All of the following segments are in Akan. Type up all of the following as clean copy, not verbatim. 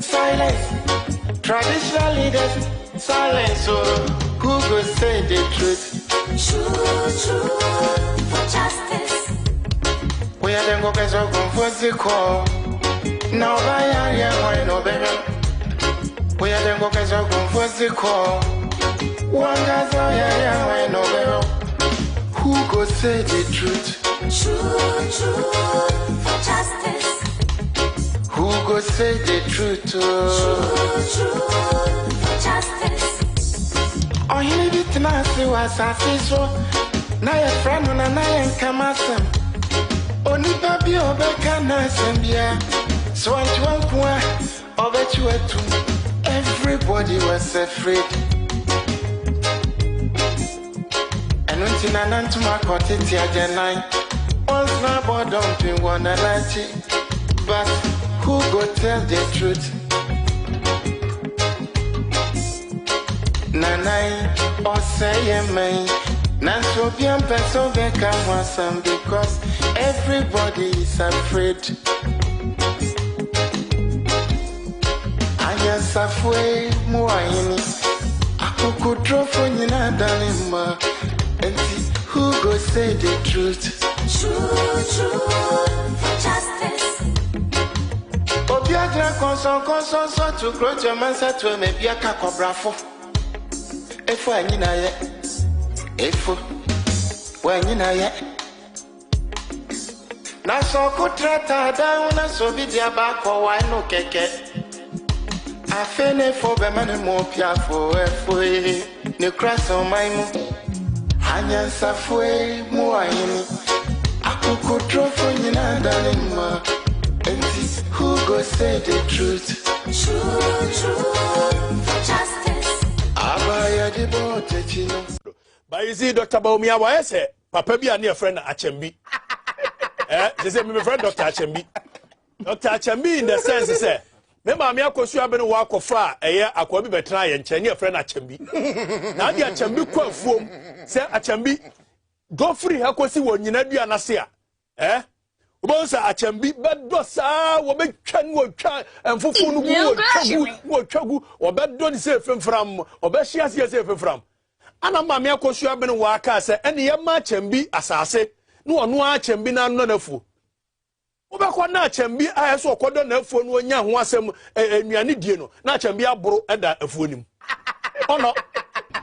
silence. Traditional leaders, silence. So who go say the truth? True, for justice. We are the go get so comfortable. Now by area, no better. We are the go get so comfortable. One guy's no better. Who go say the truth? True, for justice. Who go say the truth? True, for justice. Oh, you need it now, see what's I say so. Now your friend and I ain't come at them. Only baby or back nice and yeah. So I won't go or bet you were too. Everybody was afraid. And until I learned to my quantity again, once my boy don't be 190. But who go tell the truth? Nanai or say me. Nanso bien person beka wasam because everybody is afraid. Aya safwe muayini. Aku draw for nyina dalima. Who go say the truth? True, for justice. Obiadra konson so to grow your man set to me be a cacobrafo. If I need if when you know yet. Na so kutrata down so be dia back or why no keke. I feel for the man more piafo efo ne cross on my mo. Hanya safwe muayini. Aku draw for you na dalima. And who go say the truth? True, for justice. Abaya di bote chino. But you see, Dr. Baumia, why I say, Papa be a near friend Achembi. They say, my friend Dr. Achembi. Dr. Achembi, in the sense, he said, remember, me, of course, you have been walk of far a year, I could be try and change your friend Achembi. Now, the Achembi quote from, say, Achembi, go free, how could see what you know, you are Bosa Achembi, but dosa, what make chan, and for phone, what chagu, or bad don't say from, or best she has yourself from. Ana mama akosu abene waka se ene ye ma chembi asase no ono a chembi na no nafu obekwa na chembi ayeso okodo na afu no onya ho asem enuane die no na chembi aboro eda afu nim ono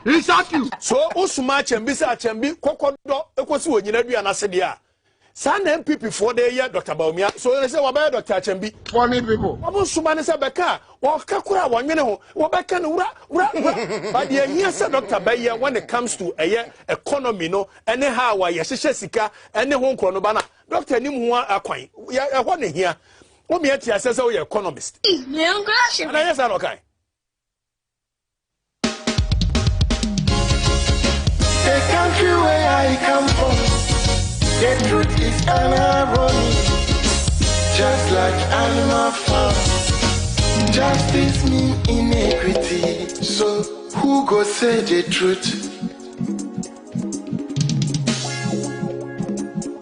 exactly so usuma chembi sa chembi kokodo ekosi onyina dua na se dia San MPP for the year, Dr. Baumia. So they say, what about Dr. Achembi? Funny people. What about Sumani Sabeka? What Kakura, 1 minute, what back and but the year said Dr. Bayer when it comes to a year economy, no, anyhow, why Yashika, any home chronobana. Dr. Nimua Aquine. I want to hear. What me at you says, oh, you're economist. And I yes, I'm okay. The country where I come from. The truth is an irony, just like animal farm. Justice means inequity, so who go say the truth?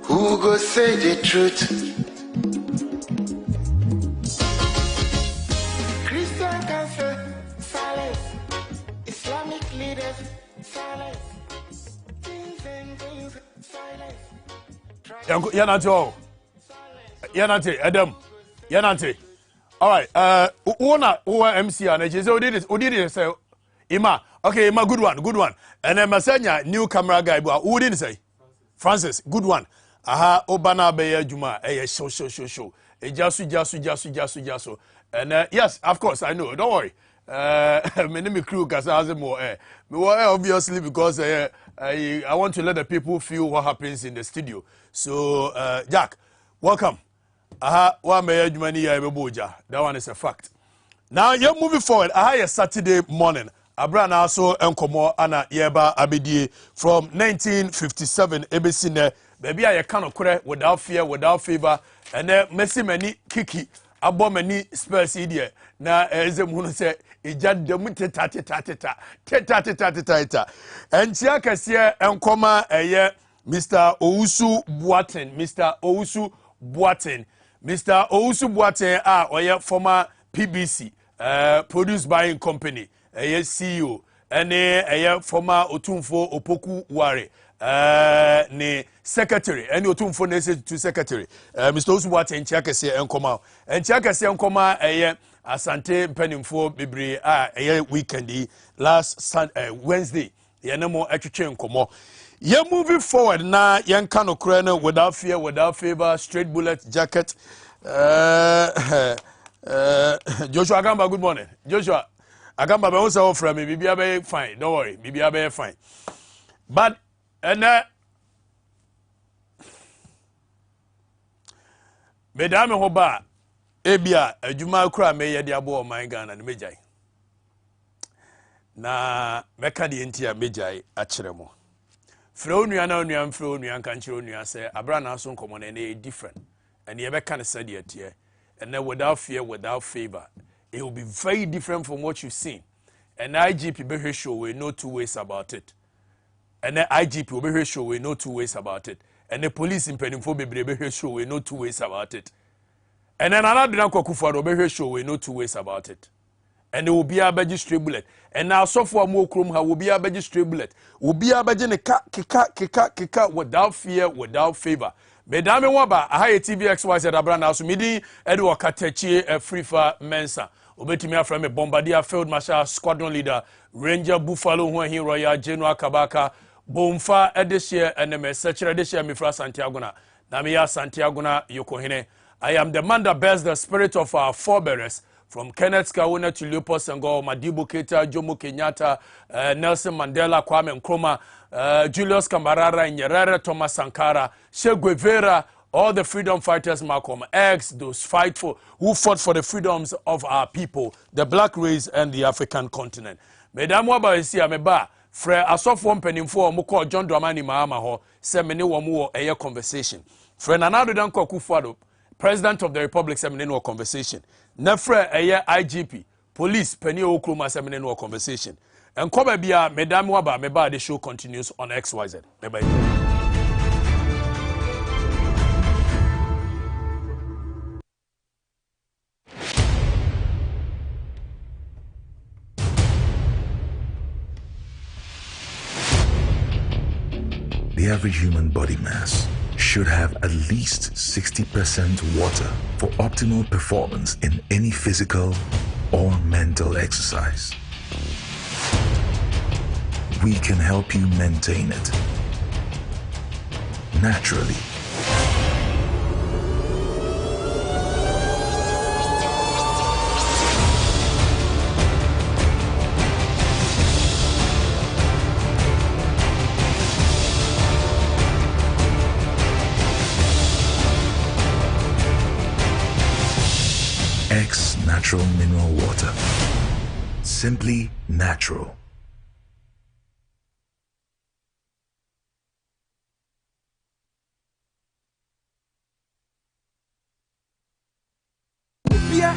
Who go say the truth? Christian cancer, silence. Islamic leaders, silence. Things and things, silence. Yanate, Yanate, Adam, Yanate. All right, who MC and I just did it, say, Ima, okay, Ima, good one. And then Masanya, new camera guy, who didn't say? Francis, good one. Aha, Obana Beye Juma, show. Jasu. And yes, of course, I know, don't worry. My name is Crew, because I have more air. Obviously, because I want to let the people feel what happens in the studio. So, Jack, welcome. That one is a fact. Now, you're moving forward. It's Saturday morning. Abra also Enkomo Ana Yeba Abedi from 1957. Ebesine, baby, I can't cry without fear, without favor. And then, Messi many kiki, abo many spells idiot. Now, as a moon said, Ijad demute tata. And Chiaka Sia Enkoma a year. Mr. Owusu Boateng. Mr. Owusu Boateng, former PBC. Produce Buying Company, CEO, and former Otumfo Opoku Ware, ne secretary, and Otumfo Nese to secretary, Mr. Osuwate and Chiakese Nkoma, and Chiakese Nkoma, Asante Penimfo Bibri, weekend, last Wednesday, Yanamo Echiche Nkomo. You're moving forward now, young Kano Kreno, without fear, without favor, straight bullet jacket. Joshua Agamba, good morning. Joshua Agamba, also from me, be fine. Don't worry, be fine. But, Madame Hoba, Ebia, a Juma Kra, may ya diabo, my gun and Majai. Na Mekadi Intia Majai, Achiremo. Fro nuana nuan fro nuan kanchiro nuan say abrana so common and different and you ever kind of said it here and then without fear without favor it will be very different from what you've seen and IGP be show we no two ways about it and then IGP will be show we no two ways about it and the police in Penifo be show we no two ways about it and then another Nakofo will be show we no two ways about it. And it will be a badge straight bullet. And now, so far, more chrome will be a badge straight bullet. Will be a badge in a kika without fear, without favor. Madame Waba, a high Tvxyz at Abrana, so midi, Edward Katechi, a free for Mensa. Obetimia from a Bombardier Field Marshal Squadron Leader, Ranger Buffalo, when he Royal General Kabaka, Bomfa, Edishia, and the Message Edishia Mifra Santiagona, Namia Santiagona, Yokohine. I am the man that bears the spirit of our forebearers. From Kenneth Kaunda to Leopold Senghor, Madibu Keita, Jomo Kenyatta, Nelson Mandela, Kwame Nkrumah, Julius Kambarara, Nyerere, Thomas Sankara, Che Guevara, all the freedom fighters, Malcolm X, those who fought for the freedoms of our people, the black race and the African continent. Madame Waba isi ameba, Fre Asofo Mpenimfo Moko John Dramani Mahama ho, se mene wamu eye conversation. Fre Nanado Danko Akufo-Addo, President of the Republic, se mene no conversation. Nefre eye IGP, police penny okroma se mene no conversation. And come bia Madame Waba meba the show continues on XYZ. Bye bye. The average human body mass should have at least 60% water for optimal performance in any physical or mental exercise. We can help you maintain it naturally. X Natural Mineral Water. Simply natural.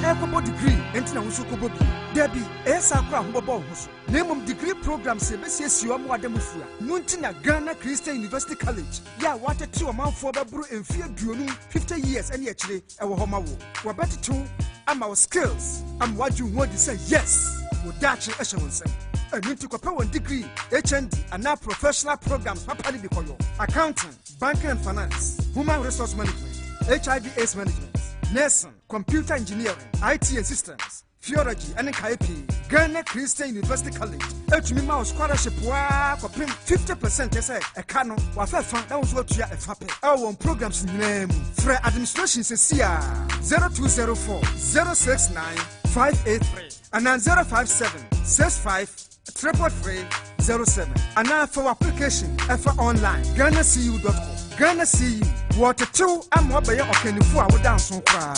Equable degree, enti na wusu ko bobi. Debi, esa akwa hobobo hoso. Name degree program se besi esiwa mu adamufua. Nunti na Ghana Christian University College. Ya wate ti o manfo bebru emfie duonu 50 years ene akire ewo homa wo. Wa betetu ama wo skills. Am waju wodi say yes. Wo dachi ehye wonsem. Nunti ko pe won degree, HND and now professional programs papali bikoyo. Accounting, banking and finance, human resource management, HIV/AIDS management, nursing, computer engineering, IT and systems, theology, and KP. Ghana Christian University College. Echumima scholarship wa for 50% say a canon wa fa fan that was what you a fape. Our programs name for administration says 0204 069 583 and 057 65 33307 and now for application for online ghanacu.com. Ghana CU water 2 and what by your okenifu a dance on cry.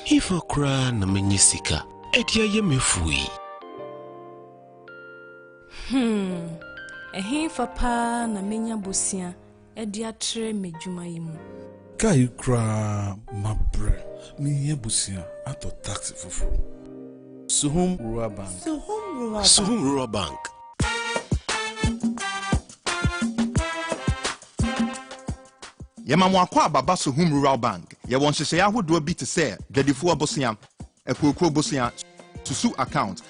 If a cry na menyisika etia ye mefui. Ehin fa na menya bosia edia tre medwuma yimu. Kai kra mabre me ye bosia ato taxi fofo. Suhum Rural Bank. Suhum Rural Bank. Yema mwakwa baba Suhum Rural Bank. Ye won hyehyɛ ahodo bi te sɛ dwadifo abosia, Ekuokuro Bosia Susu account.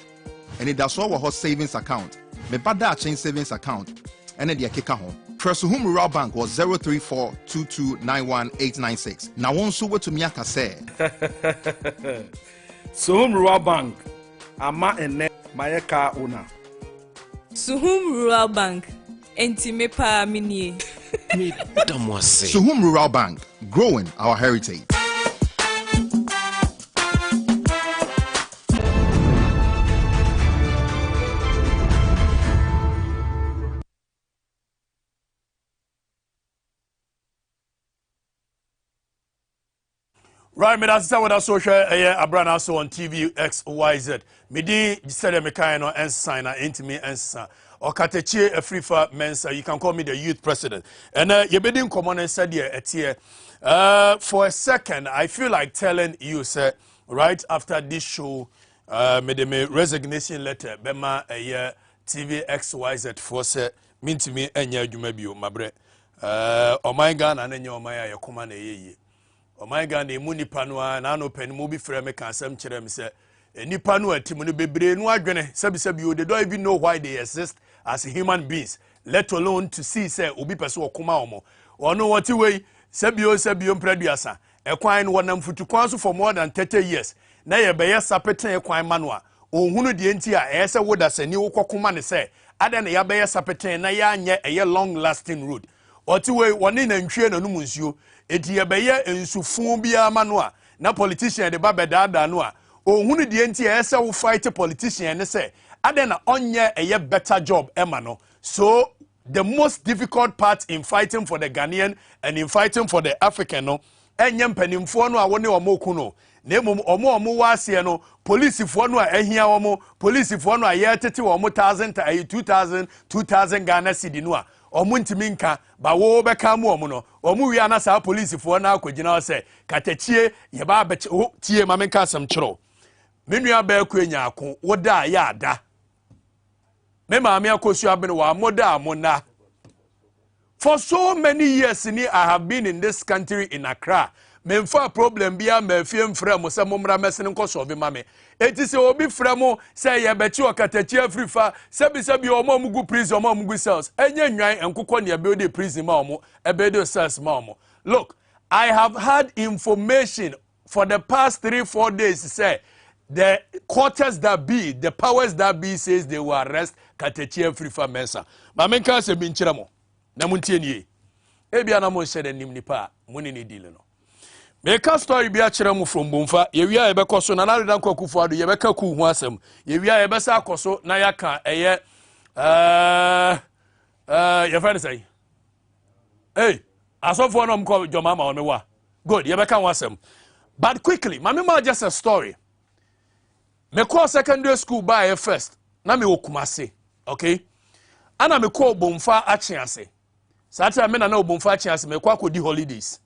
And it does all savings account. Me bada chain savings account. And then the keka home. Suhum Rural Bank was 034229186. Now one so what to Miaka say. Suhum Rural Bank. Ama ene mayeka una. Suhum Rural Bank. Enti me pa minie. Suhum Rural Bank. Growing our heritage. Right, me that's what I saw here. Abran also on Tvxyz. Me di said me kind no ensign na intimi ensa. Okatechi a free for mensa. You can call me the youth president. And you be din common and said here. For a second, I feel like telling you, sir. Right after this show, me de me resignation letter. Bema a year Tvxyz for say mean to me enya adwuma bio mabre. O my God and enya o my ya kuma na ye. Oh my God, the money panua na no pen mo bi frɛ me kan asɛm kyerɛ me sɛ nipa no atimu no bebre no adwene sabi they don't even know why they exist as human beings, let alone to see say obi pese okoma omo ono wati wei sabio mpraduasa ekwan no wonam futukwan so for more than 30 years na ye beye sapeten ekwan manoa ohunu de enti a ese woda sani wokokoma ne se ada na ya beye sapeten na ya anye eye long lasting road oti wei woni na ntwie na numu nsuo eti ye beye nsufun bia manoa na politician de babedada no a ohunu de enti a ese wo fight politician ne se ada na onye eye better job ema no. So the most difficult part in fighting for the Ghanaian and in fighting for the African no enye mpanimfo no a woni omoku no na emom omo wase no policefo no a ehia omo policefo no a ye tete omo 2000 Ghana cedi no a omo ntimi nka ba wo beka mu omo no omo wi ana sa policefo na akogina se katachie ye ba beche tie ma menka asem kyero menua ba akuenya ako woda ya ada me maame akosu abene wa moda amona. For so many years I have been in this country in Accra. Memfa problem bia me fie mfra mo se momra mesene nko so be mame. Eti se obi fra mo se ye bechi okatachi afrifa se bi omo amugu prison omo amugu cells. Enye nwan enkokọ ne be de prison ma omo ebe de cells ma omo. Look, I have had information for the past 3-4 days say the quarters that be, the powers that be says they will arrest Katechi Afrifa Mensa. Mamenka se binchira mo. Na muntie nie. Ebia na mo hyede nim nipa muni ni deal no. Meka story bia kyerɛ mo from Bomfa. Ye wia ebekɔ so na na redan kwakufu ado ye beka ku hu asɛm. Ye wia ebesa akɔso na yaka ɛyɛ ye friend say. Hey, asofo no mko jomama on me wa. Good, ye beka hu asɛm. But quickly, mama just a story. Me call secondary school by first. Na me Kumase, okay? Ana me call Bomfa Achiase. Sata me na Bomfa Achiase me kwa kodi holidays.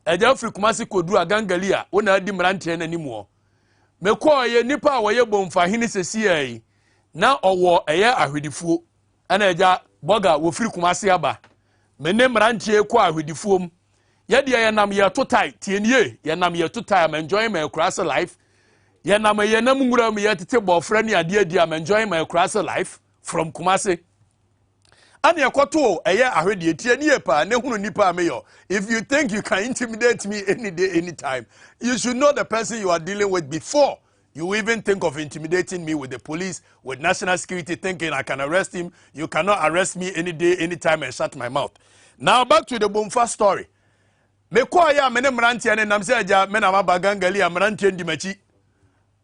Eja free Kumase kodu agangalia ona adi mrantie na nimu. Me call ye nipa wo ye Bomfa hini sesi ai. Na owo eye ahwedifuo. Ana eja boga wo free Kumase aba. Me ne mrantie kwa ahwedifuom. Ye de ye nam ye to tai tienie ye nam ye to tai am enjoy my class life. Ye na me ye na mungura me ye tete bofra ne ade am enjoying my class life from Kumase. Ani ekoto eye ahwede tie ne yepa ne hunu nipa me yo. If you think you can intimidate me any day anytime, you should know the person you are dealing with before you even think of intimidating me with the police, with national security, thinking I can arrest him. You cannot arrest me any day anytime and shut my mouth. Now back to the Bomfa story. Me kwa ya me ne mrantie ne nam se aja me na mabagangali amrantie ndimachi.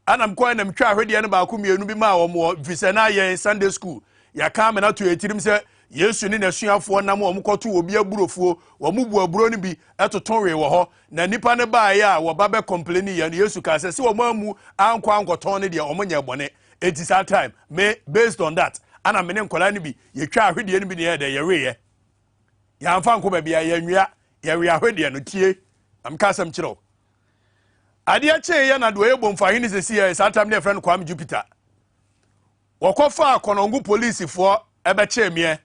Anam kwa na mtwa ahwede ne ba ku mienu bi ma wo mo vise na ye Sunday school ya ka me na to etirim se Yesu ni nasuafo nam wo mkoto obi aburofuo wo mubu aburo ni bi etotonwe wo ho na nipa ne ba ya wo ba be complain ya na Yesu ka se wo mamu ankwa ankoton ne de o nya bone it is that time me based on that ana me ne nkola ni bi ye twa ahwede ni bi ne de ye weye ya amfa nko ba bia ya nwia ye we ahwede no tie am ka sam kiro ade a che ye na do ye Bomfa hini se si that time ne friend kwam Jupiter wokofa akonongu police fo ebe che mie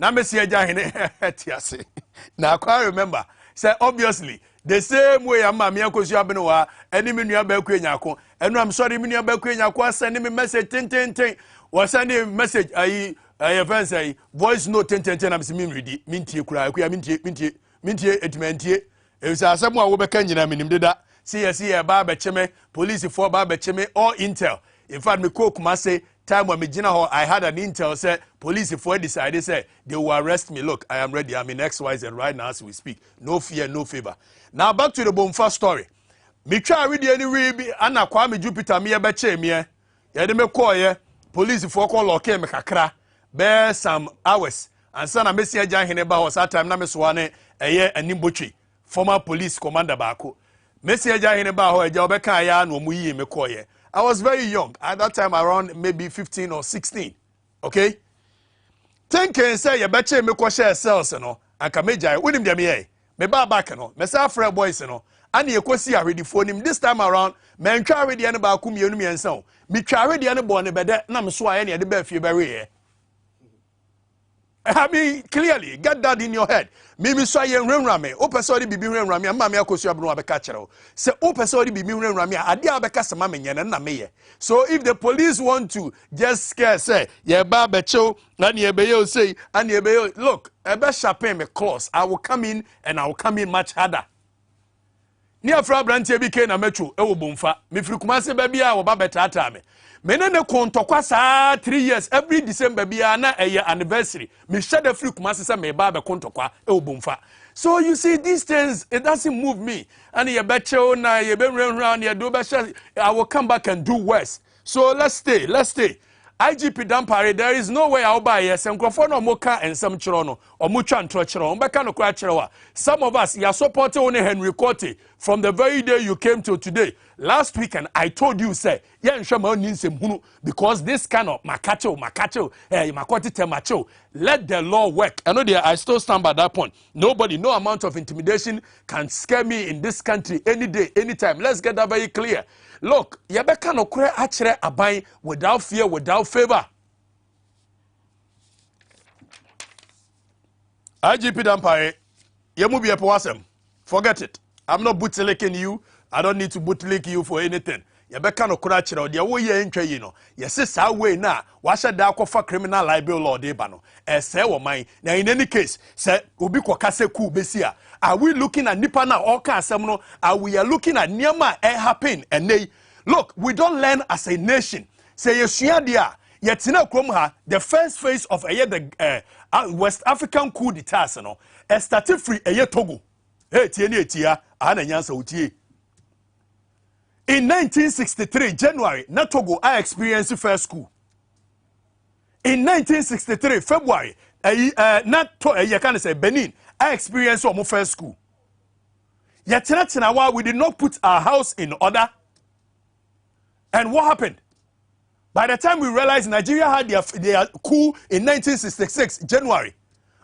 na mesi aja hene tiase na I remember say obviously the same way I'm a Miakosu Abenoa, any Minia Belquenyako, and I'm sorry, Minia Belquenyako, sending me message 10 was sending message. I have say voice note 10 I'm seeing minty cry, minty etmentie. It was a someone who became Yinamin. See a barber cheme, police for barber cheme, or intel. In fact, me cook must say, time when me I had an intel say police for decided say they will arrest me. Look, I am ready. I'm in XYZ right now as we speak. No fear, no favor. Now back to the Bonfa story. Me try read any read Anna Kwame Jupiter me abeche me. Yede me call ye police for call okay me kakra. Bear some hours. And son a Messia Jan Hineba was that time na me swane eye animbotri. Former police commander bako. Messia Jan Hineba ho eja obeka ya no mu yi me call ye. I was very young at that time, around maybe 15 or 16. Okay? Thinking say you betche me ko share cells no, anka meja wonim dem ye. Me ba back no, me say afre boys no. Ani e kosi already phone him this time around, me ntwa already ane ba ku mienu miensa. Me twa already ane bo ne bede na me so aye ne de ba fie ba we. I mean, clearly, get that in your head. Maybe so you rame. O person be rame. Mama me akosu abunu abeka kire. Say o person be rame. Ade abeka sama me nyane na meye. So if the police want to just scare say, ye ba becho, na ye be yo say, and ye be yo look, ebe sharpen me claws. I will come in and I will come in much harder. Ni afra brantie bi ke na metro e wo bomfa. Me firi kumase ba bia wo ba betata me. Mene ne kontokwa saa 3 years every December bia na eye anniversary. Me share the free kumase say me ba be kontokwa e wo bomfa. So you see these things it doesn't move me. And ye beche na ye be run ye do be share I will come back and do worse. So let's stay. IGP Dampare, there is no way I'll buy yes and no moka and some chirono or mucha and trochero. Bekano crachewa. Some of us, you supported only Henry Cote from the very day you came to today. Last weekend, I told you, say, because this kind of makacho, makoti temacho, let the law work. I know I still stand by that point. Nobody, no amount of intimidation can scare me in this country any day, anytime. Let's get that very clear. Look, yabeka no kure achere abai without fear, without favor. IGP Dampare, yemu be a forget it. I'm not bootlicking you. I don't need to bootlick you for anything. Yabeka no kure achere odi wo ye ntwa yi no. Yesi sa way na washa da akɔfa criminal libel law de ba no. Ese wo man. Na in any case, say obi kwakase ku besia. Are we looking at nipa na all ka asem no? Are we looking at niema e happen and they look, we don't learn as a nation. Say yesua dia, yetina krom ha, the first phase of the West African coup d'etat no, started free Togo. Hey, tia, ana nyansa utie. In 1963 January, na Togo I experienced first coup. In 1963 February, you can say Benin, I experienced our first coup. Yetina we did not put our house in order. And what happened? By the time we realized Nigeria had their coup in 1966, January,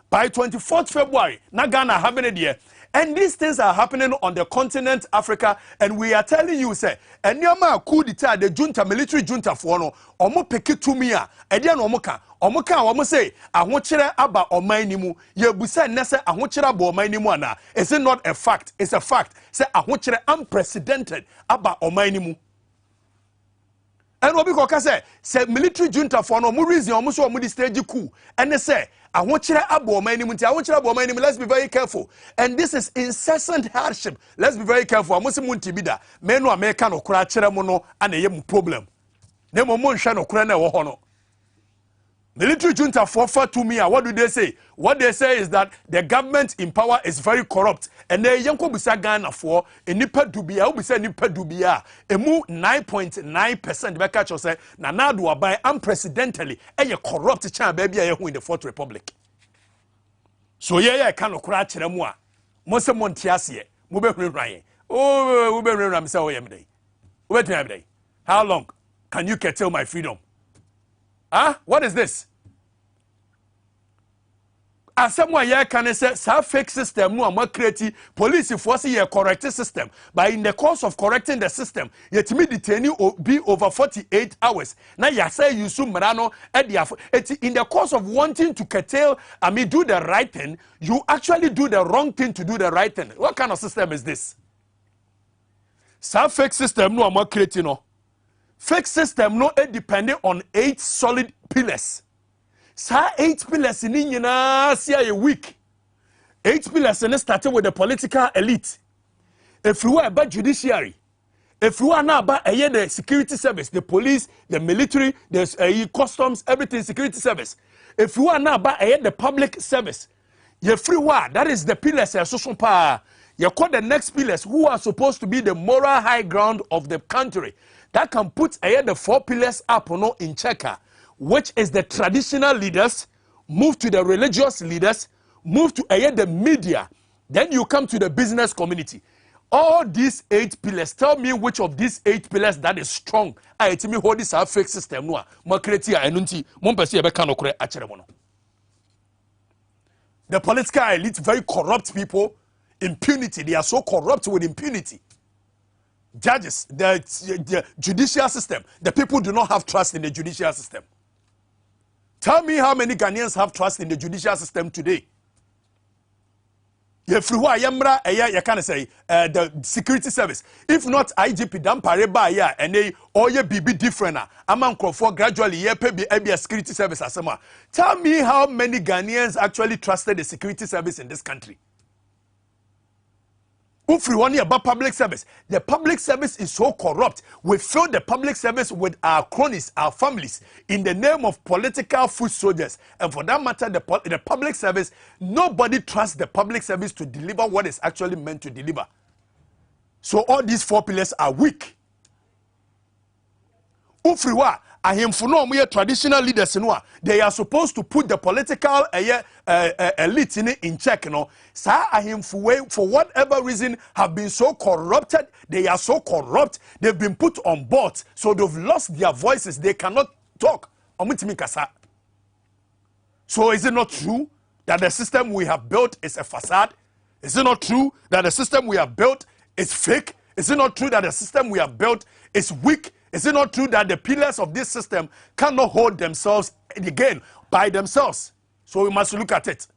by 24th February, Ghana having it here. And these things are happening on the continent Africa, and we are telling you, say, and yama coup d'etat, the junta, military junta for no, omo peke tumia, edian omo say, ahochere aba omainimu, ye busa nese ahochere aba omainimu ana. Is it not a fact? It's a fact. Say ahochere unprecedented aba omainimu. And what because say military junta for no more reason almost so the stage coup and they say I want you to let's be very careful. And this is incessant hardship. Let's be very careful. Amusi muntibida men no American no kura chere mo no and a problem. Nemo mo nhwa no kura na wo ho no. Military junta for to me, what do they say? What they say is that the government in power is very corrupt. And they yanko bisa Ghana for a nipa dubia, who say nipa dubia, a move 9.9% back at say, na do by unprecedentedly, and you corrupt chan baby in the Fourth Republic. So yeah, cannot crash them more. Most of Montiasie, Mube Ryan. Oh, Ube Ram say, wait a minute. How long can you curtail my freedom? What is this? asɛm a yɛka ne sɛ saa fake system no a ma create police force yɛ correct system, but in the course of correcting the system yɛtumi detain be over 48 hours na yɛasɛ use mmara no in the course of wanting to curtail do the right thing, you actually do the wrong thing to do the right thing. What kind of system is this? Saa fake system no a ma create no, fake system no depending on 8 solid pillars. Sa 8 pillars in nyina see a week. 8 pillars in started with the political elite. If you are about judiciary, if you are now about the security service, the police, the military, the customs, everything security service. If you are now about the public service, you free war. That is the pillars. Social power. You call the next pillars who are supposed to be the moral high ground of the country. That can put the 4 pillars up in check. Which is the traditional leaders, move to the religious leaders, move to the media, then you come to the business community. All these 8 pillars, tell me which of these 8 pillars that is strong. I tell me hold this our fake system no makretia enunti mompesi ebeka no kore achere mo no. The political elite, very corrupt people, impunity, they are so corrupt with impunity. Judges, the judicial system, the people do not have trust in the judicial system. Tell me how many Ghanaians have trust in the judicial system today. You can say the security service. If not IGP, dan pareba ya and they all ye be different. Among for gradually ye pay be a security service asema. Tell me how many Ghanaians actually trusted the security service in this country. Ufriwani about public service. The public service is so corrupt. We fill the public service with our cronies, our families, in the name of political foot soldiers. And for that matter, the public service, nobody trusts the public service to deliver what is actually meant to deliver. So all these 4 pillars are weak. Ufriwa, ahemfuno traditional leaders they are supposed to put the political elite in check. Sa ahemfuwe, for whatever reason, have been so corrupted. They are so corrupt. They've been put on board, so they've lost their voices. They cannot talk. So is it not true that the system we have built is a facade? Is it not true that the system we have built is fake? Is it not true that the system we have built is weak? Is it not true that the pillars of this system cannot hold themselves again by themselves? So we must look at it.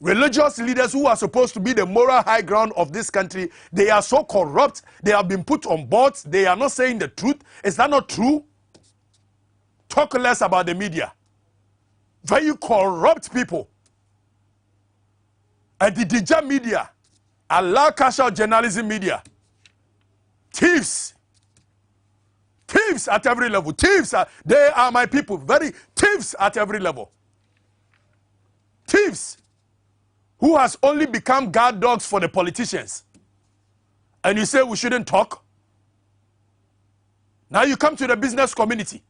Religious leaders who are supposed to be the moral high ground of this country, they are so corrupt. They have been put on boards. They are not saying the truth. Is that not true? Talk less about the media. Very corrupt people. And the Dija media, Allah casual journalism media, thieves. Thieves at every level. Thieves, they are my people. Very thieves at every level. Thieves who has only become guard dogs for the politicians. And you say we shouldn't talk? Now you come to the business community.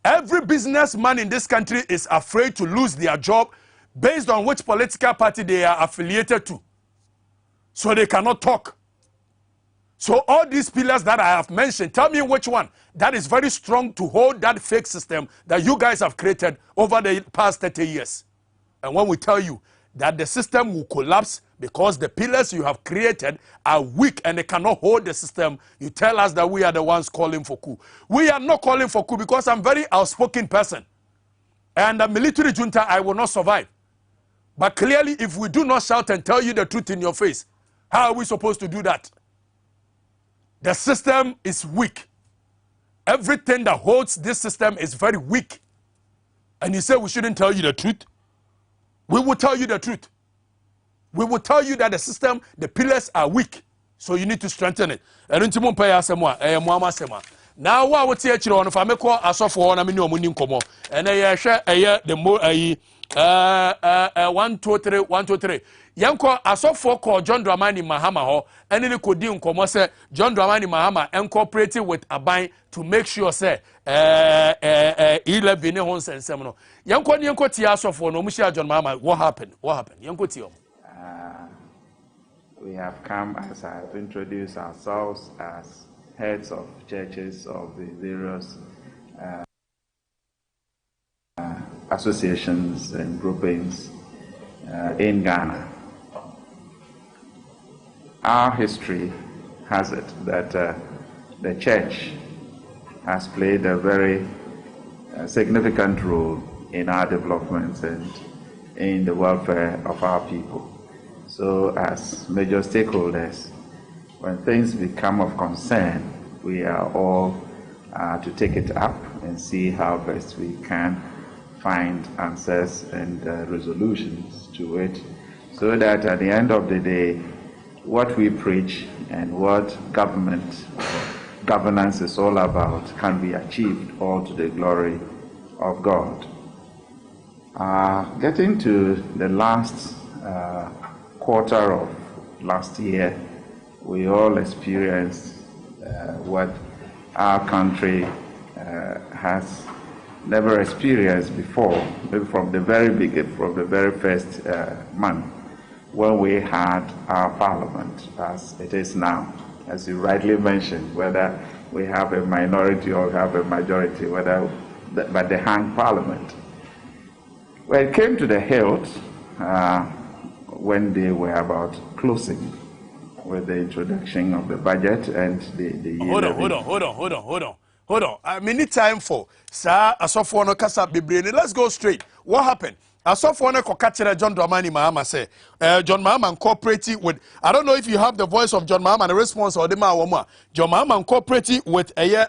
Every businessman in this country is afraid to lose their job based on which political party they are affiliated to. So they cannot talk. So all these pillars that I have mentioned, tell me which one that is very strong to hold that fake system that you guys have created over the past 30 years. And when we tell you that the system will collapse because the pillars you have created are weak and they cannot hold the system, you tell us that we are the ones calling for coup. We are not calling for coup because I'm a very outspoken person. And the military junta, I will not survive. But clearly, if we do not shout and tell you the truth in your face, how are we supposed to do that? The system is weak. Everything that holds this system is very weak. And you say we shouldn't tell you the truth? We will tell you the truth. We will tell you that the system, the pillars are weak. So you need to strengthen it. Now what would you on if I make a software and I share the more 1 2 3 1 2 3 yanko asofo call John Dramani Mahama ho ene ne kodi nkomo say John Dramani Mahama incorporated with Aban to make sure say 11 ho nsensem no yanko ne yanko ti asofo no mushia John Mahama. What happened yanko ti we have come, as I have introduced ourselves, as heads of churches of the various associations and groupings in Ghana. Our history has it that the church has played a very significant role in our development and in the welfare of our people. So as major stakeholders, when things become of concern, we are all to take it up and see how best we can find answers and resolutions to it, so that at the end of the day, what we preach and what governance is all about can be achieved, all to the glory of God. Getting to the last quarter of last year, we all experienced what our country has never experienced before, maybe from the very beginning, from the very first month, when we had our parliament, as it is now. As you rightly mentioned, whether we have a minority or we have a majority, but the hang parliament. When it came to the health, when they were about closing with the introduction of the budget and the Hold on. I need time for sir Asofono Kasa Bibrene. Let's go straight. What happened? Asofono Kokachira John Dramani Mahama say John Mahama incorporated with, I don't know if you have the voice of John Mahama and the response or the Mahama. John Mahama incorporated with a year.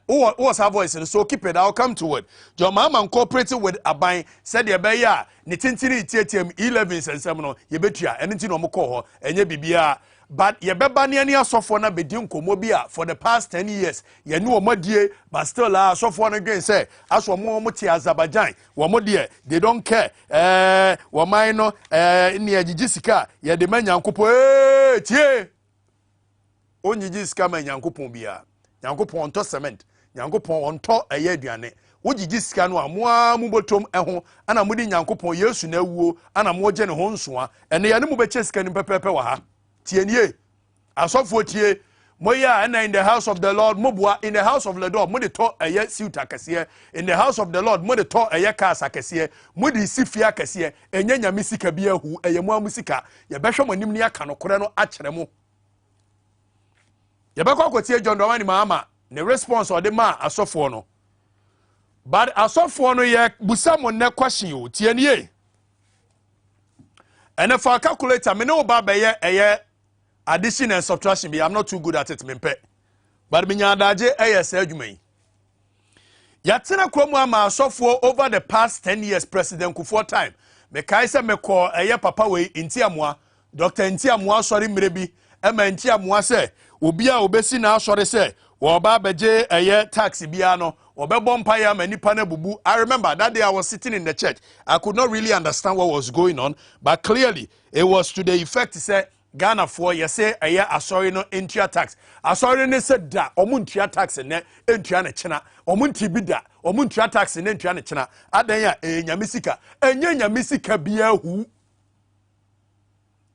Who was her voice? So keep it. I'll come to it. John Mahama incorporated with Abai said the Abaya Nitintini TTM 11s and Seminole Yebetia and Intino Moko and Yebibia. But ye bebani asofona bedin komobia for the past 10 years. Ye nu omodie, but still asofona again say as womo ti Azerbaijan, womodie, they don't care. Womaino ni ajijisika ye de manyankopon tie. Onjijisika manyankopon bia. Nyankopon onto cement, nyankopon onto eye aduane. Wojijisika no amoa mubotom eho ana mudi nyankopon Yesu na wuo ana mo je ne ho nsoa. Ene ye ne mo beche sika ni pepepe wa ha. Tienye asofo tie moya and in the house of the Lord mobua in the house of the Lord mo de to eye suit akese in the house of the Lord mo de to eye cars akese mo de sifia akese enye nyame sika bia hu eye mo amusika ye behwe mo nim ne aka no kore no akere mo ye be kwakotie John Dramani Mahama ne response or the ma asofo no but asofo no ye busa mo ne question o tienye and if I calculator me no ba be ye addition and subtraction be I'm not too good at it mempe but me nyadaje say adwuma yi yatena kromu ama asofo over the past 10 years President Kufuor time me kai se me call papa we Ntiamoa Dr. Ntiamoa sorry mrebi ema Ntiamoa se obi a obesi na asore se wo ba beje tax bia no obebo mpaya ma nipa na bubu. I remember that day I was sitting in the church. I could not really understand what was going on, but clearly it was to the effect say Ghana for you say asori no entry tax. Asori ne said da omuntia tax ne entry na chena. Omunti bida omuntia tax ne entry na chena. Adanya nyamisika. Enye nyamisika bia hu.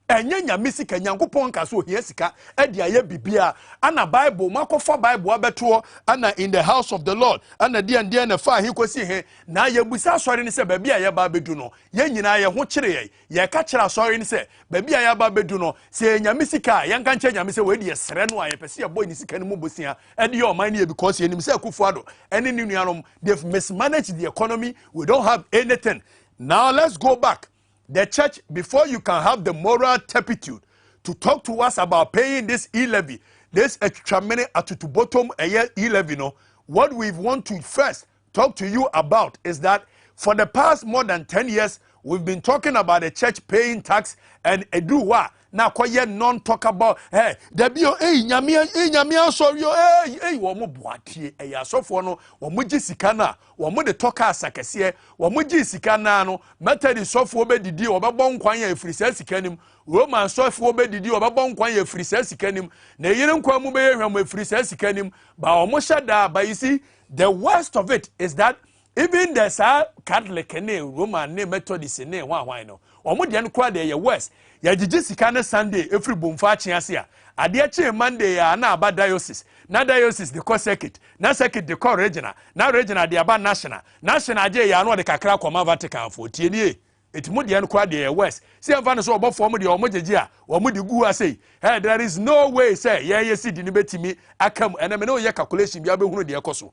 Enye nyamisika nyankopon ka so hia sika e dia ye bibia ana Bible makofa Bible abeto ana in the house of the Lord ana dia na fa he kosi he na ye busa asori ne se ba bia ye ba bedu no ye nyina ye ho kire ye ka kire asori ne se ba bia ye ba bedu no se nyamisika ye nka nche nyamise we de sere no aye pese ye boy ni sika ne mu bosia e de your man ye because ye nim se Akufo-Addo ene ni nuanom they've mismanaged the economy. We don't have anything. Now let's go back. The church, before you can have the moral turpitude to talk to us about paying this e-levy, this extra money at to bottom a year e-levy, no, what we want to first talk to you about is that for the past more than 10 years, we've been talking about the church paying tax and eduwa. Now, quite non-talk about, hey, there be nyamia sorry, hey, womo boati, so for no, womuji sikana, womu de toka sakesiye, womuji sikana no, method software be didi, obabon kwanya free sense kenim, Roman software be didi, obabon kwanya free sense kenim, ne yeren kwa mube free sense kenim, ba omosha da, but you see, the worst of it is that even the Catholic Roman ne Methodist ne why no. Omo de nkwa de ye west. Ya jiji sika ne Sunday every bomfa chiase a. Ade che Monday ya na aba diocese. Na diocese de co circuit. Na circuit de co regional. Na regional de aba national. National je ya no de kakra koma Vatican for tie nie. it mo de no kwa de west see am fa no so obo form de omo jeje a omo de gu asay hey there is no way say ye seed ni betimi akam ena me no ye calculation bia be hunu de ekoso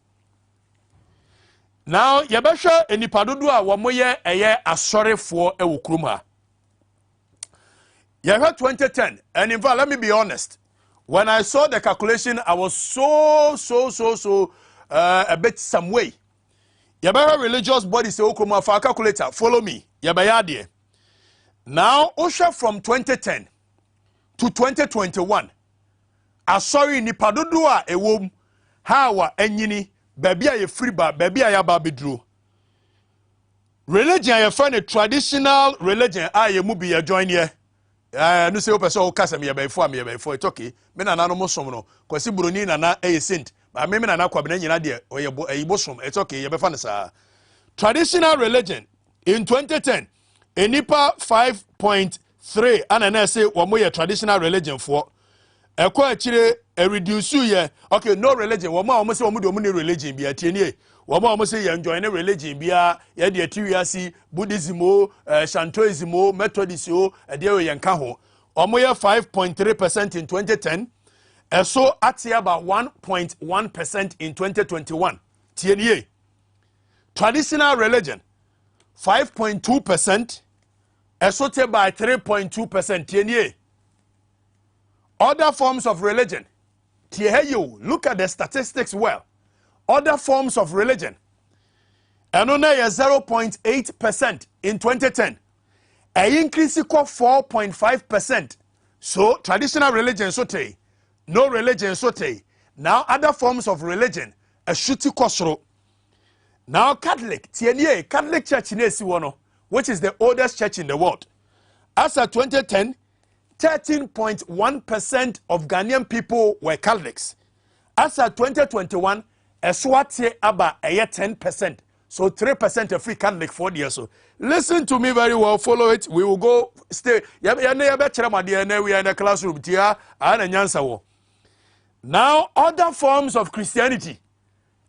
now ye be hwe enipa dodo a wo mo ye eye asorefo e wo krum ha ye hwe 2010 and in fact let me be honest when I saw the calculation I was so a bit some way. Yabara religious body say okoma for calculator follow me yabaya now osha from 2010 to 2021 asori nipa dodo a ewom hawa enyini baby a ye free ba baby a ya ba bedro religion ye friend a traditional religion a ye mu bi ye join here no say open so kasa me ye for it's okay me na no mo som no kwasi buroni na na e saint but me na kwabena nyina de oyebo ayibosom it's okay ye be fa sa traditional religion in 2010 enipa 5.3 ana na say wo mo ye traditional religion for ekwa akire e reduce ye okay no religion wo mo say wo mo de ni religion bi atienie wo mo say ye join religion bia ye de Tvxyz Buddhism o Shintoism o Methodist o e de ye nka ho wo mo ye 5.3% in 2010 so at about 1.1% in 2021 tienie traditional religion 5.2% so by 3.2% tienie other forms of religion you look at the statistics well other forms of religion and on 0.8% in 2010 a increase of 4.5%. So traditional religion sote no religion sote now other forms of religion a shuti kosro now Catholic tienie Catholic Church in Esiwono which is the oldest church in the world as of 2010 13.1% of Ghanaian people were Catholics. As of 2021, Eswati aba 10%. So 3% of free Catholic 4 years. So listen to me very well. Follow it. We will go stay. We are in the classroom. Now, other forms of Christianity.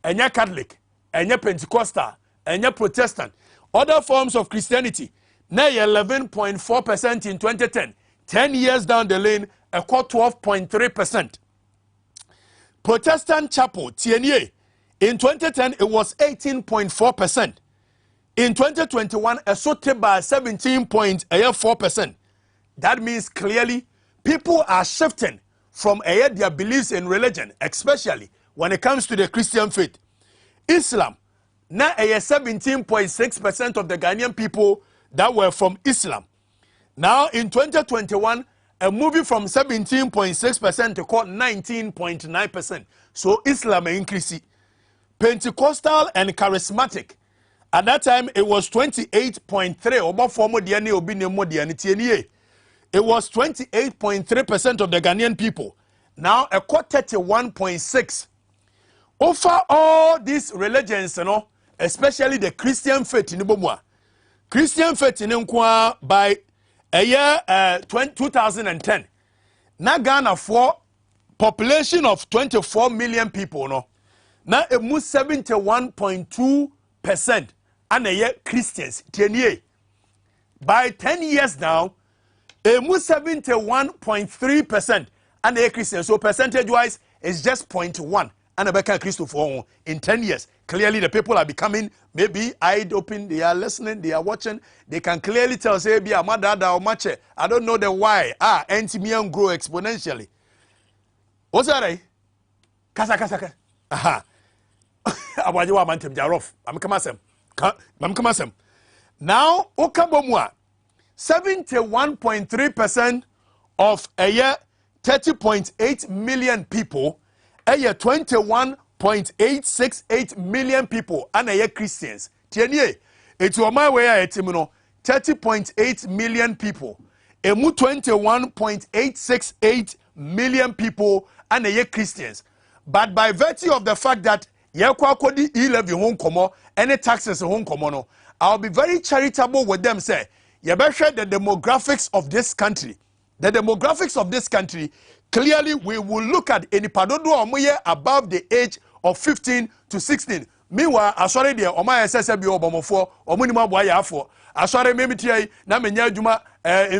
Enya Catholic, enya Pentecostal, enya Protestant. Other forms of Christianity. Now 11.4% in 2010. 10 years down the lane, a 12.3%. Protestant chapel, TNA, in 2010, it was 18.4%. In 2021, a sote by 17.4%. That means clearly, people are shifting from their beliefs in religion, especially when it comes to the Christian faith. Islam, now 17.6% of the Ghanaian people that were from Islam. Now, in 2021, a movie from 17.6% to 19.9%. So, Islam increased. Pentecostal and charismatic. At that time, it was 28.3%. It was 28.3% of the Ghanaian people. Now, a quarter 31.6%. Over all these religions, especially the Christian faith in Ibomwa. Christian faith in Nkwa by a year 2010 na Ghana for population of 24 million people na emu 71.2% and a year Christians tienie by 10 years now emu 71.3% and a year Christians so percentage wise is just 0.1 and a beka Christo for in 10 years. Clearly, the people are becoming maybe eyed open. They are listening. They are watching. They can clearly tell, say, be a mother or much. I don't know the why. Antimian grow exponentially. What's that? Kasa. Aha. Abajiwa mantem jarof. I'm kamasem. Now, Okabomwa, 71.3% of a year 30.8 million people. A year 21.868 million people and a year Christians. Tienye, it's on my way at 30.8 million people. Emu 21.868 million people and a year Christians. But by virtue of the fact that Yakwa Kodi e-levy home komo, any taxes home komo, I'll be very charitable with them, say, you better share the demographics of this country. The demographics of this country. Clearly, we will look at any padodo omoye above the age of 15 to 16. Meanwhile, asore there, oma SSB obomofo, omunima boya afo. asɔre memitia na menya adwuma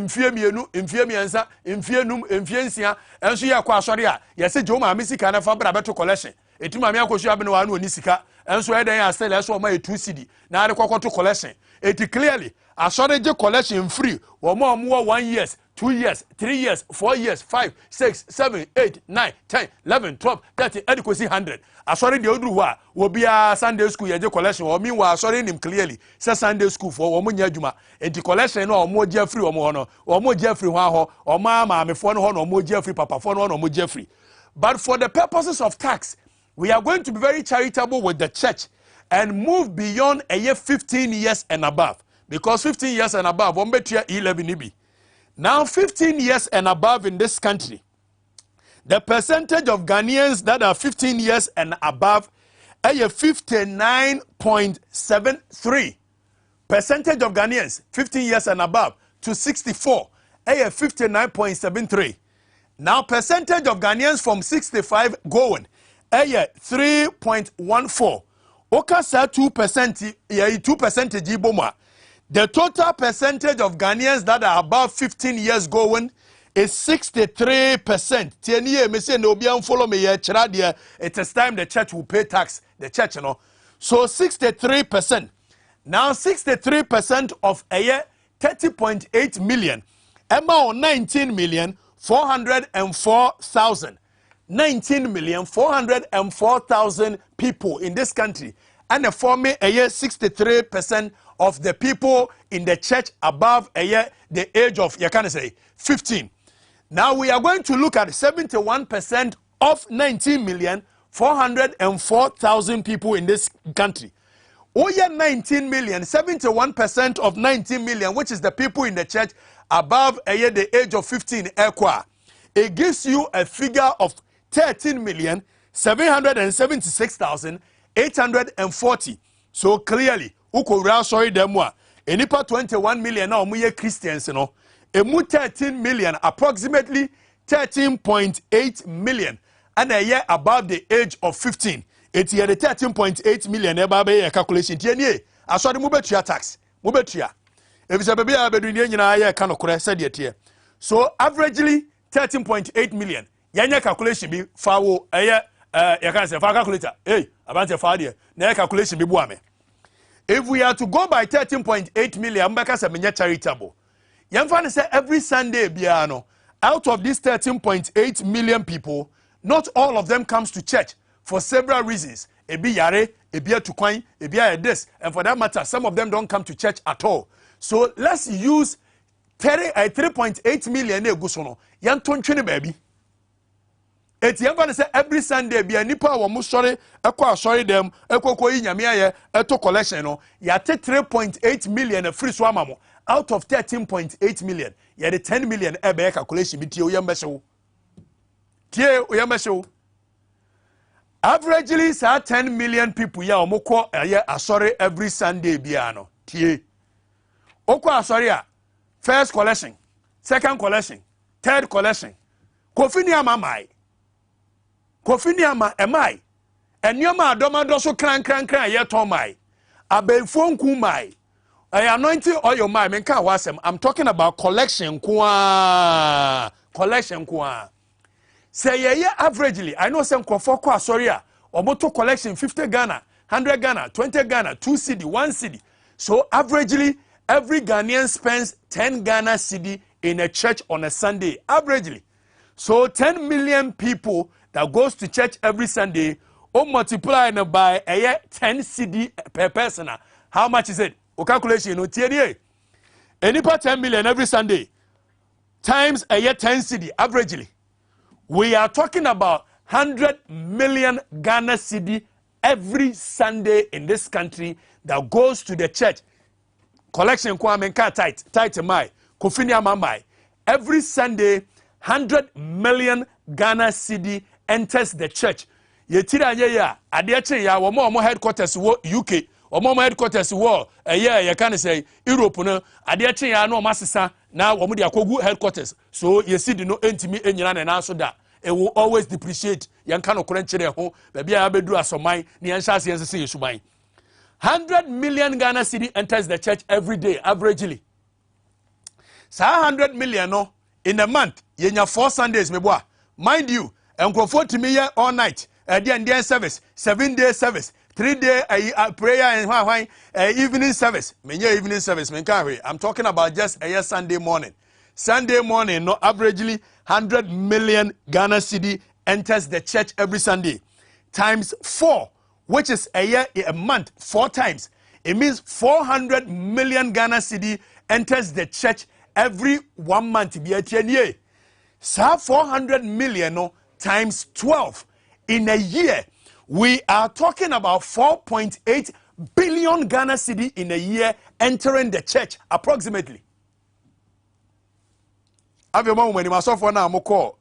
mfie mienu mfie miensa mfie num mfie nsia enso ye kwa asɔre a ye se jo ma sika na fa bra beto collection eti ma me akosu abene wa na oni sika enso e den ya sell eso ma e 2 cedi na ade kokoto collection eti clearly asɔre je collection free wo mo 1 years 2 years 3 years 4 years 5 6 7 8 9 10 11 12 13 edikosi 100 asɔre de oduru wa wo bia Sunday school ye je collection o mi wa asɔre nim clearly say Sunday school for wo mo nya adwuma enti collection no o mo je free o mo no o mo je free ho aho o ma maamefo no ho no o mo je free papafo no no o mo je free. But for the purposes of tax, we are going to be very charitable with the church and move beyond a year 15 years and above, because 15 years and above on betia 11 ibi. Now 15 years and above in this country, the percentage of Ghanaians that are 15 years and above is 59.73. Percentage of Ghanaians 15 years and above to 64 is 59.73. Now percentage of Ghanaians from 65 going is 3.14. Oka sa 2%, 2% iboma. The total percentage of Ghanaians that are above 15 years going is 63%. Tieniye me say no bian follow me here chiradia. It is time the church will pay tax. The church, you know. So 63%. Now 63% of a year 30.8 million. Emma on 19,404,000. 19,404,000 people in this country. And for me a year 63% of the people in the church above a year the age of, you can say, 15. Now we are going to look at 71% of 19,404,000 people in this country. Oh yeah, 19 million, 71% of 19 million, which is the people in the church above a year the age of 15 equa. It gives you a figure of 13,776,840. So clearly, ukora sorry demwa. Enipa 21 million now muye Christians, you know. Emu 13 million, approximately 13.8 million, and a year above the age of 15. It's here the 13.8 million eba be calculation. Tienye, asori mubetua tax, mubetua. If it's a baby abedu nyina ye kanokore said yet here. So averagely 13.8 million. Yanya calculation be fawo eye you can say fa calculator. Hey, abante fa there. Na calculation be buame. If we are to go by 13.8 million, mbeka se menye charitable. Yamfa say every Sunday biano, out of these 13.8 million people, not all of them comes to church for several reasons. Ebi yare, ebi tukwan, ebi this, and for that matter, some of them don't come to church at all. So let's use 3.8 million egusono. Yan tonchene baby. Etiemfa say every Sunday bi anipa wo mo sori ekwa sori dem ekoko yi nyame aye eto collection no ya 3.8 million free so amamo out of 13.8 million ya the 10 million ebe calculation bi tie o yambehyew averagely say 10 million people ya omoko aye asori every Sunday bia no tie okwa asori a first collection, second collection, third collection kofini amamai Kofini ama emai enyoma adomado so kran ye ton mai abefo nku mai anointing oil mai menka wasem. I'm talking about collection kwa say ye averagely I know some kofo kwa sorry a omoto collection 50 Ghana 100 Ghana 20 Ghana 2 cedi 1 cedi. So averagely every Ghanaian spends 10 Ghana cedi in a church on a Sunday averagely. So 10 million people that goes to church every Sunday, or multiply by a year 10 cedi per person. How much is it? O calculation, no TDA. Any part 10 million every Sunday times a year 10 cedi averagely. We are talking about 100 million Ghana cedi every Sunday in this country that goes to the church. Collection kwa menka tight mai, kofinia mamai. Every Sunday, 100 million Ghana cedi enters the church. Yetira ya adeche ya wo headquarters wo UK, wo headquarters wo you can say Europe no adeche ya no masesa na wo de akogu headquarters. So you see the no entimi enyina na so da it will always depreciate. Yan kan okore nkyere ho ba bia abedu asoman ne yan hyase yan sese yesuban. 100 million Ghana cedi enters the church every day, averagely. So 100 million no, in a month, yenya 4 Sundays, meboa. Mind you, enkrofo to me all night, day service, 7-day service, 3-day prayer and evening service. Menya evening service, I'm talking about just a Sunday morning. Sunday morning, no, averagely 100 million Ghana cedi enters the church every Sunday. Times 4, which is a month, 4 times. It means 400 million Ghana cedi enters the church every 1 month. So 400 million no, times 12 in a year. We are talking about 4.8 billion Ghana cedi in a year entering the church, approximately. Have your mom when you must offer now, Moko,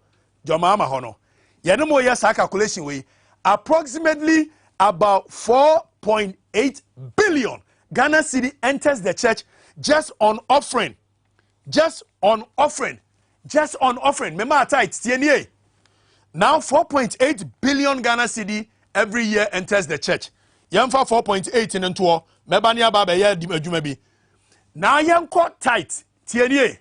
Jomama Hono. Yanamo yes, calculation way. Approximately about 4.8 billion Ghana cedi enters the church just on offering. Just on offering. Just on offering. Remember tight. Now 4.8 billion Ghana cedi every year enters the church. Yamfa 4.8 in into Mebania Baba ya Jumebi. Now yanko tight. TNA.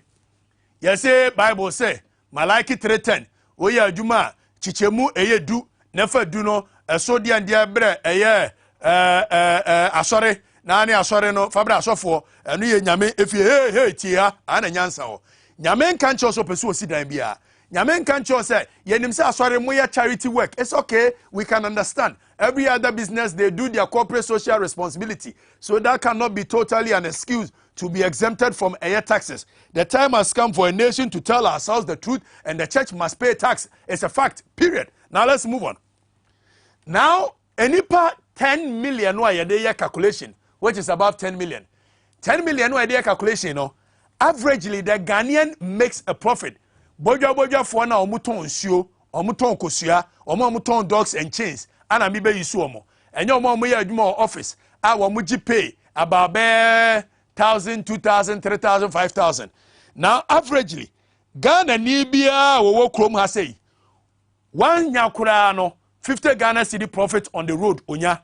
You say Bible say Malaki 3:10. Oya Juma Chichemu eye du never do no sodi and diabre eye asore na ne asore no fabra asofo enu ye nyame efi hey tia ana nyansa ho nyame kan cho so pesu osidan bia nyame kan cho say yenim say asore mo ya charity work. It's okay, we can understand. Every other business, they do their corporate social responsibility, so that cannot be totally an excuse to be exempted from air taxes. The time has come for a nation to tell ourselves the truth, and the church must pay tax. It's a fact, period. Now let's move on. Now, enipa 10 million no idea calculation, which is about 10 million. 10 million no idea calculation, no. Averagely, the Ghanaian makes a profit. Boja for na omuton sio, omuton kosua, omuton dogs and chains. Ana mi be yisu omo. Enyo omo ya adwuma office. A wo muji pay about 1,000, 2,000, 3,000, 5,000. Now, averagely, Ghana ni bia wo krom ha sei. One nyakura no 50 Ghana cedi profit on the road onya.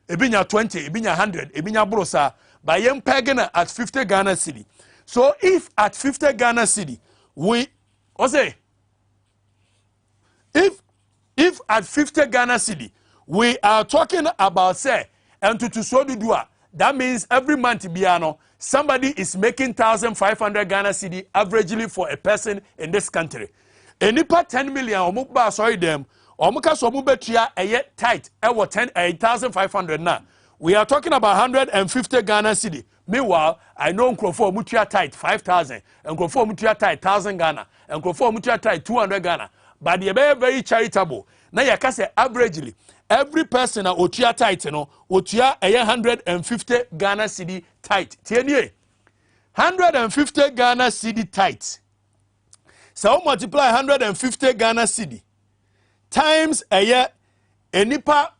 Ebinya 20, ebinya 100, ebinya brosa. By yem pegana at 50 Ghana cedi. So if at 50 Ghana cedi, if at 50 Ghana cedi, we are talking about say and to so do that means every month biano somebody is making 1,500 Ghana cedi averagely for a person in this country. Enipa 10 million omuba sorry them omuka so mubetua eye tight e 1,500 na. We are talking about 150 Ghana cedi. Meanwhile, I know Nkrofo mutua tight 5,000, Nkrofo mutua tight 1,000 Ghana, Nkrofo mutua tight 200 Ghana. But they are very charitable. Now you can say averagely every person a otua tight no otua 150 Ghana cedi tight. Tienye 150 Ghana cedi tight. So multiply 150 Ghana cedi times enipa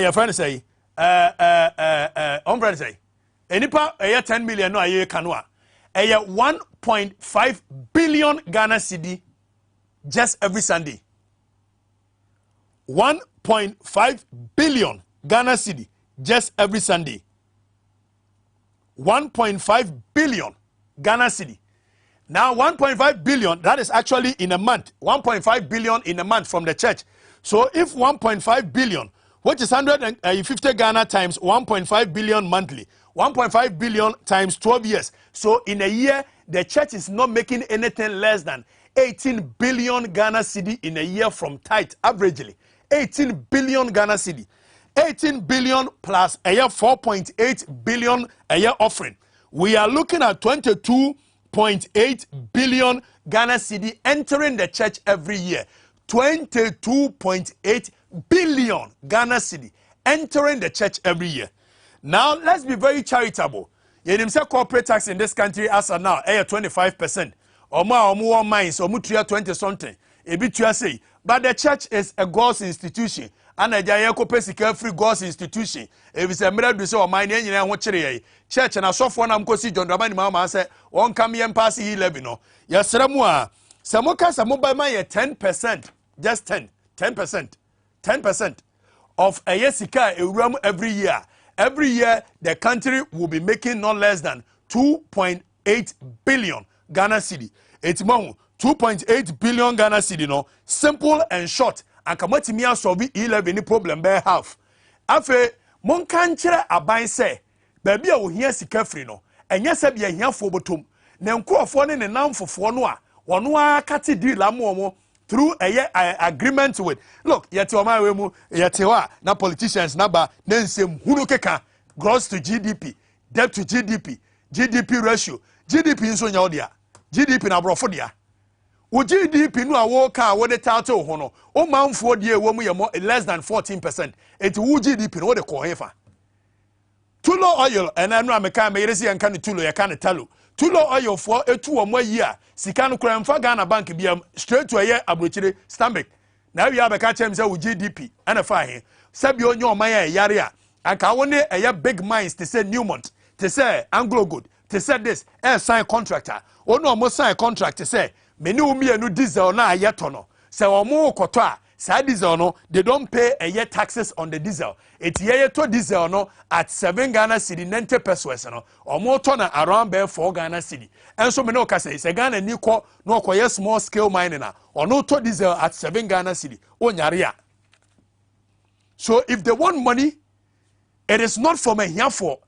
your friend say friend say enipa 10 million no aye kanwa 1.5 billion Ghana cedi just every Sunday. 1.5 billion Ghana cedi just every Sunday. 1.5 billion Ghana cedi. Now 1.5 billion, that is actually in a month. 1.5 billion in a month from the church. So if 1.5 billion, which is 150 Ghana times 1.5 billion monthly, 1.5 billion times 12 years. So in a year, the church is not making anything less than 18 billion Ghana cedi in a year from tithe, averagely. 18 billion Ghana cedi. 18 billion plus a year 4.8 billion a year offering. We are looking at 22.8 billion Ghana cedi entering the church every year. 22.8 billion Ghana cedi entering the church every year. Now, let's be very charitable. You say corporate tax in this country as of now, 25%. Omo mines, omo 20 something. Say, but the church is a God's institution. And a jaya free God's institution. If it's a miracle, so my name church and a soft one, I'm going to see John Dramani Mama say, one come here and pass 11. Yes, Ramua. Samoka Samoba my 10%, just 10%, 10% of a yesika a room every year. every year the country will be making not less than 2.8 billion Ghana cedi. It's more 2.8 billion Ghana cedi no. Simple and short. And kamatimi solve 11 problem be half. Afe mon kan kire aban say baby a wo hia sika free no. Enye se bia hia fo botom. Na nkrofo ne namfofo no a wono a kate deal amomo through a agreement with look yete o ma we mu yete wa na politicians na ba na nsem hunu keka gross to GDP debt to GDP ratio GDP nso nya odia GDP na brofo dia wo GDP no a wo ka wo de title ho no o manfo de ewo mu ye mo less than 14%. Eti wo GDP no wo de ko hefa tulo oil and anu ameka me yere si yanka ne tulo ya ka ne talo tulo oil for etu omo yi a sika no kura mfa Ghana bank biam straight to aye abrochire Stanbic na wi abeka chem say wo GDP ana fa he sabi onye oman ya yare a anka wo ne aye big mines to say Newmont to say Anglo Gold to say this sign contractor ono omo sign contract to say many umienu diesel na ayeto no say omo koto a sa diesel no they don't pay a year taxes on the diesel it ye to diesel no at 7 Ghana cedi 90 pesos no omo to na around be 4 Ghana cedi enso me no ka say Ghana ni ko no koye small scale mining na ono to diesel at 7 Ghana cedi onyare a. So if they want money, it is not from a here for,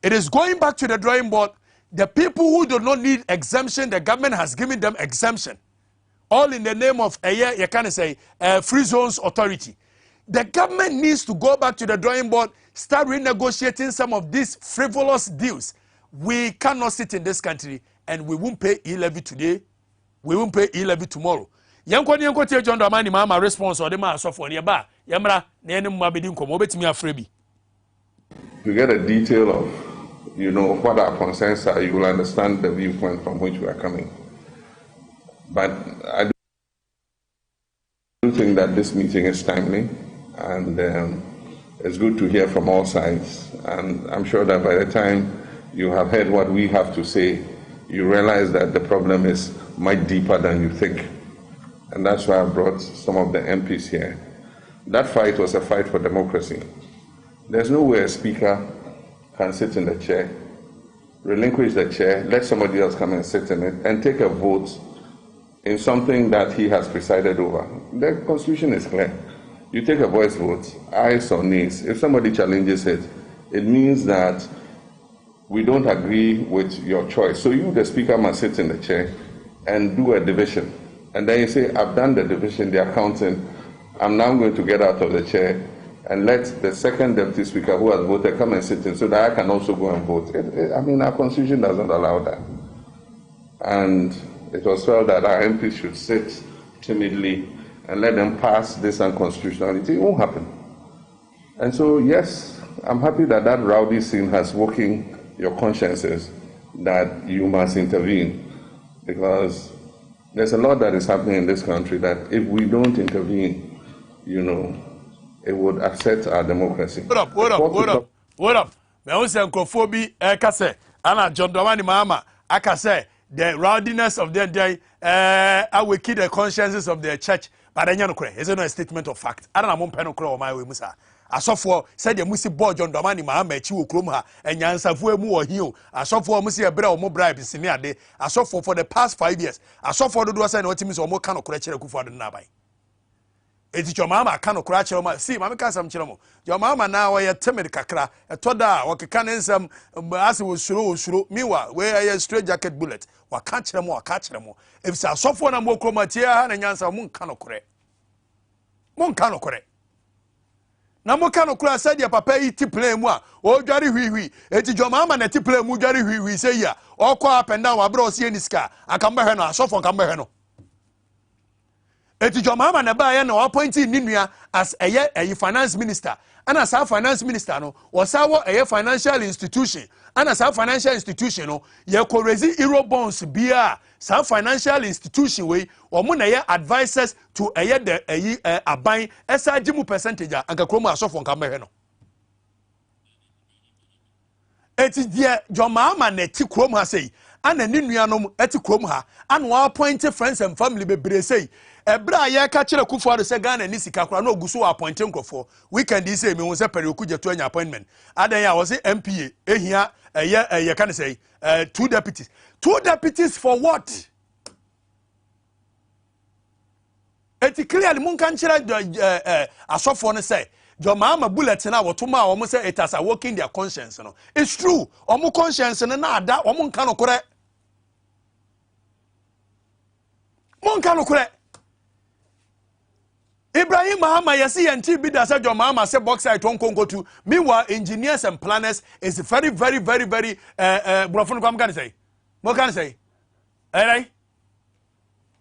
it is going back to the drawing board. The people who do not need exemption, the government has given them exemption. All in the name of you can say free zones authority. The government needs to go back to the drawing board, start renegotiating some of these frivolous deals. We cannot sit in this country and we won't pay e-levy today. We won't pay e-levy tomorrow. Yanko tie John Dramani mama response or the man so for nearby. Yamra na enu mabedi nkomo obetimi afrebi. To get a detail of what our concerns are, you will understand the viewpoint from which we are coming. But I do think that this meeting is timely, and it's good to hear from all sides. And I'm sure that by the time you have heard what we have to say, you realize that the problem is much deeper than you think. And that's why I brought some of the MPs here. That fight was a fight for democracy. There's no way a speaker can sit in the chair, relinquish the chair, let somebody else come and sit in it, and take a vote in something that he has presided over. The Constitution is clear. You take a voice vote, ayes or nays. If somebody challenges it, it means that we don't agree with your choice. So you, the speaker, must sit in the chair and do a division. And then you say, I've done the division, the accounting, I'm now going to get out of the chair and let the second deputy speaker who has voted come and sit in so that I can also go and vote. Our Constitution doesn't allow that. And it was felt that our MPs should sit timidly and let them pass this unconstitutionality. It won't happen. And so, yes, I'm happy that that rowdy scene has woken your consciences that you must intervene, because there's a lot that is happening in this country that if we don't intervene, it would upset our democracy. What up? Me who say nkrofobi kase ana John Dramani mama aka say the rowdiness of their day awake the consciences of their church, but enya no kure. Is it not a statement of fact? I don't know mo no kure o my we musa. Asofo said the musi board John Dramani mama echi wo krom ha enyansafo emu wo hio. Asofo musi ebre o mo bribe sini ade. Asofo for the past 5 years. Asofo do say na otimi so mo ka no kure kire kufu ade na bai. Eti your mama can no crash your see mama can some chilamo. Your mama now are timid kakra, a toda, or can some as was shuru, meanwhile, wear a straight jacket bullet, or catch them or catch them. If so, software and more chromatia and answer moon cano correct. Moon cano correct. Namo cano crash said your papa eat play moi, or jari hui. Eti your mama and a play mujari hui say ya, or go up and down a bro see in this car, and come back no, so for come back no. Eti your mama na ba ya na appointing Ninua as a finance minister. And as our finance minister no, was our a financial institution. And as our financial institution no, ye ko raise euro bonds bia some financial institution way or mo na ye advisors to the aban esa jimu percentage anka kroma asofo nka mehe no. Eti dia your mama na ti kroma say ana Ninua no eti krom ha and wa appoint friends and family bebre say Ebra ye ka kire Kufuor say Ghana ni sika kura no oguso appointing crofo. Weekend is say me won say Perioku je to anya appointment. Adan ya was say MPA ehia ye can say 2 deputies. 2 deputies for what? Eti clearly mun kan kire asofo no say your mama bullet na wotoma omo say it has awakened their conscience no. It's true. Omo conscience na ada omo nka no kore. Mon nka no kore. Ibrahim Mahama yesi yenti bi da say your mama say bauxite won konko to. Meanwhile engineers and planners is very brofon kwam kan say. Mo kan say. Eh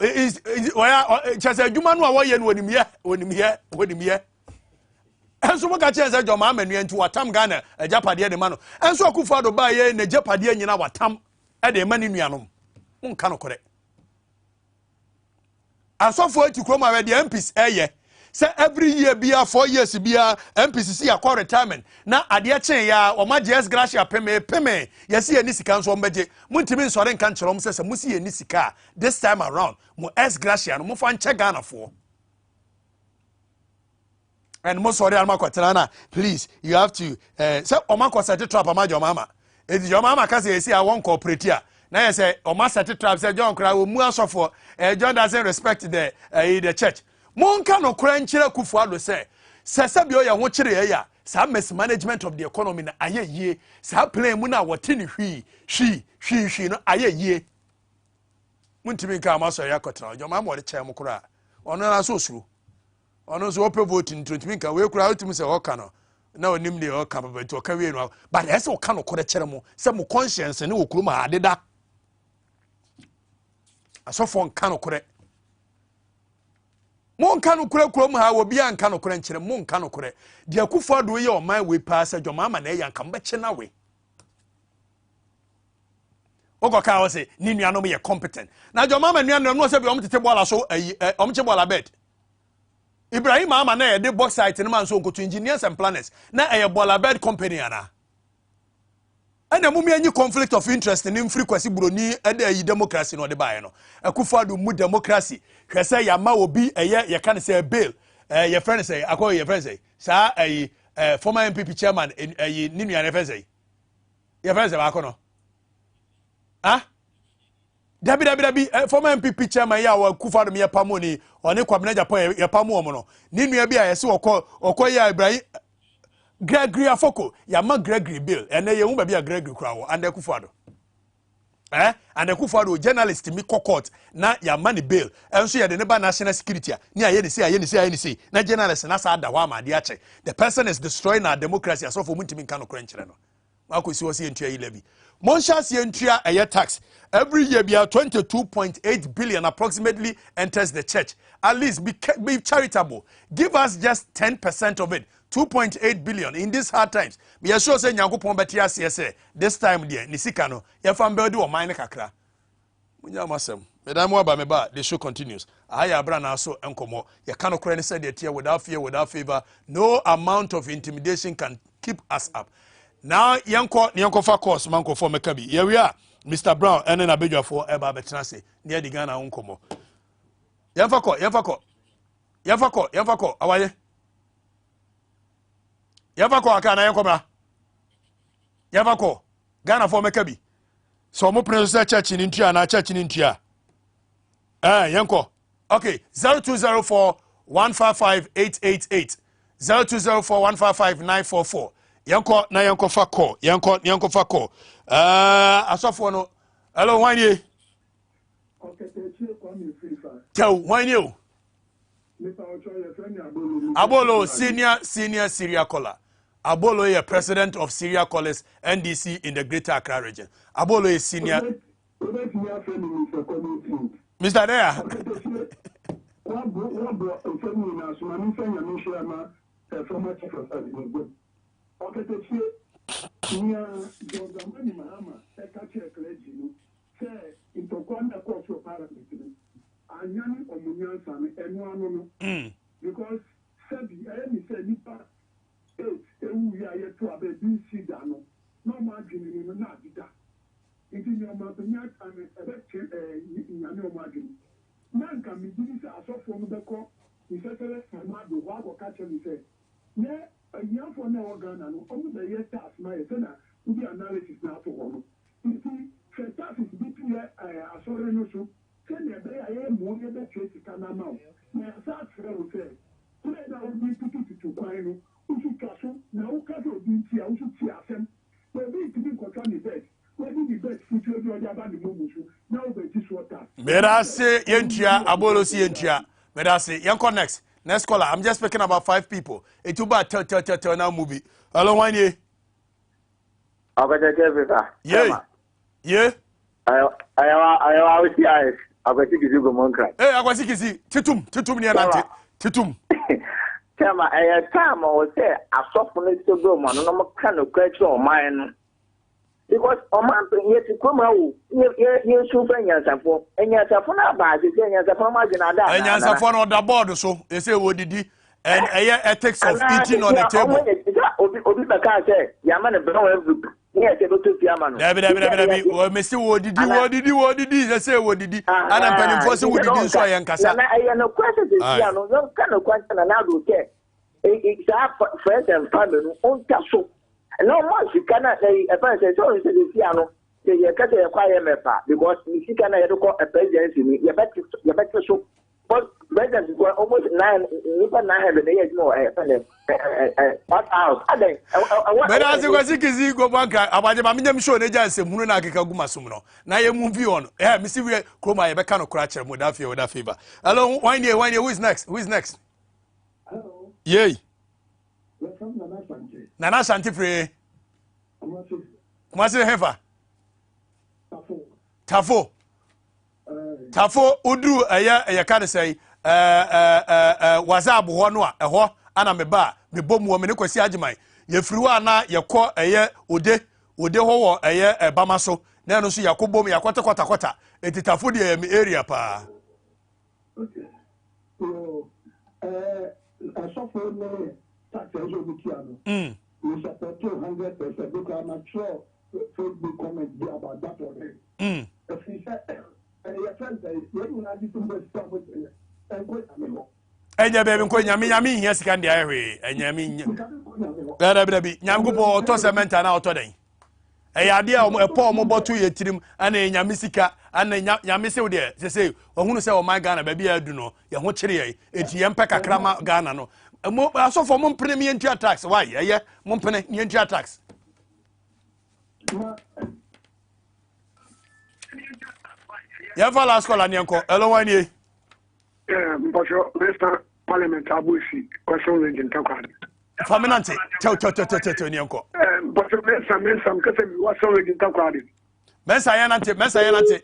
is where chase adwuma no a wo ye no wonim ye enso mo ka che say your mama nu enti watam Ghana ajapade de ma no enso Akufo do ba ye na ajapade nyina watam e de ma ni nuanom mo nka no kore asofo ati kroma we de MPs eye say every year bia 4 years bia MPs see akọ retirement na ade chen ya o ma JS Gracia peme yesi ani sika nso ombeje muntimi nsore nka ncherom se musi ani sika this time around mo S Gracia no mo fa nche Ghana for and mo sorry alma kwatena na please you have to say o ma ko set trap amajo mama edi your mama ka say esi a won cooperate a na you say o ma set trap say John kra wo mu asofo John doesn't respect the church monka no kra nkyere Akufo ado say bi o ya ho kyere ya sa mismanagement of the economy na ayeye sa plan mu na wote ni hwi no ayeye muntimi nka amaso ya kotena John mama wo de kyere mo kra ono na so osuru ono so open vote in 20 minka we kura ultimi se oka no na onim de oka ba to ka we no but ese oka no kore kyere mo se mo conscience ne okuru ma adeda asofo nka no kore mo nka no kore kuro mu ha wo bia nka no kore nkyere mo nka no kore de Akufo ado ye o man we pass adwoma ama na ya nka mbeche na we ogo ka wo se ni nuanom ye competent na adwoma ma nuanom no se bi omtete bola so omche bola bed Ibrahim Mahama na de bauxite no man so nkoto engineers and planners na bola bed company ana ana mumia nyi conflict of interest ni mfiri kwasi buroni ede yi democracy no de bae no Akufo ado mu democracy hwese ya ma obi ye kan say bail ye friend say akoy ye friend say sa former MPP chairman ni nuane friend say ye friend say ba akono ah dabi former MPP chairman ya Akufo ado me pamoni oni kwabena Japan ye pamu omo no ni nua bi a ye se okoy ya Ibrahim Gregory Afoko ya ma Gregory bill ene ye hu ba bia Gregory krawo and Akufo ado and Akufo ado journalist mi court na ya ma ni bill enso ye de ne ba national security ni aye ni say na journalist na sa da wa ma de ache the person is destroying our democracy so for muntimi nka no krenkyere no makosi wo se entua yi levy Monsha entua a tax every year be 22.8 billion approximately enters the church. At least be charitable. Give us just 10% of it. 2.8 billion in these hard times. We are sure saying Yankopon betia say this time dear Nisikano ya fambedu or mine kakra. Munya masem. Madam Waba meba the show continues. Aya brana so enkomo. Ya kano kreni said the tear without fear without favor. No amount of intimidation can keep us up. Now yanko fa course manko for mekabi. Here we are. Mr. Brown and then abejo for eba betrase near the Ghana unkomo. Yamfako awaye. Yamfako akana yankobra. Yamfako Ghana for mekabi. So mo pray church in India na church in India. Yanko. Okay, 0204 155 888. 0204 155 944. Yanko na yanko fa call. Yanko fa call. Asofo no. Hello, why you? Okay, Tell why you? Abolo senior Syria caller. Abolo is president of Syria Callers NDC in the Greater Accra region. Abolo is senior. Mr. Dea. Because Sebi, I am saying, Nipa, 8, we are yet to have a BC Dano, no margin in the Nadita. It is your Mabinat and a margin. man can be doing so from the court. We said, "Samado, what will catch him?" He said, "Yeah, a year for now, Ghana, only the year tax, my son, will be analysis now to one. You see, the tax is between a sorry, no soup. Send a day, I am more than the chase to come out. My sad friend will say, "Play now, we put it to Quino, who should castle, now castle, didn't see, I should see them. But we didn't control the best. Where did the best future of the other moment? Now, the dishwater." Merase Yentia, Abolosi Yentia. Merase, Yanko next. Next caller. I'm just speaking about 5 people. It will be a tell now movie. Hello, one year. Yeah. Yeah. I always see I was thinking you go monk. Hey, I was thinking Titum near Nante. Titum. Tell me, I time I was there. I saw from it to go, man. No kind of question on mine. Because on my yet to come out, you super for and yet a phone about it, and yet a phone agenda. And yes, a phone on the board, so they say, what did he? And ethics of eating on the table. Obi Baka said, Yaman and Brown. Yes, able to Yaman. Mr. What did he? They say, what did he? And I'm penning for so what did you say, and Cassa? I have no question. No kind of question, and I do care. It's our friends and family on castle. No more, you cannot say, a person, so it's the piano. You can't acquire me, because you cannot call a presidency. You better so. But presidents were almost 9, even 9 years more. What house? But as you was go back about the Mammy show, they just say Munaka Gumasuno. Now you move on. Yeah, Missy Chroma, a kind of cratcher, Mudafi or that fever. Hello, 1 year, who is next? Who is next? Hello. Yay. Nana Santi Free. Kumasi Hefa. Tafo. Tafo Udru aya kind of say Wazab Honwa, a ho, ana meba, me bom woman, kwasi ajimai. Ye friwa na ye ko ode ho a Bamaso. Na no so yakobom yakwata. Etitafo de me area pa. Okay. So I suffer no taxation. We support 200% because I'm not sure Facebook comments be about that already. If he said, and your friends say, you have to do something and go to me. And your baby, Yami, yes, can the airway, and Yami, Yamgo, Tossament and out today. A idea of a poor mobile 2 year trim and a Yamisika and a Yamiso there. They say, who say, oh my Ghana, baby, I do know, Yahochiri, it's Yampaka Krama Ghana. No. I saw for Mon Premier tax. Why? Yeah, Mon Premier tax. Yeah, for last call on Yanko. Hello, one year. But your Mr. Parliamentary question in Tankard. Faminante, tell Yanko. But your Mensam, what's already in Tankard? Messayanante.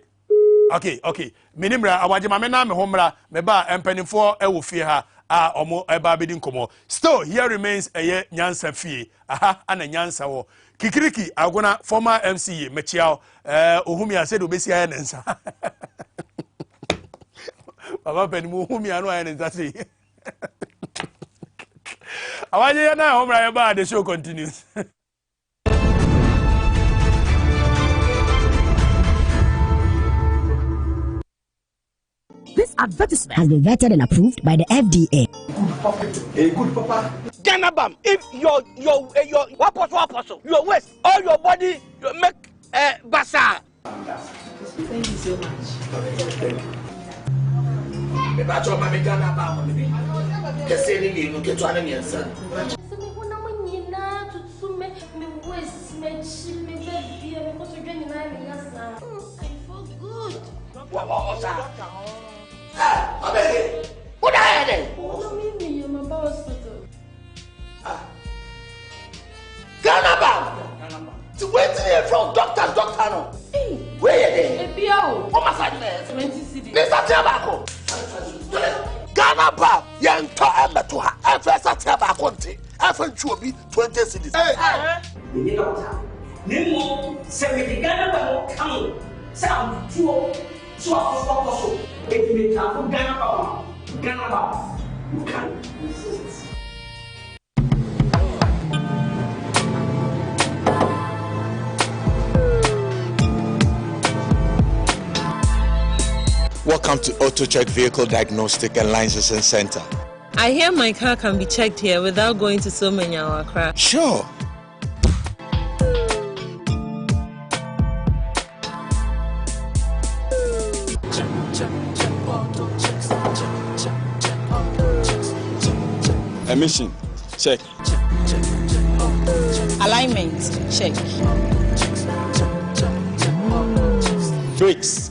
Okay. Minimra, Awajamana, Homra, Meba, and Penny for Ewufia. Omo eba bidin komo. Still, here remains a ye nyansa fee. Aha, and a nyansa wo. Kikiriki, agona former MCA, Mechiao, Ohumi said obesi ayenensa. Baba Penny, Ohumi anu ayenensa si. Awaje na homra eba, the show continues. This advertisement has been vetted and approved by the FDA. Good papa. Ganabam, if your apostle, your waist, all your body, you make basa. Thank you so much. What are you Ganabam! To wait here from doctor no. Where are they? Oh, my sadness. 20 cities. This is Tabako. Ganabam! Young to to her. I first at Tabako. I found you be 20 cities. Hey! Nemo, 70 Ganabam come. Sound 2 so. If you make a Ganabam, you can resist. Welcome to AutoCheck Vehicle Diagnostic and Licensing Center. I hear my car can be checked here without going to so many Accra. Sure. Emission, check. Alignment, check. Brakes,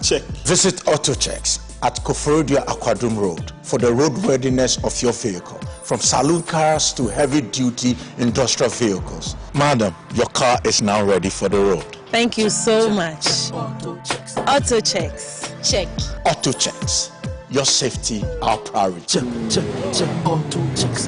check. Visit AutoChecks at Koforidua Aquadum Road for the roadworthiness of your vehicle, from saloon cars to heavy-duty industrial vehicles. Madam, your car is now ready for the road. Thank you so much. AutoChecks, check. AutoChecks, your safety, our priority. Check, AutoChecks.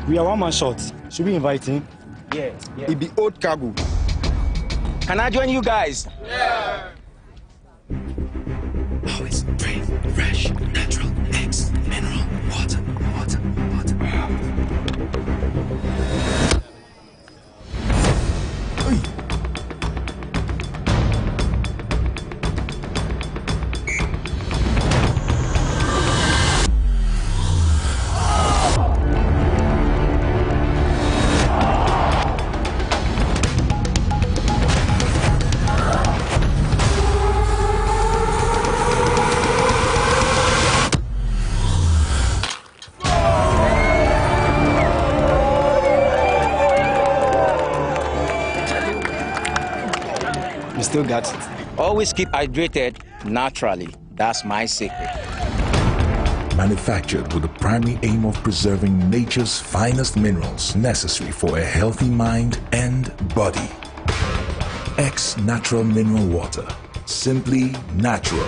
We are one man short. Should we invite him? Yeah. It be old cargo. Can I join you guys? Yeah. Always brave, fresh, natural, X, mineral, water. Still got it. Always keep hydrated naturally. That's my secret. Manufactured with the primary aim of preserving nature's finest minerals necessary for a healthy mind and body. X Natural Mineral Water. Simply natural.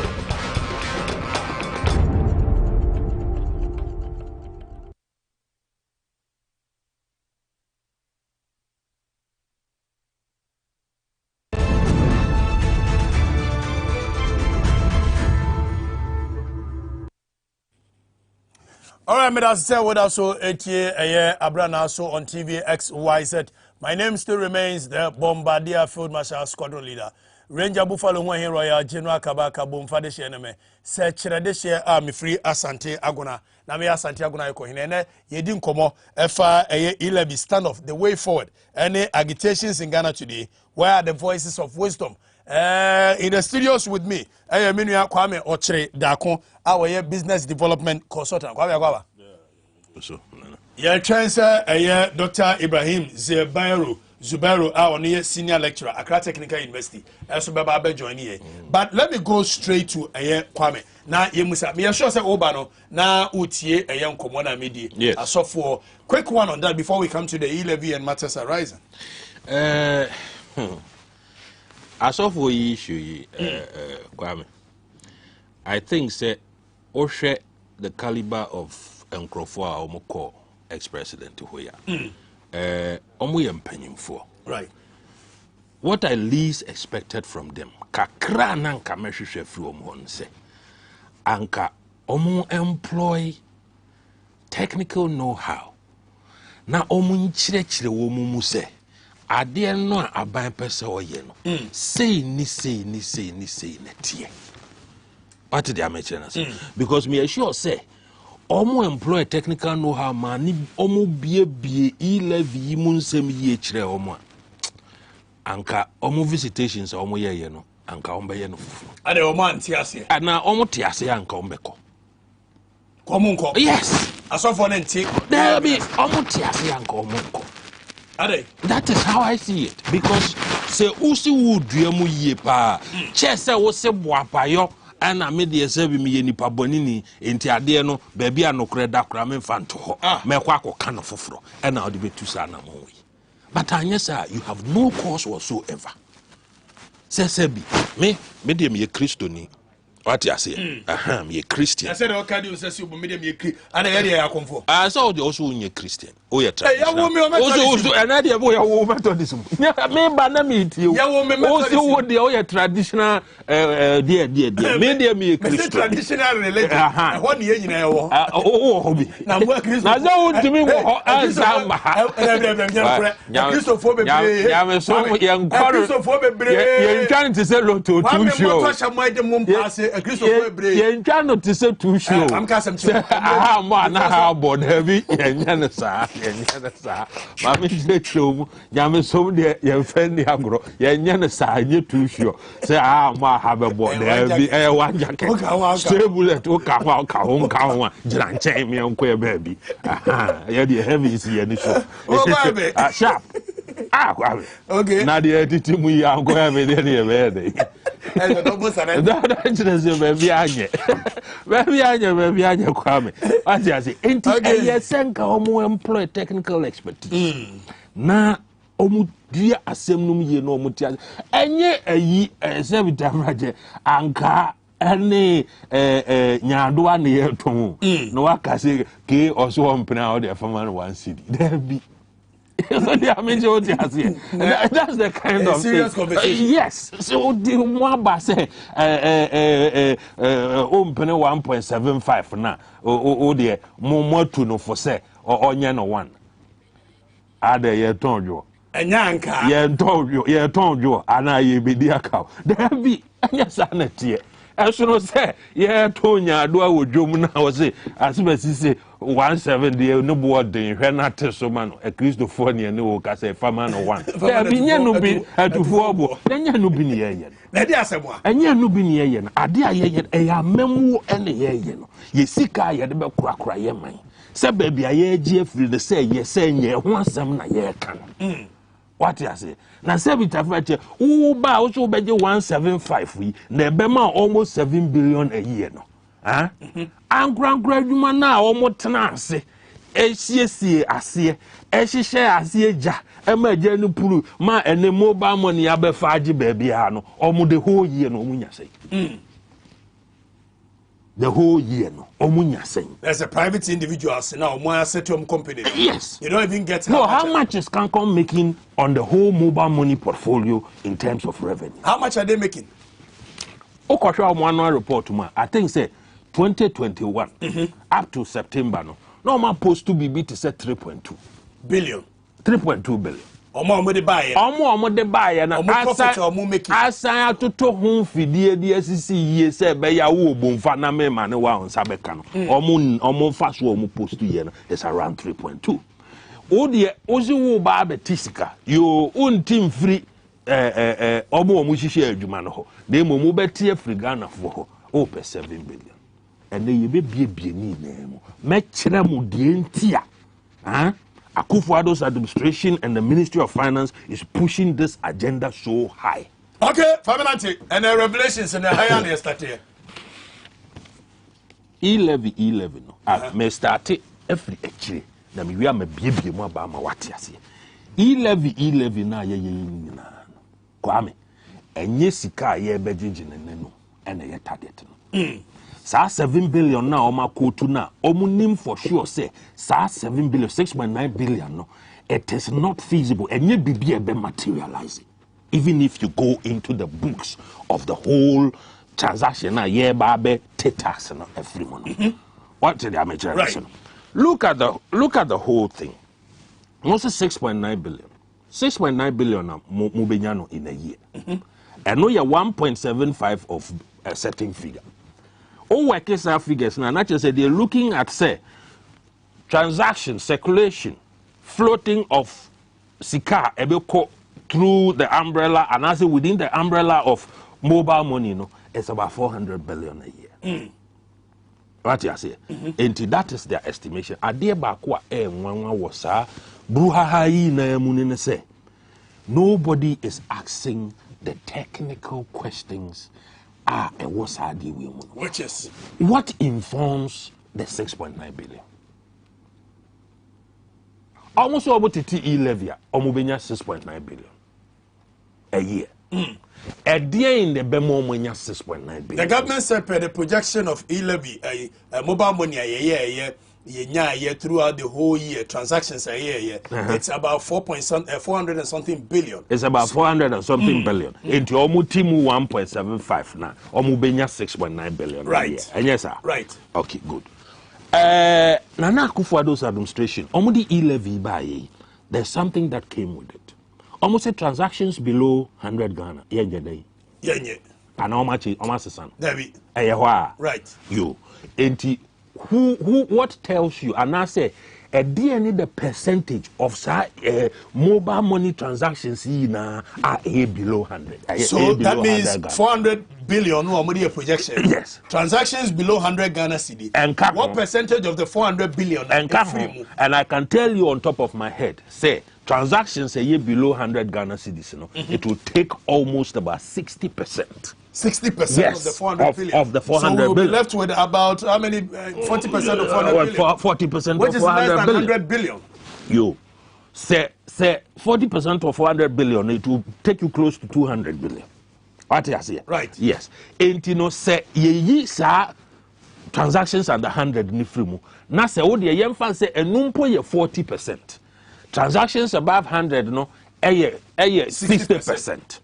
All right, me that's say what also Abrana so on Tvxyz. My name still remains the Bombardier Field Marshal Squadron Leader. Ranger Buffalo One Royal General Kabaka Bomfade Sheneme. Se Chiradeshe me free Asante Aguna. Na me Asante Aguna ko hinene yedin komo efa Ilebi standoff the way forward. Any agitations in Ghana today? Where are the voices of wisdom? In the studios with me, Minua Kwame Ochre Dako, our business development consultant. Kwame. Yeah, Chancellor, Dr. Ibrahim Zubairu, our senior lecturer, Accra Technical University. Also, Baba join here. But let me go straight to Kwame. Now, you must have me sure say Obano. Now, Utie a young Komona media. Yes. So for quick one on that before we come to the E-levy and matters arising. As of we issue, Kwame, I think say Oshe the caliber of Nkrofo Omoko ex-president Hoya. Omu penning for. Right. What I least expected from them, kakra nanka meshishe from one say, anka omu employ technical know-how. Na omu nchire womu muse. Adeɛ no a aban pese oyɛ no sei ni netie what did I mention because me assure say omo employ technical know how man ni omo bie E-levy mu nsɛm yie kyerɛ omo anka omo visitations omo yɛ no anka omo bɛyɛ no fufu ade omo anti ase ana omo te ase anka omo bɛkɔ komo nko yes asofo ne nti there be omo te ase anka omo nko. That is how I see it. Because se usi wuduemu ye pa. Che se wose boapayo ana me de se bi me ye nipa bonini enti ade no baabi anokre da kra me mfanto ho. Me kwa akɔka no foforo ana ode betu sa na mo wi. But anyesa you have no cause whatsoever. Se bi me de me ye Christoni. What you say? Me ye Christian. I said okay you say you me de me ye Christian. Ana ye akomfo. I saw the also ye Christian. Oh, yeah, also, another boy, oh, Methodism. Me, banana meat you. Also, what the traditional, dear. Me, traditional religion. One year in our hobby. Now, what to me, you're trying to say lot to two shows. You're trying to say two shows. I'm casting to how born heavy and Mammy said, Yammy so dear, your friend Agro, Yanasa, you too sure. Say, ma have a boy, there be a one jacket, stable at Oka, Jan Champion, queer baby. Aha, you're the heavy, see any show. Sharp. Okay. Now the attitude we are going to have any day. Baby, Kwame. What you say? Senka omo employ technical expertise. Na omu dia asem num ye no omu tia. Enye ayi service damage anka ene nyaado ane ye ton. No waka say ke oso ompena o de fama one city. There be that's the kind of serious conversation. Yes. So the one by say open 1.75 now. Oh dear, more to no for say or no one. Are they ye told you? And yanka ye told you, and I be dear cow. There be yes, sanity. As soon as say, yeah, Tonya, do I would Jomuna was say, as well as say 170 no board the Renata Soman, a Christophonia no Casa Faman or one. There be no be at to forbo, then you no be near. Let us say one. And you no be near. I dear yet a memo and a year. Ye seek I had about crack ye mine. Say, baby, I hear Jeffrey the say, ye saying ye want some year can. What you say? Now, 75, who buy also be 175 we, ne bema almost 7 billion a year. No, huh? And grandma now almost tenancy. HCC, I see, she share, I see, ja, emergency puru, ma, and the mobile money, abe 5 baby, almost the whole year, no, when you say. The whole year, no. Omunya saying. There's a private individual now, more settled company. Yes. You don't even get how much is Cancom making on the whole mobile money portfolio in terms of revenue? How much are they making? Okosha annual report, I think say 2021 up to September, no man post to be beat to say 3.2 billion. 3.2 billion. Omo de buy. Omo de buy na asa to home fidie DSC ye say be ya wo bomfa na me ma ne wa onsa beka no. Omo fa so omo post ye no is around 3.2. O de ozi wo ba betisika yo untim free omo hihye adwuma no ho. De mo betie free Ghana for ho. O pe 7 billion. And ye be bie ni na mo. Me kire mo de ntia. Akufo-Addo's administration and the Ministry of Finance is pushing this agenda so high. Okay, Parliamentary and the revelations in the higher than started. E-levy no. May start every actually. Na me we am bie mo ba ma wate ase. E-levy na ye na. Kwame. Enye sika ye begigi no and ye target no. Sa 7 billion na oma quote na omunim for sure say sa 7 billion 6.9 billion no it is not feasible and yet be materializing even if you go into the books of the whole transaction na ye ba be tax na every month. What did the materialization? Right. Look at the whole thing. Most 6.9 billion. 6.9 billion na mo benyano in a year. And no ya 1.75 of a certain figure. All workers are figures now. Not just say they're looking at say transaction, circulation, floating of sika ebeko through the umbrella and as within the umbrella of mobile money, it's about 400 billion a year. What you say? And that is their estimation. Adie bakwa nwanwa wosa bruhahayi na munene say nobody is asking the technical questions. Which is what informs the 6.9 billion? Almost about the E-levy, almost 6.9 billion a year. A year in the Bemo 6.9 billion. The government said per the projection of E-levy, mobile money a year, throughout the whole year, transactions a year, it's about 400 and something billion. It's about 400 and something billion. Into Omu 1.75 now. Omu Benya 6.9 billion. Right. And yes, sir. Right. Okay, good. Nana Akufo-Addo's administration, Omu the e-levy by there's something that came with it. Almost say transactions below 100 Ghana. Yeah. And how much? How much is son? Right. You. Enti who what tells you? And I say a DNA the percentage of mobile money transactions are below 100. So that means 400 billion no projection. Yes. Transactions below 100 Ghana cedi. And what percentage of the 400 billion? And I can tell you on top of my head, say transactions a year below 100 Ghana cedis, it will take almost about 60%. 60% of the 400 billion. Of the 400 so we'll billion. be left with about how many? 40% of 400 billion. 40% which of 400 is less than billion. 100 billion. You say 40% of 400 billion, it will take you close to 200 billion. What I say? Right. Yes. And you know, say ye sa transactions under 100 ni frimu. Na say o de yem fan say enumpo ye 40%. Transactions above 100 no eye 60%.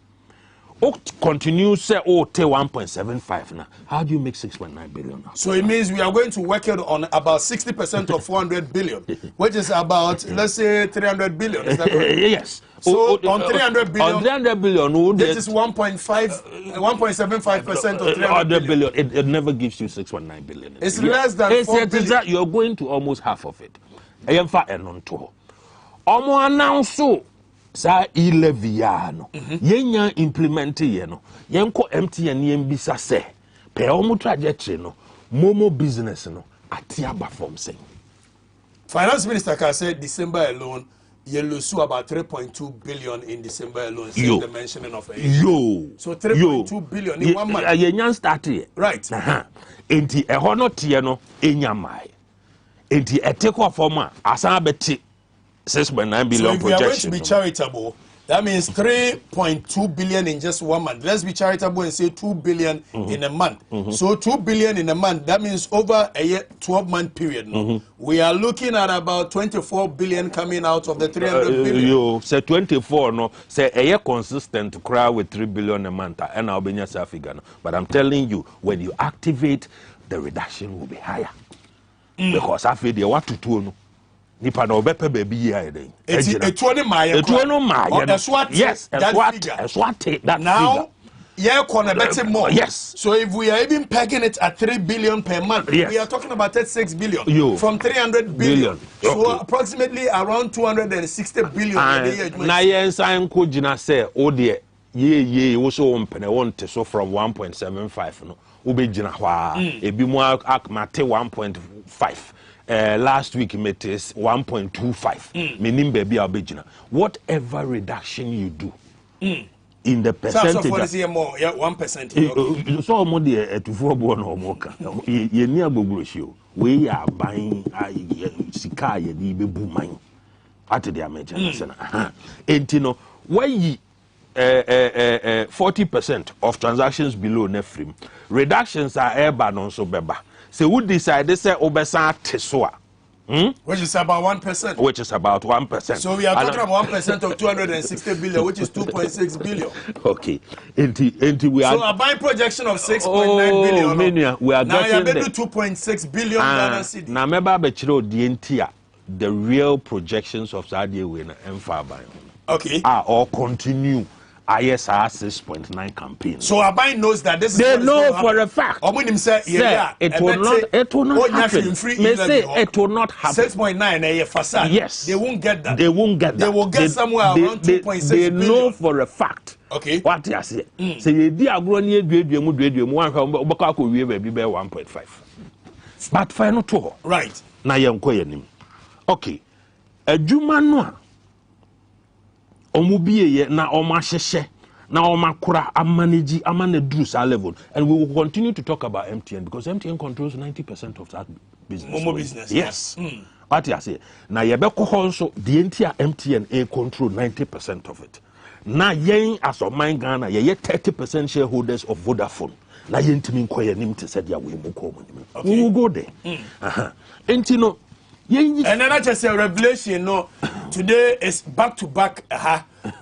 Continue say take 1.75 now. How do you make 6.9 billion now? So it means we are going to work it on about 60% of 400 billion, which is about let's say 300 billion. Is that correct? Yes. So on 300 billion, on 300 billion, this is 1.75% of 300 billion. It never gives you 6.9 billion. It's less than 4 billion. You're going to almost half of it. I am far and on to. Omo announce sa e-levy ya no yenya implement ye no yenko MTN yembisa se pe omo trajectory no momo business no atiaba from saying Finance Minister can say December alone you lose about 3.2 billion in December alone since the mentioning of it. So 3.2 billion in 1 month. Yenyan start here. Right. Enti eho no tie no enyamai. Enti eteko afoma asan beti 6.9 billion so if projection. we are going to be charitable, that means 3.2 billion in just 1 month. Let's be charitable and say 2 billion in a month. So 2 billion in a month, that means over a year, 12-month period. We are looking at about 24 billion coming out of the 300 billion. You say 24, no, say a year consistent crowd with 3 billion a month, and I'll be in South Africa. But I'm telling you, when you activate, the reduction will be higher. Because I feel they want to do. Nipa no bepe baby here then. Yes, that's what that now more. Yes. So if we are even pegging it at 3 billion per month, we are talking about 36 billion from 300 billion. So approximately around 260 billion a year. Na yen sign ko gina say o de ye wo so ompene wonte so from 1.75 no. Wo be gina hwa ebi mu akmate 1.5. Last week it is 1.25. Meaning baby abejina. Whatever reduction you do in the percentage. So more, 1%. So more the to 4 born or more. You near Bogusio. We are buying sika ye di be booming at the American. And you know why 40% of transactions below Nefrim reductions are airborne on so beba. So who decide they say obesa teswa? Which is about 1%. Which is about 1%. So we are talking about 1% of 260 billion, which is 2.6 billion. Okay. Into we are. So a buying projection of 6.9 billion. We are now getting you are 2.6 billion Ghana cedi. Now remember the real projections of Saudi winner and far by. Okay. Or continue. ISR 6.9 campaign. So Abai knows that this is. They know for a fact. It will not happen. May say it will not happen. 6.9 facade. Yes. They won't get that. They won't get that. They will get somewhere around 2.6 billion. They know for a fact. Okay. What I say. Say you di agro ni eduemu 1.5. But final two. Right. Na yenko yenim. Okay. Adwuma no Omubie na omasheshe na omakura amanage amanedru sa level, and we will continue to talk about MTN because MTN controls 90% of that business. Momo business. Yes. What I say na yebeko also the entire MTN control 90% of it. Na yen as of mine Ghana ye 30% shareholders of Vodafone. Na yentimi nkoye nim te said ya we mu ko. We will go there. Entino And then I just say revelation. No, today is back to back.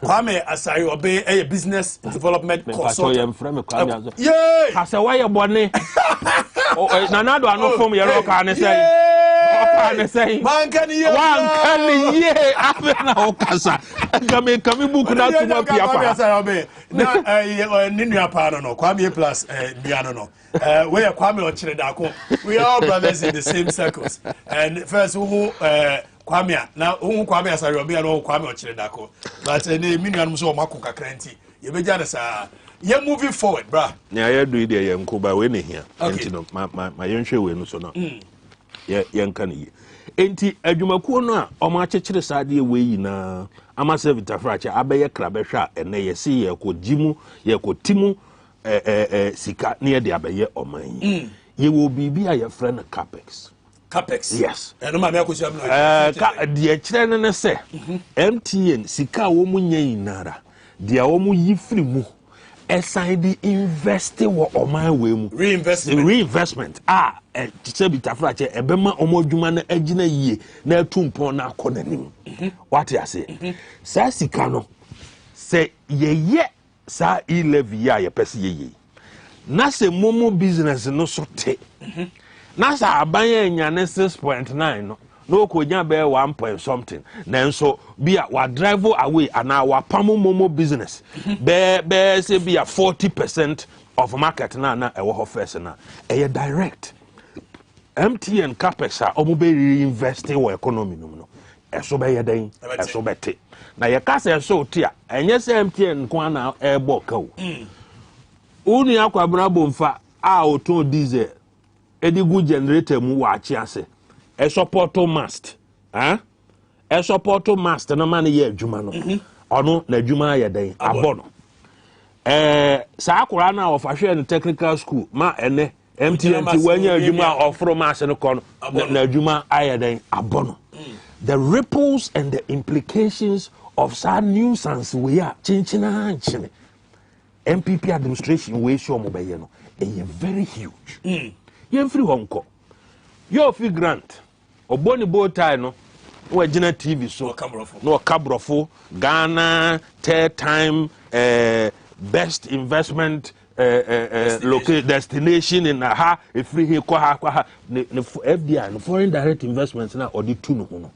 Kwame Asari Obe, a business development consultant. Yeah. I say why you born? Oh, Nana do I not form your rock and say. Man can ye? After now, Casa. Come book now to my Pia. Now, Nina Pano, Kwame plus Biano. We are Kwame or Chiledako. We are all brothers in the same circles. And first, who Kwame, now who Kwame as I Robiano, Kwame or Chiledako. But any minion so Makuka Crenti. You be jealous. You're moving forward, bruh. Yeah, I do it there, Yankuba winning here. Okay. My young show in so now. Yeah, young canny. Enti adwumakuo o ma chechire saade we na ama servita fracha abeye krabehwa ene ye se ye ko gimu ye ko timu sika ne ye de abeye oman ye wo bibi a ye frɛ no capex yes no ma me akosi am no de kire ne se MTN sika wo mu nyi nara de wo mu yifri mu assign the investing wo oman we mu reinvestment tise bitafrache ebema omodwuma na agina yie na atumpon na akonanim what you say sa sika no se yeye sa e-levy ya pese yeye na se momo business no so te na sa abanye nya ne 6.9 no no ko nya be 1 point something nanso bia wa drive away ana wa pamo momo business be say bia 40% of market na ewo ho first na direct MTN capex a omo be reinvesting wo economy no eso be yeden eso bete na ye ka se so ti a enye se MTN ko na ebo ka wo unu akwabra bomfa a oton diesel edigu generator mu wa achi ase e support mast e support mast na man ye adwuma no ono na adwuma yeden abono sa akura na ofahwe no technical school ma ene MTN wanya adwuma ofro ma ase no kono na adwuma ayeden abono the ripples and the implications of sad nuisance we are chinchina nchine MPP administration we show mo be no very huge yen free honko yo fi grant oboni bow tie no we gina TV so no kabrofo Ghana third time best investment destination in free here kwa FDI no foreign direct investments na odi tu no no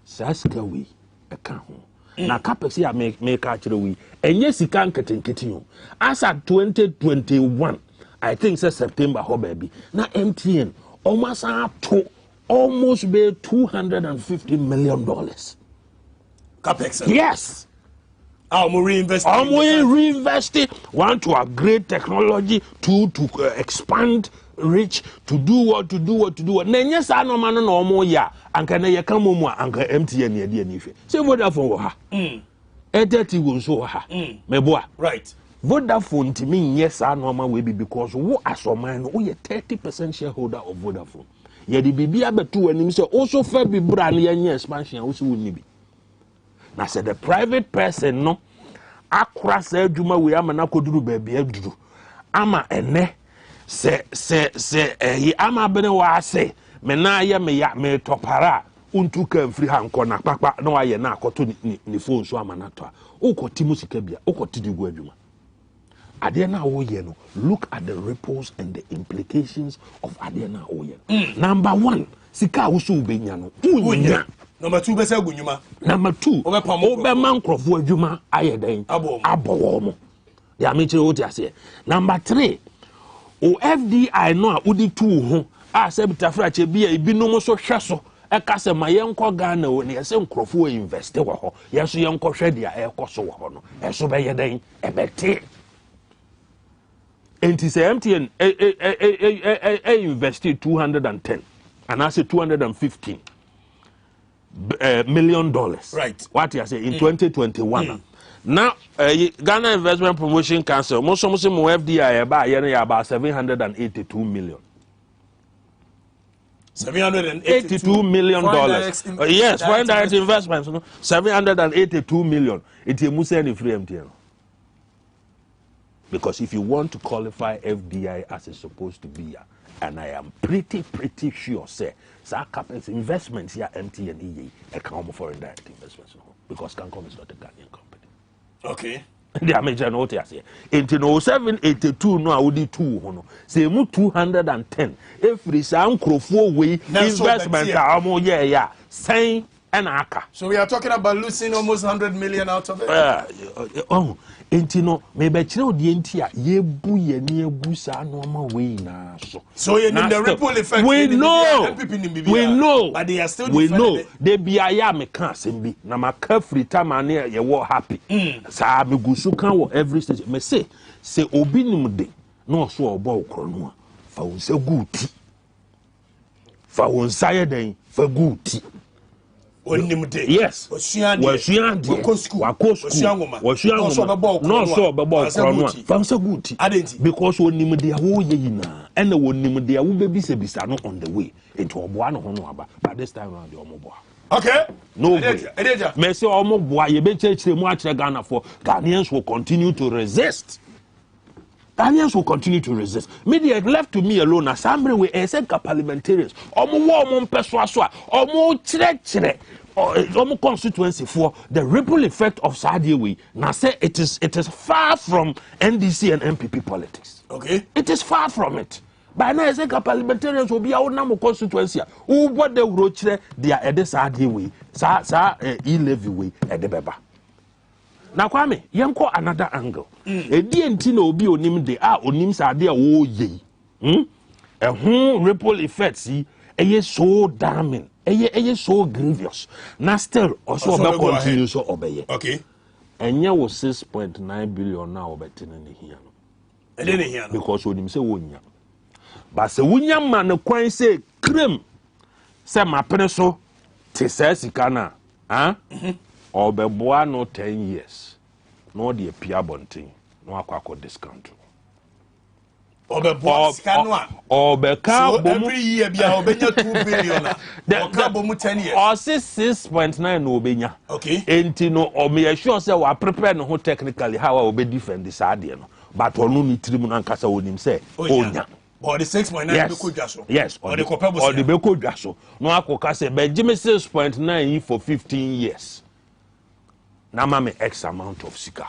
sasika we e ka ho na capex ya make actually we enye sika nketenketi yo as at 2021 I think say September ho baby na MTN almost to almost be $250 million capex yes reinvesting want to upgrade technology to expand reach to do what nenye sa no man no omo ya anka na ye kan momu anka MTN ye de anihwe say Vodafone wo ha Airtel wo so wo ha meboa right Vodafone timi nye sa no ma we be because wo asoman no we 30% shareholder of Vodafone ye di bibia betu anim say also fa bi bra na ye expansion wo so woni bi na say the private person no akura sa adwuma we ama na koduru ba bia aduru ama ene se ama bene wa se me na ye me ya me topara untu kan free hanko na papa na wa ye na akoto ni phone so ama na to ukoti musika bia ukoti digu adwuma ade na wo ye no look at the ripples and the implications of ade na wo ye number 1 sika wo so ubenya no unya number 2 be say gunyuma number 2 obe mankrofo adwuma ayeden abowo mo ya me kire wo ti ase number 3 o FDI no a udi tu ho a se bitafrache bia ebinom so hweso e ka se mayenko Ghana o ne se nkrofo invest wo ho yeso yenko hwe dia e koso wo ho no eso be yeden e bete enti se MTN invested 210 and I say $215 million right what you say in 2021 now Ghana Investment Promotion Council most FDI about $782 million. $782 million. Yes, foreign direct investments. No? $782 million. It's a Musa free MTN. Because if you want to qualify FDI as it's supposed to be, and I am pretty sure say capex investments here MTN account for foreign direct investments because Cancom is not a Ghanaian company. Okay. They are major note here. In 0782 no awudi 2 hono. Say mu 210. Every sam crofo way investment yeah. Saying and aka. So we are talking about losing almost 100 million out of it. Intino maybe chiro di entia ye bu ye ni egu sa no ma we na so. So you need the ripple effect. We know. But they are still we know. They be aya me kan sembi na maka free time ane ye wo happy. Sa me gusu kan wo every stage. Me say obi nim de no so obo okro no a fa won se guti. Fa won saye den fa guti. Yes. Because and on the way into by this time around the Omoboa. Okay. No way. Messi Omoboa, you be Ghana for Ghanaians will continue to resist. Ghanaians will continue to resist. Media left to me alone as somebody with a parliamentarians. Omo persuasion, Omo constituency for the ripple effect of Sadiwe. Now say it is far from NDC and MPP politics. Okay. It is far from it. By now, I say parliamentarians will be our number constituency. Who what they wrote there, they are at the Sadiwe, e-levy way at the Beba. Now, Kwame, yanko another angle. DNT no be onim de onim sa de wo ye. Ripple effect see so damning. So grievous. Now still also continue so obey. Okay. And ya was 6.9 billion now betting in here. And then here because onim say wonya. But se wonya man no kwan say krem. Say ma peneso te say sika na. Obeboa no 10 years. No the pia bonting. No akwa discount. Obeboa sika no a. Obeka every year bia obenya 2 billion. Oka bomu 10 years. Or 6.9 no obenya. Okay. Enti no o me sure say we prepare no technically how we be defend this idea no. But onu ni tiri mu na nkasa onim say onya. Or the 6.9 be ko dwaso. Yes. Or the be ko dwaso. No akoka say be give me 6.9 for 15 years. Na ma me X amount of sika.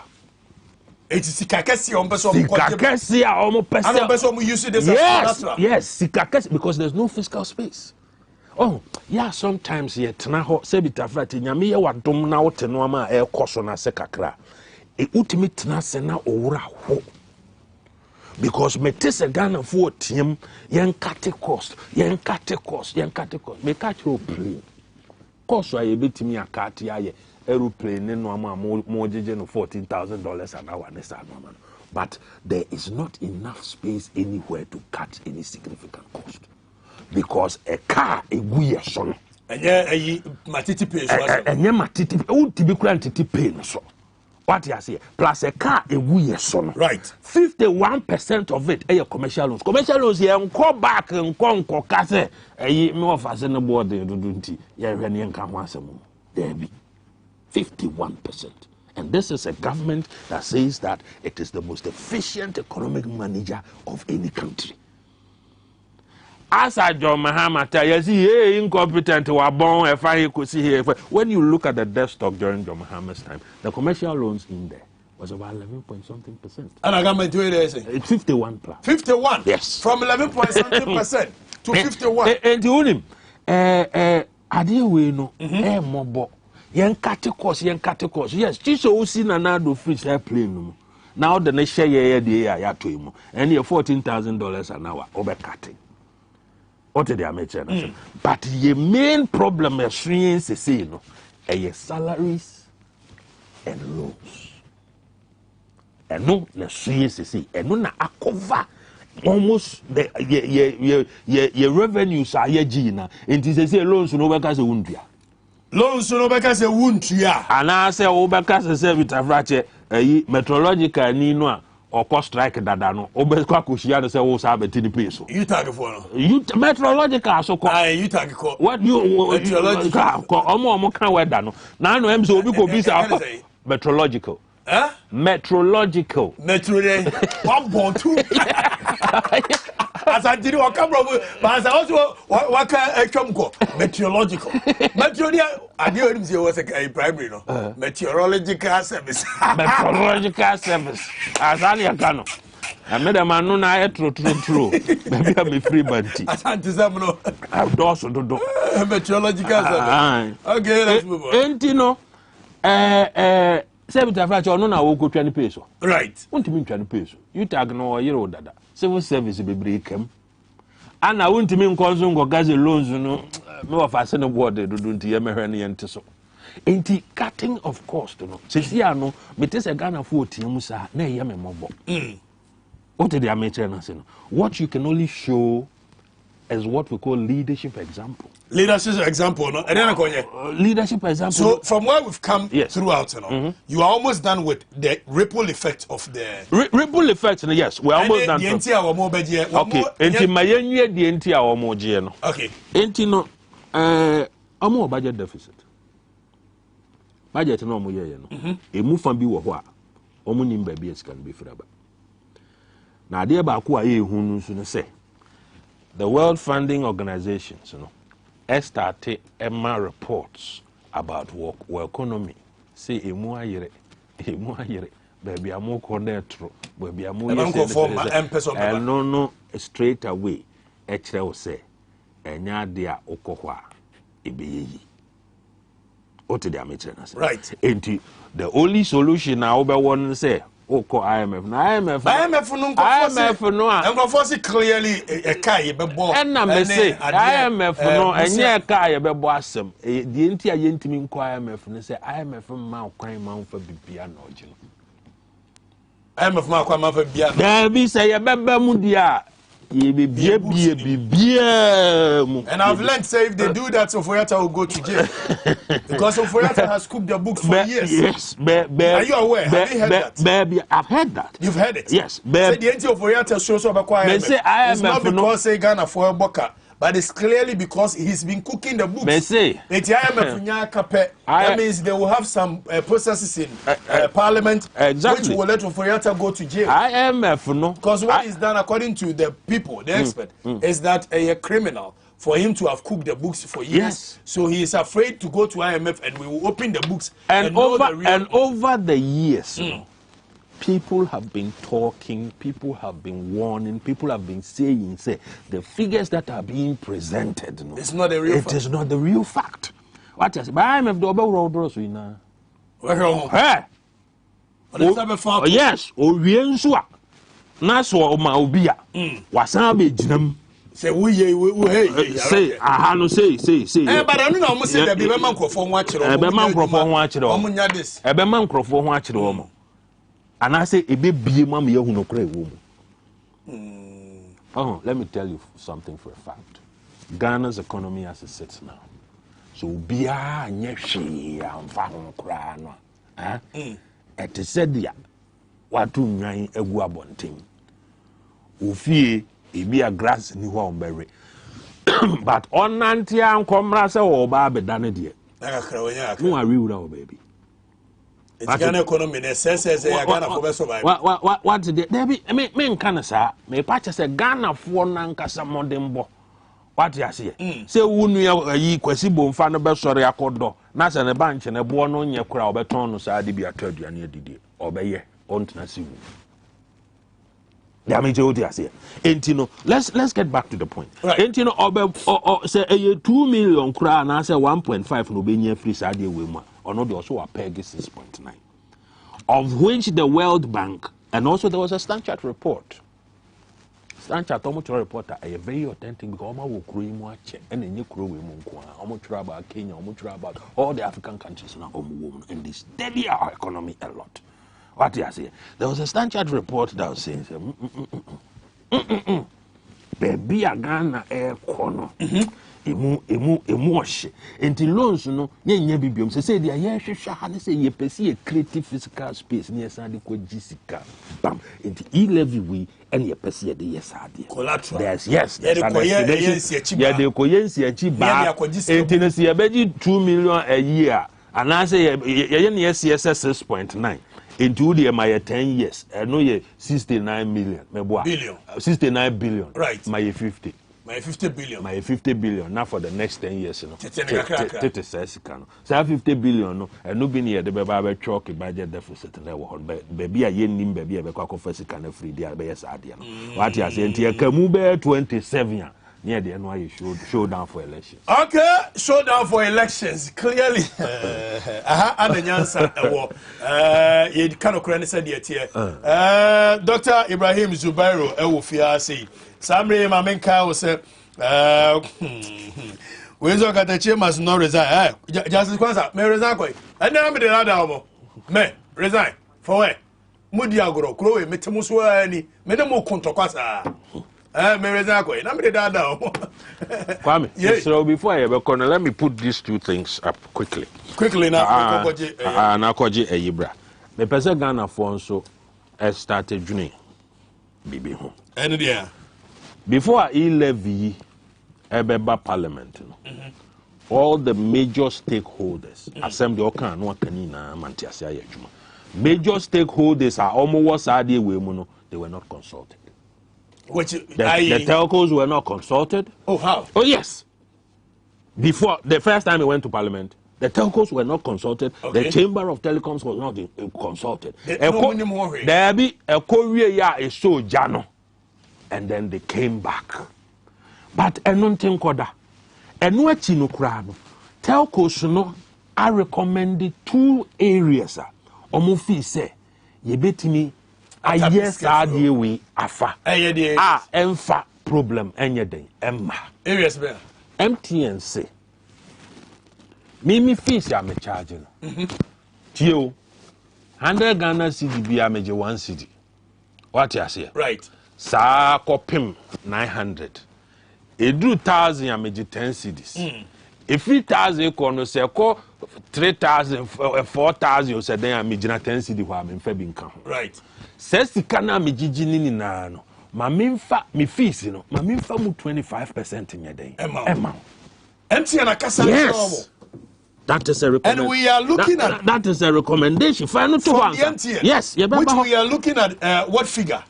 It is sika kesi on person. Sika kesi a omo person. And person use this as collateral. Yes, sika kesi because there's no fiscal space. Oh, yeah, sometimes ye tena ho se bitafrati nyame ye wadom na wote no ama e koso na se kakra. E utimi tena se na owura ho. Because me tese Ghana for team yen kate cost. Me catch your plane. Cost wa ye betimi akate aye. Aeroplane no more $14,000 an hour. But there is not enough space anywhere to cut any significant cost because a car a guya son and matiti pay so what you say plus a car a guya son right 51% of it are commercial loans here call back and conquer case more fasten board they don't there be 51%. And this is a government that says that it is the most efficient economic manager of any country. As I John Mahama tell you, see, incompetent, were born, if I could see here. When you look at the debt stock during John Mahama's time, the commercial loans in there was about 11.something%. And I got my 51 plus. 51? Yes. From 11.something% to 51. And you him, I deal with no, more. Yen kate course. Yes, Chiso Usi Nanado fish airplane. Now the next share ya to him. And you're $14,000 an hour over cutting. What did they mention? But the main problem is saying no, salaries and loans. And no, the say, and no na akova. Almost the revenues are ye gina. And it say loans no work as a wundia. Loans no beka se wuntua ana se wo beka se bitafrache meteorological ni no a oko strike dada no obekwa koshia no se wo sa betini peso you tag for no you meteorological so ko you tag ko what you meteorological ko omo kan weather no na no em se obi ko bisa meteorological meteorological one born two As I did what come from, but I also what meteorological. I knew he was a primary, no. Meteorological service. Meteorological service. As I can. I made a man no I true. Maybe I'm a free banty. As anti-examino. I've also do. Meteorological service. Okay, let's move on. Ain't you know, 75 no na wo ko 20 peso. Right. Won't mean 20 peso. You tag no year old dada. Civil service be break him. And I won't mean consum go gaze loans no me of us no board do nti ye mehwe ne yente so. Enti cutting of cost no. Sisi ano me te se Ghana for otiam sa na ye me mobo. What did they make say? What you can only show is what we call leadership example. Leadership example, no? Leadership example. So from where we've come throughout, you know, you are almost done with the ripple effect of the ripple effect. Yes, we're almost done. Okay. Enti mayenye the enti our moje no. Okay. Enti no, amo budget deficit. Budget no mo ye no. Emu fan bi wo ho a, omo nim ba bi esika no be fraba. Na de ba ko a ye hu nu so no say. The World Funding Organizations, you know, started Emma reports about work economy. Say emu ayere, baby amu konetro, baby amu yese. No, straight away. Echre say, enya dia okohwa ebeyi. Ote dia mechenas. Right. Enti the only solution now be one say. Oko IMF na IMF no a force clearly a kai be bo and na me say IMF no enye kai be bo asem the enti a yentimi nko IMF no say IMF ma kwan ma fa bibia na oje no IMF ma kwan ma fa bibia da bi say ye beba mu dia ye bibia mu. And I've learned say if they do that Sofoyata will go to jail because Sofoyata has cooked the books for years. Yes, are you aware? Have you heard that? Baby, I've heard that. You've heard it? Yes, baby. Say the anti Sofoyata shows up it's not because say Ghana for a boka, but it's clearly because he's been cooking the books. That means they will have some processes in Parliament which will let Sofoyata go to jail. IMF no. Because what is done according to the people, the expert, is that a criminal for him to have cooked the books for years. Yes. So he is afraid to go to IMF and we will open the books and over the years. People have been talking, people have been warning, people have been saying, say, the figures that are being presented, no, it's not the real fact. It is not the real fact. What is it? But IMF do about road we now. Hey. Yes, o wiensua. Na so o ma obia. Wasan be jinam. Say we hey. Say aha no say. But I know almost say that be man crofo ho akere. Be man crofo ho akere. Omunya this. Be man crofo ho akere o. And I say, bie mam ye hu no kra ewo mu. Oh, let me tell you something for a fact. Ghana's economy as it sits now. So bia nye hwe amfa ho kra no. Et said dia watu nwan egu abonten. Ofie ebi a grass ni ho omberry. But onanti ankomra se wo ba bedane de. Na kra wonya akra. No are wura o baby. It's Ghana economy says Ghana for survive. What did there be? Me can say, me patch say Ghana for nankasa modembo. What you say? Say wunu yi kwasi bomfa no be sori akodo. Na se ne bank ne bo no nye kura obeton no sa de bi ataduane adidi. Obeye ontna siwu. Damage what you say. Entino, let's get back to the point. Right. Entino say 2 million kura na say 1.5 no be nye free sa de we mu. Or not, they also are pegged 6.9, of which the World Bank, and also there was a Stanchart report. Stanchart reporter are very authentic because Oma will create more check and then you crew about Kenya, about all the African countries now, and they steady our economy a lot. What do you say? There was a Stanchart report that was saying, baby, a Ghana air corner. Emu ohye enti loans no nya bibiom say dia ye hwehwe ha ne say ye pese ye creative physical space ne yesa de ko gisika bam enti e-levy we and ye pese ye de yesa de collateral yes ye de ko yensi achi ba enti ne say ye beji 2 million a year And I say, yes, 6.9. Into the my 10 years, I know ye 69 million. Billion. 69 billion. Right. My 50. My 50 billion. My 50 billion. Now for the next 10 years, you know. Tete says can. So 50 billion, no. And no be near the baby chalk budget deficit. And baby, I yen baby, I be quite confess can free the best idea. What you say? Tia Kamube 27. Near the NY showdown for elections. Okay, showdown for elections. Clearly, and the answer. You cannot credit said yet here. Dr. Ibrahim Zubairu, Ewufiasi. Samri Mamenka was said, we look at the chair must not resign. Justice Kwanzaa, may resign. And now I'm the other. May resign. For where? Mudiagro, Crowe, Metamuswa, any, Medamo Contoquasa. Kwame, yes. So before I ever let me put these two things up quickly. Quickly now. Nakoji Eyibra. The person Ghana for so started June. Bibi home. And there. Before I levy Ebeba Parliament, all the major stakeholders, Assembly Okan no Kanina Mantiasia Yejuma. Major stakeholders are almost they were not consulted. Which the telcos were not consulted. Oh, how? Oh, yes. Before the first time we went to Parliament, the telcos were not consulted. Okay. The Chamber of Telecoms was not consulted. There be a Korea is so jano, and then they came back. But I don't think that. And what Chinokrano telcos no, I recommended 2 areas. Omofi say, ye bet me. Yes, we afa. Emfa problem anything. Emma. Areas bear. MTN say. Mimi fees ya me charging. Tio. 100 Ghana cedi be a major 1 cedi. What you say? Right. Sa kopim 900. Edu 1,000 ya major 10 cedis. If 3,000 kono se ko 3,000 4,000 you say then me 10 cedi wa me fa bi nka. Right. Says the kana me jijini ni na no. Ma memfa me fees no. Ma memfa mu 25% in your day. Emma. MTN akasa. Yes. That is a recommendation. And we are looking at that is a recommendation. Final to from the MTN. Yes. Which we are looking at what figure?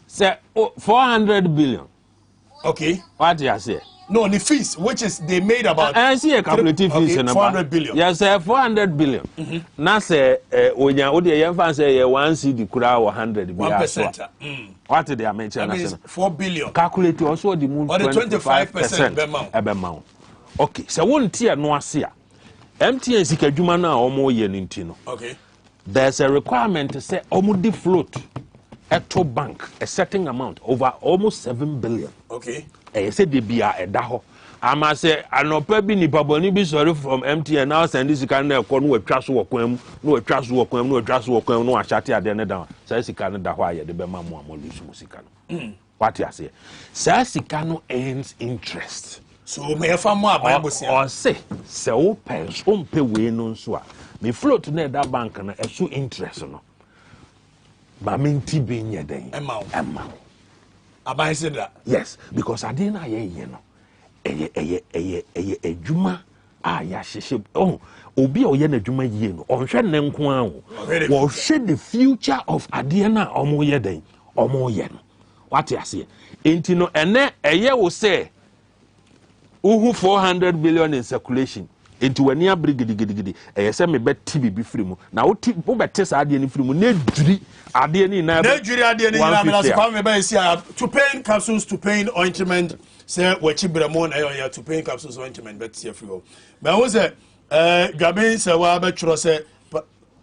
Say 400 billion. Okay. What do you say? No, the fees, which is they made about. I see a cumulative fees in 400 billion. Yes, 400 billion. Now say, when you would the say 1 CD could 100 1%. What did they mention? That means 4 billion. Calculate also the moon. Or the 25%. Okay, so one tier no asia. MTN Sikajuma na omo yenintino. Okay. There's a requirement to say omo float at top bank a certain amount over almost 7 billion. Okay. I said they be a daho. I must say, I know Pebby ni Baboni be sorry from MTN now send this kind of no trust work no trust work no trust work no ashati at the end down. Says he can't why the Bema Moamolis Musicano. What you say? Says he cannot earns interest. So may have more or say, so pay way no so. Me float to that bank and a shoe interest no. But mean T being your day. Amount. I said that. Yes, because I didn't you know. A juma ya shishib. Oh, obi o yena juma yeno. On shed nenkwan. Or shed the future of Adiana omo yeden. Omo yen. What you say? Intino ene eye will say. Uhu 400 billion in circulation. Into a near brigidi. A say me bet TV be free. Now what bet test Adian free mu ne juri Adian na. Ne juri Adian na to pain capsules to pain ointment. Say we chibramo na to pain capsules ointment bet see free. But was it Gabi say wa bet chro say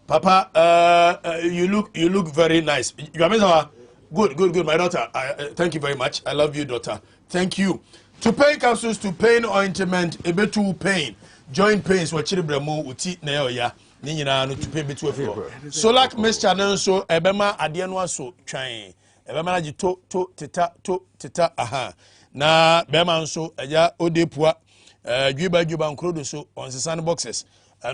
Papa you look very nice. Gabi say good my daughter. Thank you very much. I love you daughter. Thank you. To pain capsules to pain ointment ebetu pain. Joint pains were chiribramo uti na ya ni nyina no to pain betu afro. Solak mixture no so ebema ade no aso twan. Ebema na to teta aha. Na bema nso eja odepua dwuba nkrodo so on sesan boxes.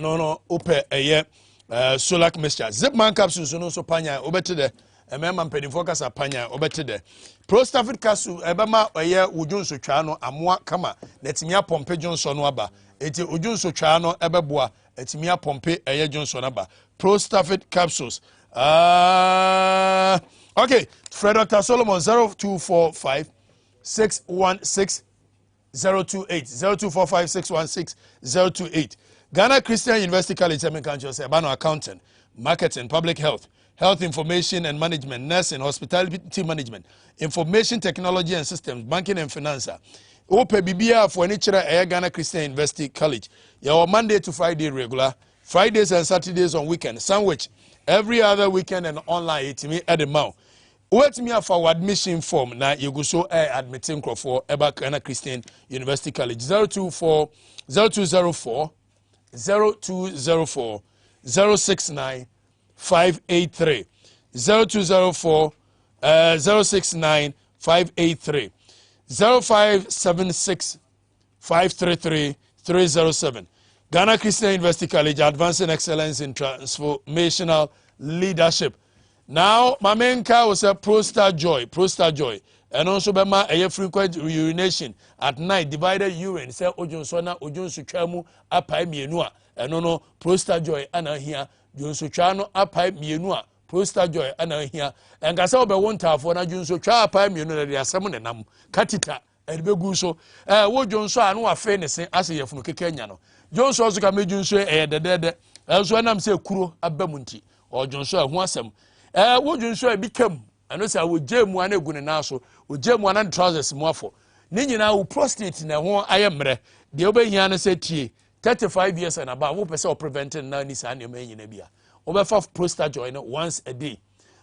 No ope eye Solak mixture. Zipman capsules no so panya obete de emema mpedifo kasa panya obete de. Prostate capsule ebema eye wudwon so twa no amoa kama na timia pompe Johnson no aba eti ojunso twa no ebeboa etimi apompe eye Johnson aba Prostate capsules. Okay, Fred Dr. Solomon 0245 616 028 0245 616 028. Ghana Christian University College Bano Accounting, Marketing, Public Health, Health Information and Management, Nursing, Hospitality Management, Information Technology and Systems, Banking and Finance. Ope Bibia for any Ghana Christian University College. Your Monday to Friday regular, Fridays and Saturdays on weekend, sandwich every other weekend and online at the mouth. Wait me for admission form na you go so admitting for Ghana Christian University College 0204 069 583 0204 069 583 0576 533 307. Ghana Christian University College, advancing excellence in transformational leadership. Now, my main car was a Prostate Joy, and also bema a frequent urination at night, divided urine. Say Ojonsona, Ojonsuchamu, apai mienua, and no Prostate Joy, ana here, Jonsuchano, apai mienua, Prostate Joy, ana here, and Gasau be one tough for a Jonsucha, apai mienua, they are summoned and Katita, and Beguso, what Jonso, and no fairness, as a from Kenyano. Jonso also can make Jonso, the dead, else when I'm say Kuro, Abemunti, or Jonso, Wansam. What Jonso become. And also, I would jam one a good and so, would jam one and trousers more for. Nina will prostate in a one I am re. The Obeyan said tea 35 years and about what percent preventing 90 and your main in a beer. Over 5 prostate join once a day.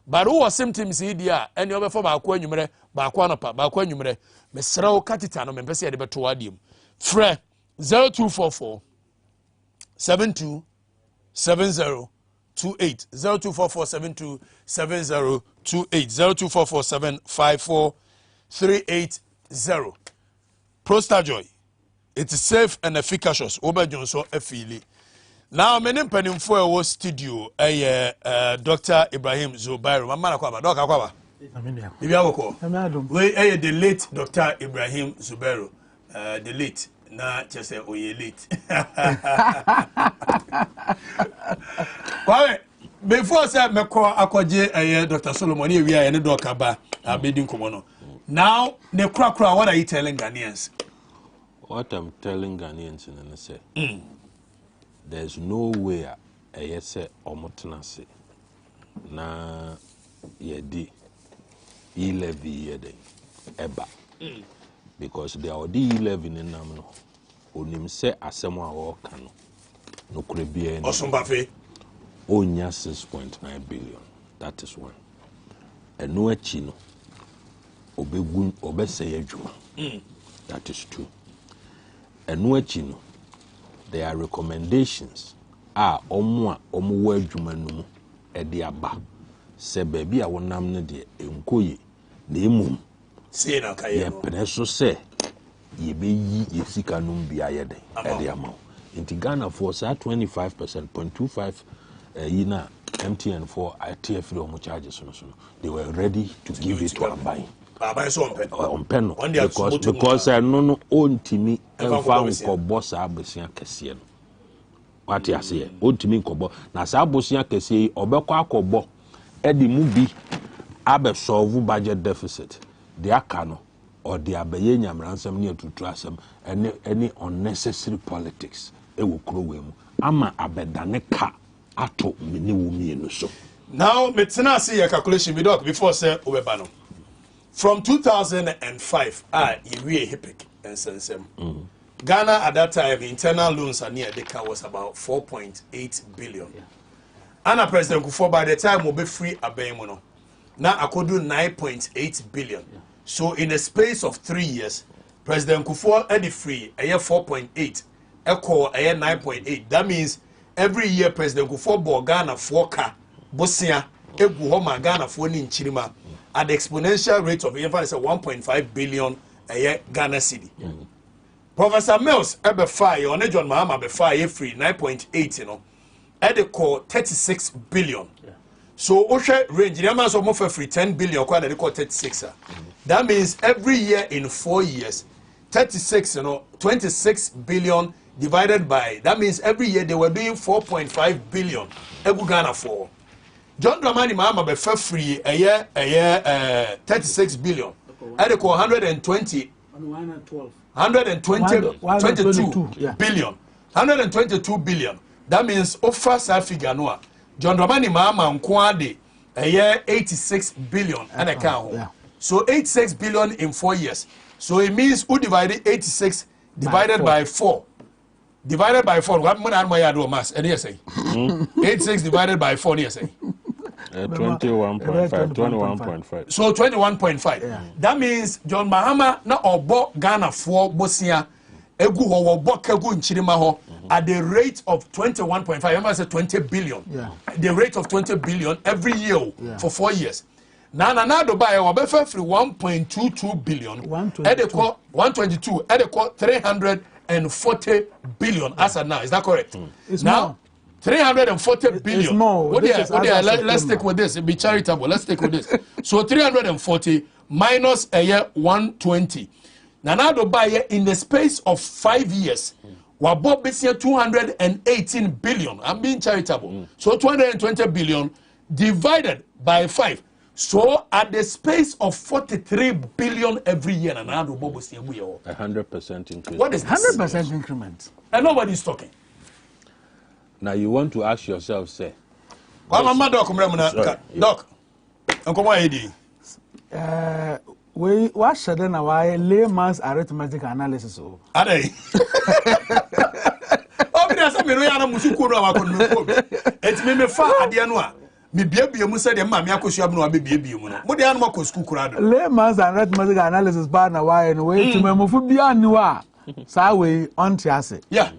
But who are symptoms here? And you over for Baquanumere, Baquanapa, Baquanumere, Mesrao Catitano, and Pessia de Batuadium. Fre 0244 72 70 28 0244 72 70 28 0244 754 380. Prostate Joy. It is safe and efficacious. Oba Johnson Efili. Now, many penning for our studio, Dr. Ibrahim Zubairu. Mama Kwaba, Dr. Kwaba. We the late Dr. Ibrahim Zubairu. The late. Na just say oye late. Well, before say me call akwaje Dr. Solomon here we are any Dr. Ba abedin komono. Now, ne kra what are you telling Ghanaians? What I'm telling Ghanaians and say there's no way I say omotenase na yedi levy yede eba. Because they are the 11 in Namno. Onim say asemo awo kano. No krebie no. Osumbafe. Onya 6.9 billion. That is one. And no echino. Obegun obeseye adwuma. That is two. And no echino. There are recommendations. Omo wo adwuma no e de aba. Se baby a wonam ne de enkoye na emum. See na kaye no. Peneso say ye be yi yesika num bia ye den e de amount. Inti Ghana for say 25%, 0.25 yi na MTN for ITF lo mo charges no. They were ready to give it to Abai. Abai so on pen because no ontimi emfa nkobo sa abosia kese no. What you say? Ontimi nkobo na sa abosia kese obekọ akobo e di mu bi abe solve budget deficit. The akano or the abeye nyamransam near to trasam any unnecessary politics e wo kro wemu ama abedane ka ato mini wo mienu so. Now metena see your calculation before say obebano from 2005 we epic and sensem Ghana at that time internal loans and near the car was about 4.8 billion. Anna President Kufuor by the time will be free abemono. Now I could do 9.8 billion. So in a space of 3 years, President Kufuor had free a year 4.8, echo a year 9.8. That means every year President Kufuor bought Ghana 4K, Bosia, Egu Homa Ghana 4 in Chirima at the exponential rate of 1.5 billion a year Ghana city. Professor Mills, Ebe Fire, or John Mahama Be Fire free 9.8, you know, at the core 36 billion. So Osha range the amount of more free 10 billion quite they call 36. That means every year in 4 years 36 26 billion divided by, that means every year they were doing 4.5 billion. Egu Ghana for. John Dramani Mahama be free a year 36 billion. Edeko 122 billion. 122 billion. That means offer South figure no. John Dramani Mahama nkwade a year 86 billion and account. So 86 billion in 4 years. So it means who divided 86 divided by 4. Divided by 4. What money am I do mass? And yes, 86 divided by 4. Yes, 21.5. So 21.5. That means John Mahama na obo Ghana for Bosia egu ho obo kegu nchirima ho at the rate of 21.5. I must say 20 billion. The rate of 20 billion every year for 4 years. Na do buy obefa free 1.22 billion. 122. At the 340 billion as of now. Is that correct? It's now more. 340 billion. It's more. Let's stick with this. Be charitable. Let's stick with this. So 340 minus a year 120. Now do buy in the space of 5 years. Wabo besia 218 billion. I'm being charitable. So 220 billion divided by 5. So at the space of 43 billion every year, and now 100% increase. What is 100% increment? And nobody's talking. Now you want to ask yourself, say. Doc, we what should then why layman's arithmetic analysis? Are they? It's me far at the annual. Me baby, you said, "Mammy, I could have no baby." What the animal could school crowd. Layman's arithmetic analysis, but now why and way to move beyond you are. So we on Tiasi. Yeah.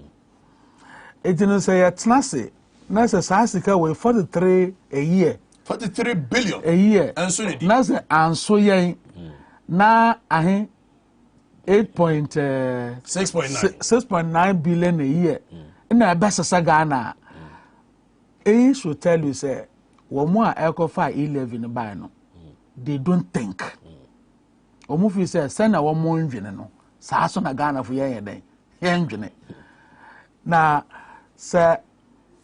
It didn't say a Tnasi. Nasa Sassika with 43 a year. 43 billion a year. And so Nasa and so ye na ahe 6.9 billion a year. In a best Sagana. It should tell you, say, one more echo 511 by no. They don't think. Omufi says, send a one more engine. No, Sassona Ghana for ye day. Engine. Now, sir,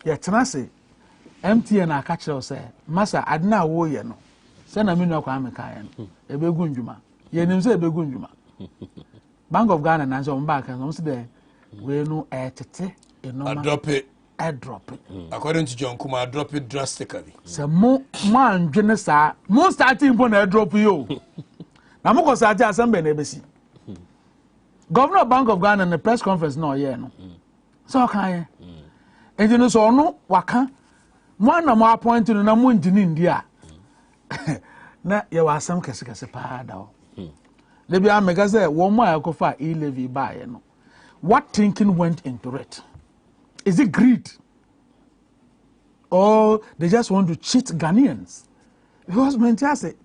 ye tenasi, MTN a catcher say, Massa, I'd now wo ye no. Send a minute kwame kayan. A begunjuma. Ye name say begunjuma. Bank of Ghana and answer on back and once there. We know a tete. I drop it. I drop it. According to John Kuma, I drop it drastically. So more man genesa, more starting point I drop you. Now more cause I just somebody never see. Governor Bank of Ghana in the press conference no no. So can and you know so no waka one na more point to na mo ndini India. Na ye was some kese pa da o. Le bia mega say one more akofa e-levy buy no. What thinking went into it? Is it greed? Or they just want to cheat Ghanaians? Because Mentiase.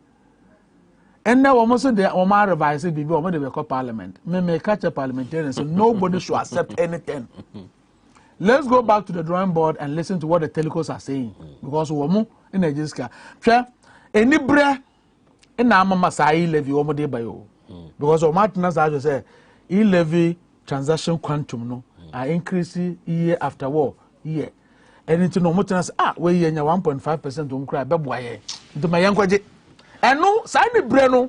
And now almost the Omar advice be when they call parliament. May catch a parliamentarian, so nobody should accept anything. Let's go back to the drawing board and listen to what the telecoms are saying. Because woman in Nigeria, any bre in Amama Sai levy omode by you. Because Martinez as say e-levy transaction quantum no are increasing year after year. And into no more we 1.5% to cry baby to my young and no sign breno.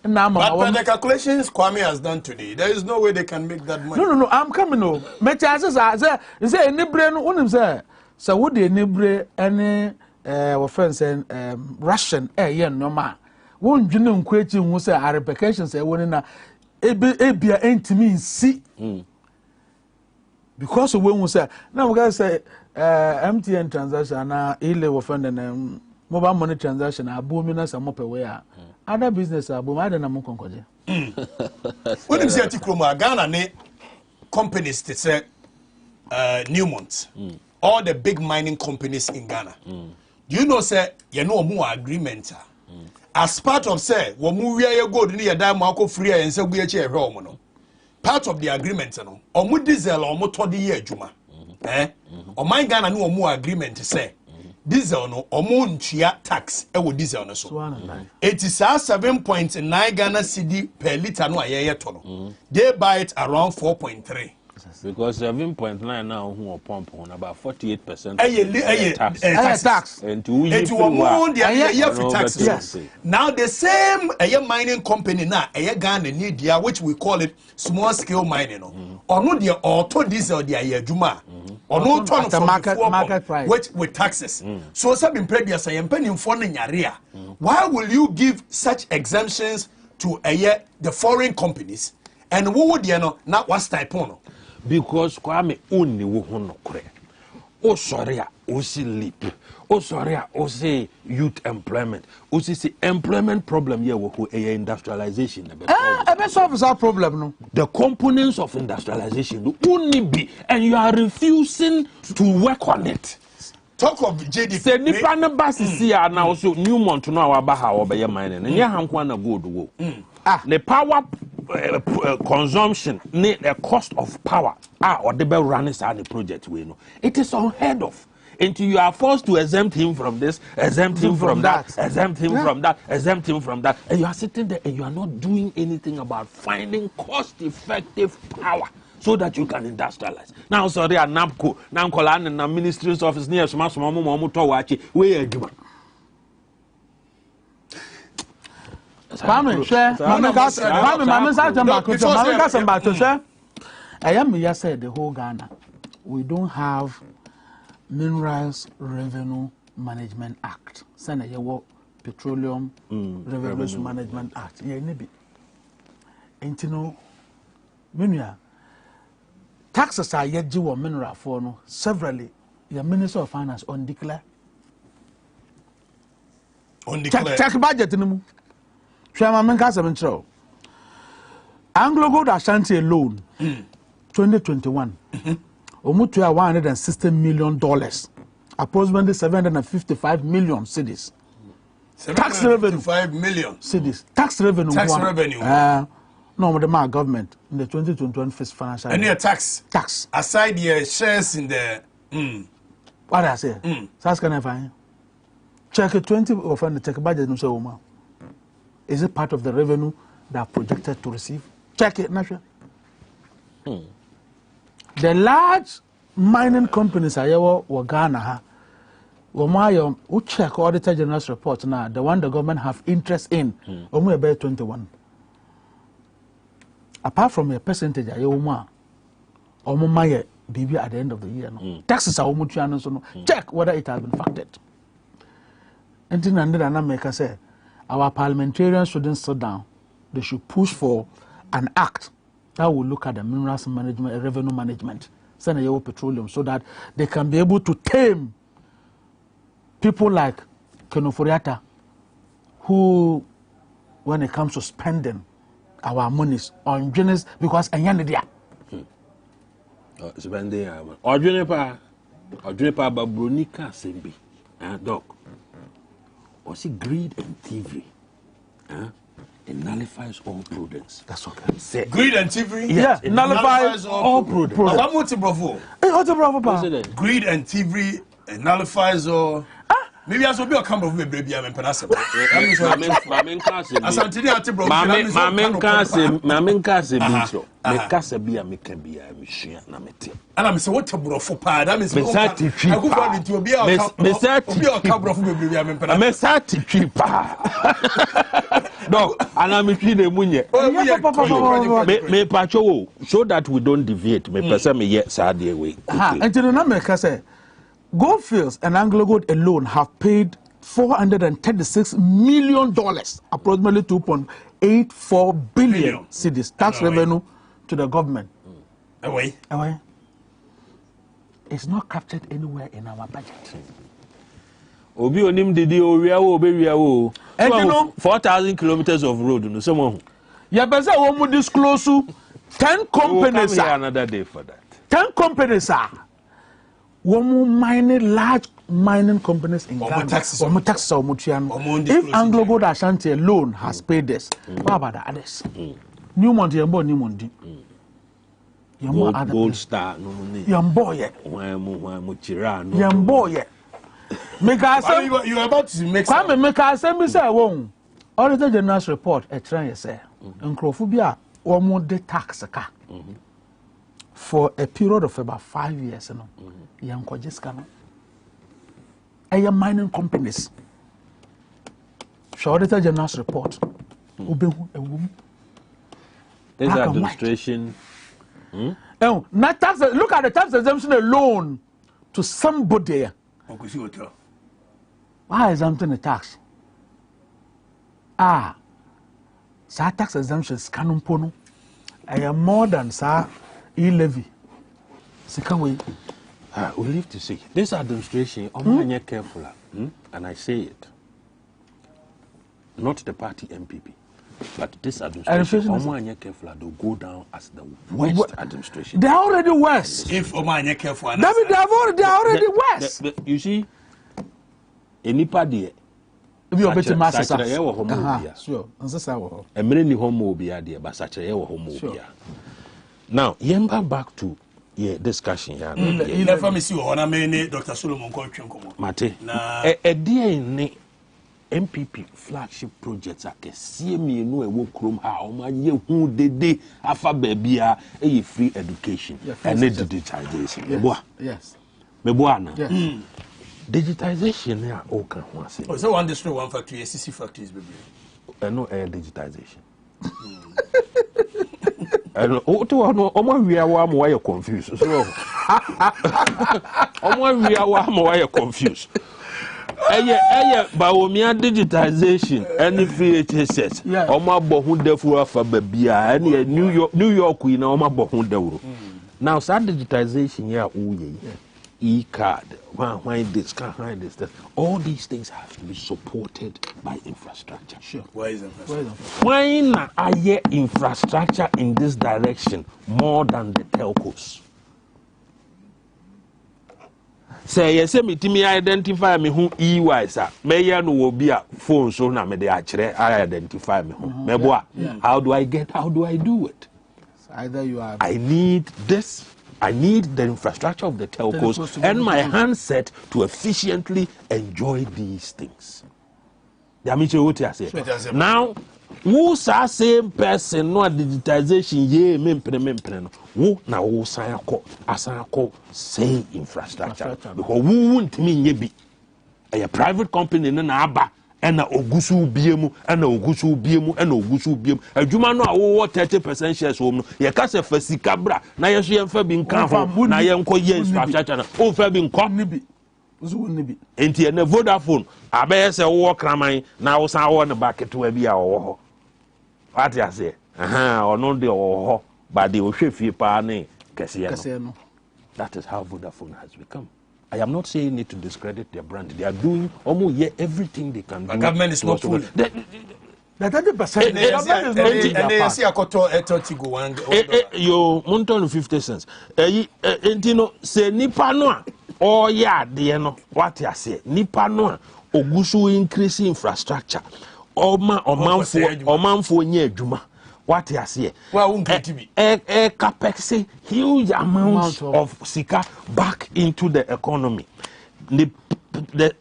But the calculations Kwame has done today, there is no way they can make that money. No, I'm coming. No, my chances are say any breno unim say so would the nibre any offense and Russian no ma won't you know question who say our repercussions na ebia entimi see because when we say now we guys say MTN transaction na ile offend and mobile money transaction abomina some up away other business abomada na monkonkoje when you say atikroma Ghana ne companies to say Newmont all the big mining companies in Ghana do you know say you know more agreement as part of say wo mu wiye gold ni yeda ma ko free and say we eche ehwe omo no part of the agreement no omo diesel omo to de ye adwuma oman Ghana no omo agreement say diesel no omo ntua tax e wo diesel no so it is 7.9 Ghana cedi per liter no ayeye to no they buy it around 4.3 Because 7.9 now who pump on about 48% tax. And to taxes. Yes. Now the same mining company now Ghana need dia which we call it small scale mining. Or no dia auto diesel dia juma. Or no turn from market price which with taxes. So some in previous penny for nyarea. Why will you give such exemptions to the foreign companies? And what would you know not what's type on? Because Kwame only wohono kre. Oh sorry, o si leap. Oh sorry, o say youth employment. O si employment problem here wo industrialization. Ebe solve that problem no. The components of industrialization only be, and you are refusing to work on it. Talk of JDP. Say nipa na basi si ya na also Newmont no aba ha obeye mine. Nye hankwa na gold wo. The power consumption, the cost of power, or the bell runners are the project we know. It is unheard of. Until you are forced to exempt him from this, exempt him from that, exempt him from that, exempt him from that, and you are sitting there and you are not doing anything about finding cost-effective power so that you can industrialize. Now, sorry, NAPCO, now calling the ministry's office near Smash where you Mami, I said the whole Ghana, we don't have Minerals Revenue Management Act. Send a Petroleum Revenue Management Act. Yeah, maybe. And you know, Minya taxes are yet due on mineral for no severally. The Minister of Finance undeclare. Check budget in the Anglo Gold Ashanti alone, 2021, almost $160 million, approximately 755 million cedis. Tax revenue, 5 million cedis. Tax revenue. Tax revenue. No, the government in the 2021 first financial year. And tax. Aside the shares in the. What I say? So can I find? Check it 20 of the check budget. Is it part of the revenue that are projected to receive? Check it, naturally. The large mining companies are Ghana. We check Auditor General's report now. The one the government have interest in, only about 21. Apart from a percentage, BB at the end of the year. No. Taxes are almost so check whether it has been factored. And then make us say. Our parliamentarians shouldn't sit down. They should push for an act that will look at the minerals management, revenue management, Senator Petroleum, so that they can be able to tame people like Kenoforiata, who, when it comes to spending our monies on business, because Anyanidia. Spending our Juniper Babronica Sembi, Doc. Or see greed and thievery, it nullifies all prudence. That's okay. Say, greed and thievery, yes, it nullifies all prudence. Greed and thievery, it nullifies all. Maybe I should be a camp of baby. I'm in Panasa. And I'm so what a bro for pad. I'm so to be a camp of baby. I'm in Panasa. No, and I'm in the Munye. Me pacho, so that we don't deviate. Me person me yet sad way. And to the number, say. Goldfields and Anglo Gold alone have paid $436 million, approximately 2.84 billion cedis, tax revenue to the government. Away. It's not captured anywhere in our budget. Obi onim didi obiawo. And you know 4,000 kilometers of road. No, someone. Yeah, but I want to disclose 10 companies. We'll another day for that. 10 companies are. Mining large mining companies in Ghana. If Anglo Gold Ashanti alone has paid this, what about the others? Newmont, Newmont. Gold Star, Yamboye. You're about to make some. Make us say, won't. Auditor General's report, a train, say, and Crophobia, or more the tax. for a period of about 5 years, young Kojiska. I am mining companies. Auditor General's report. This administration. Not tax. Look at the tax exemption alone to somebody. Why exempting the tax? Sa tax exemptions can't pono. I am more than sa e-levy. We live to see. This administration, I'm careful, and I say it. Not the party MPP, but this administration, I'm careful, they'll go down as the worst administration. They're already worse. If I'm careful, they're already worse. You see, any party. If you're better master, sure. And many homophobia, dear, but such a homophobia. Now, yemba back to discussion. Let me see what I mean, Dr. Solomon Kochunko. Mate, a dear MPP flagship projects are CME no a work room how man ye who de afa baby a free education and digitization. Yes. Mebuana. Digitization ya oka wase. Oh, so one district, one factory, SCC factories, baby. No digitization. And omo we are why you confused. So omo we are why you confused. Baomia digitization any VHS. Omo bohun defu afa babia any New York we na omo bohun dewu. Now that digitization ya uye. E-card, why this, all these things have to be supported by infrastructure. Sure. Why is infrastructure? Why not aye infrastructure in this direction more than the telcos? Say yes, me timi identify me who e-wise. May no will be a phone so na me de achre I identify me who. How do I do it? Either you are. I need this. I need the infrastructure of the telcos and my handset to efficiently enjoy these things. Now, who's the same person no digitization ye mempene who na who asako say infrastructure because who won't mean ye be a private company na aba and ogusu biemu and ogusu biemu and ogusu biemu adwuma no awo 30% shares wo no ye ka se fasika bra na ye so ye mfa bi nka ho na ye nko ye infrastructure na o fa bi nko nibi uzu nibi enti na Vodafone abaye se wo kraman na wo san wo ne baketo bi a wo ho what you say ono de wo ho ba de o hwefie pa na kese no. That is how Vodafone has become. I am not saying it to discredit their brand. They are doing almost everything they can do. The government is not full. The 30%. And they see a koto etotigo one. Yo, monton 50 cents. Entino say nipa noa. Oh yeah, they know what you say. Nipa noa. Ogusu increase infrastructure. Omanfo nye juma. What you say? Well, capex huge amounts of sika back into the economy.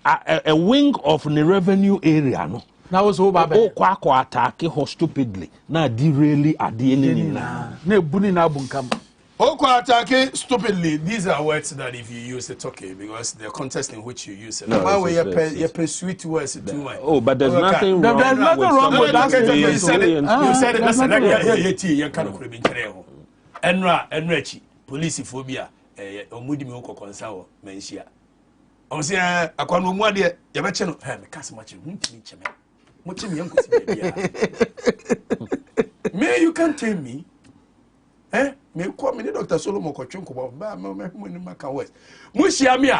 A wing of the revenue area no. Now was over. Kwa attack stupidly. Na derailing at the end. Na buni na bunkam. Kwa attack stupidly. These are words that if you use it's okay because the context in which you use it. Why we you pursue words too much. Oh, but there's nothing wrong. There's nothing wrong with that. You said it. Listen, you can't crib in Kereo. Enrachi, police phobia. Omudi me oko konsa menshia. On say akwanu mu ade ye be che no he me kas machi huntimi cheme. Mo che me yankosi bia. Me you can't tell me. Me call me Dr. Solomon Kochunko ba me ni maka west. Mu shia me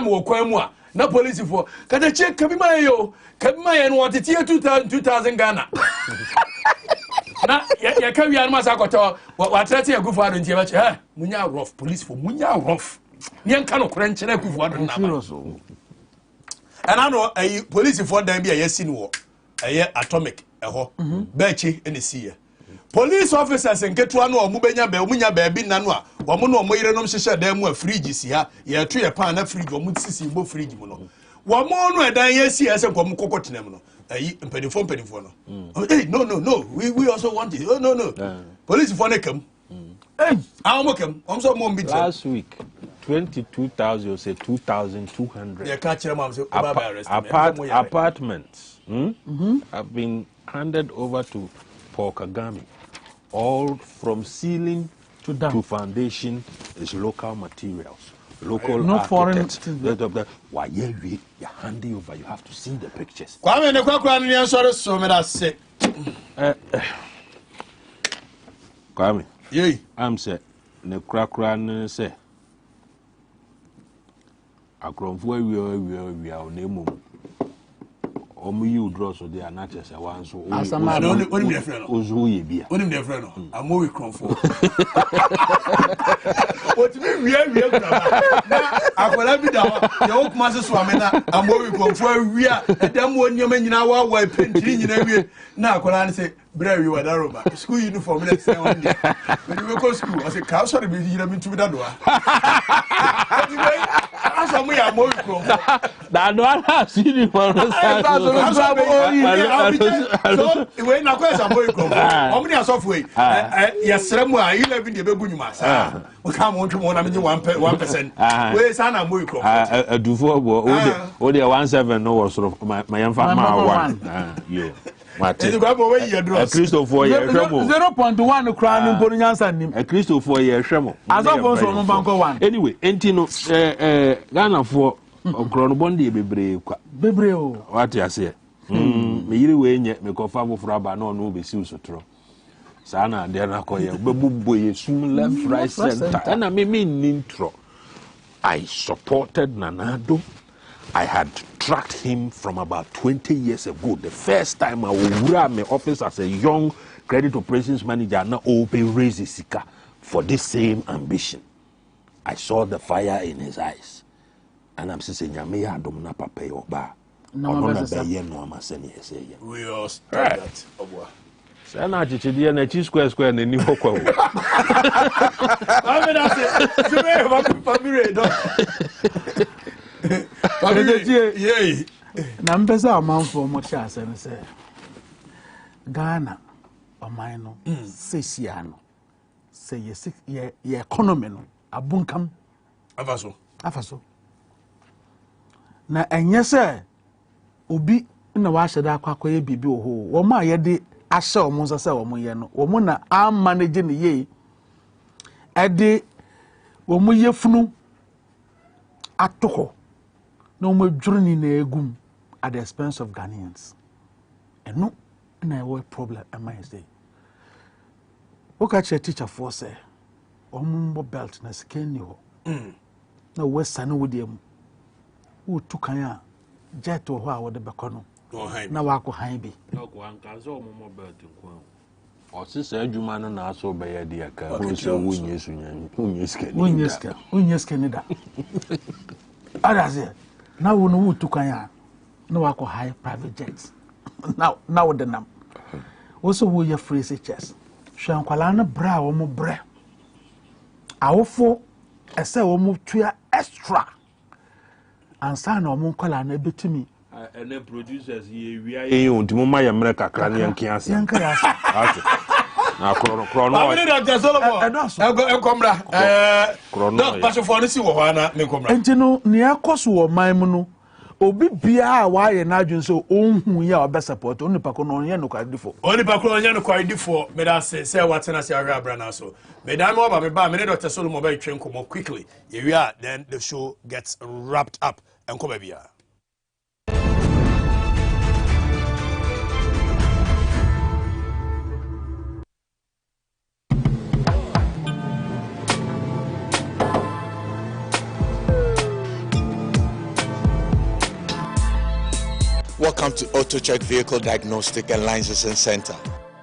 wo kwan mu a na police for ka de check ka bi ma yo no watete 2000 Ghana. Na ya ka wi anuma sakoto wa trate agufu ado ntie ba che munya rough police for munya rough ni enka no kora nkyere agufu ado na ba and I know police for dan bi yesi ni wo atomic eho ba chi ene siye police officers nketua no omu benya ba omunya ba bi nanu a omu no omo yire nom hyehyɛ dan mu a fridge si ha ye to ye pan na fridge omu sisi bo fridge mu no wo mo no edan yesi ese nkom kokotenam no mpedifo no hey no we also want it. Oh no police for ne kam Last week, 22,000, you say 2,200. Apartments have been handed over to Paul Kagame. All from ceiling to foundation is local materials. Local no foreign. Why you're handing over, you have to see the pictures. Kwame, I'm say, ne krakran say, akromfo we are name you draw so they are not just a one so only friend. Only their friend. I'm more cromfo. What we are I will be down. The old master swamina, I'm more cromfo. We are them one you mean our white painting in every now. Colan say, Brave, you are Daroba. School uniform next day. When you go to school, I say, Cow, sorry, you have been to the door. That's me, I'm more cromfo. That one has seen you for the so when I question boy come how many software yes remwa 11 dey begunyu masa we come on to 1% we say na boy come adufo bo o dey 17 no was sort of my yamfa ma 1 yeah Christopher ye hwemo 0.1 kra no mponu nyansa nim Christopher ye hwemo azofo so mo banko 1 anyway entino Ghana for okrono bondi bebre kwa bebre o what you say me yiri we nye me ko fa bofra ba na no be si usotro sana de na ko ye bebubo ye sum left right center na me intro I supported Nanado. I had tracked him from about 20 years ago. The first time I would run my office as a young credit operations manager, now open raise Sika for this same ambition. I saw the fire in his eyes. And I'm saying, Yameya Domina Papa Oba. We all start that. Sana chichidi na chi square na ni hokwa. I mean I say, "Sube wa family do." Yeah. Na mpesa amanfo mo sha asem se. Ghana oman no sesia no. Se ye economy no abunkam afaso. Na enye se obi na wa hyeda akwakoye bibi oho. Wo ma ye de ahye omo se omo ye no. Wo na am manage ne ye. Ede wo mo yefunu atoko. No more journey na egum at the expense of Ghanaians. And no na a problem am I say. What catch a teacher for say ombo belt na skin yo. Na west sanu with them. Who took anya jet or how the becono. Na wako haibi. No one can so more belt in Kwan. Or sister Jumano na so by a dear car. Unyeska. Others here. Now we know to Kanya. No, I high private jets. Now the name. Also, we your free chess. Shankwalana bra or more bra. Our four, I say, almost 2 extra. And son or more color, a bit to me. And the producers, we are on to my America, Cranian Cancer. Now, Chrono, and you know, near Kosu my mono, Obi Bia, why and Arjun so own ya best support, only Pacononia no quite before. Only Pacononia no quite before, but I say what's in a Brana so. Madame over by minute Dr. Solomon by train come more quickly. Here we are, then the show gets wrapped up and come here. Welcome to AutoCheck Vehicle Diagnostic and Licensing Center.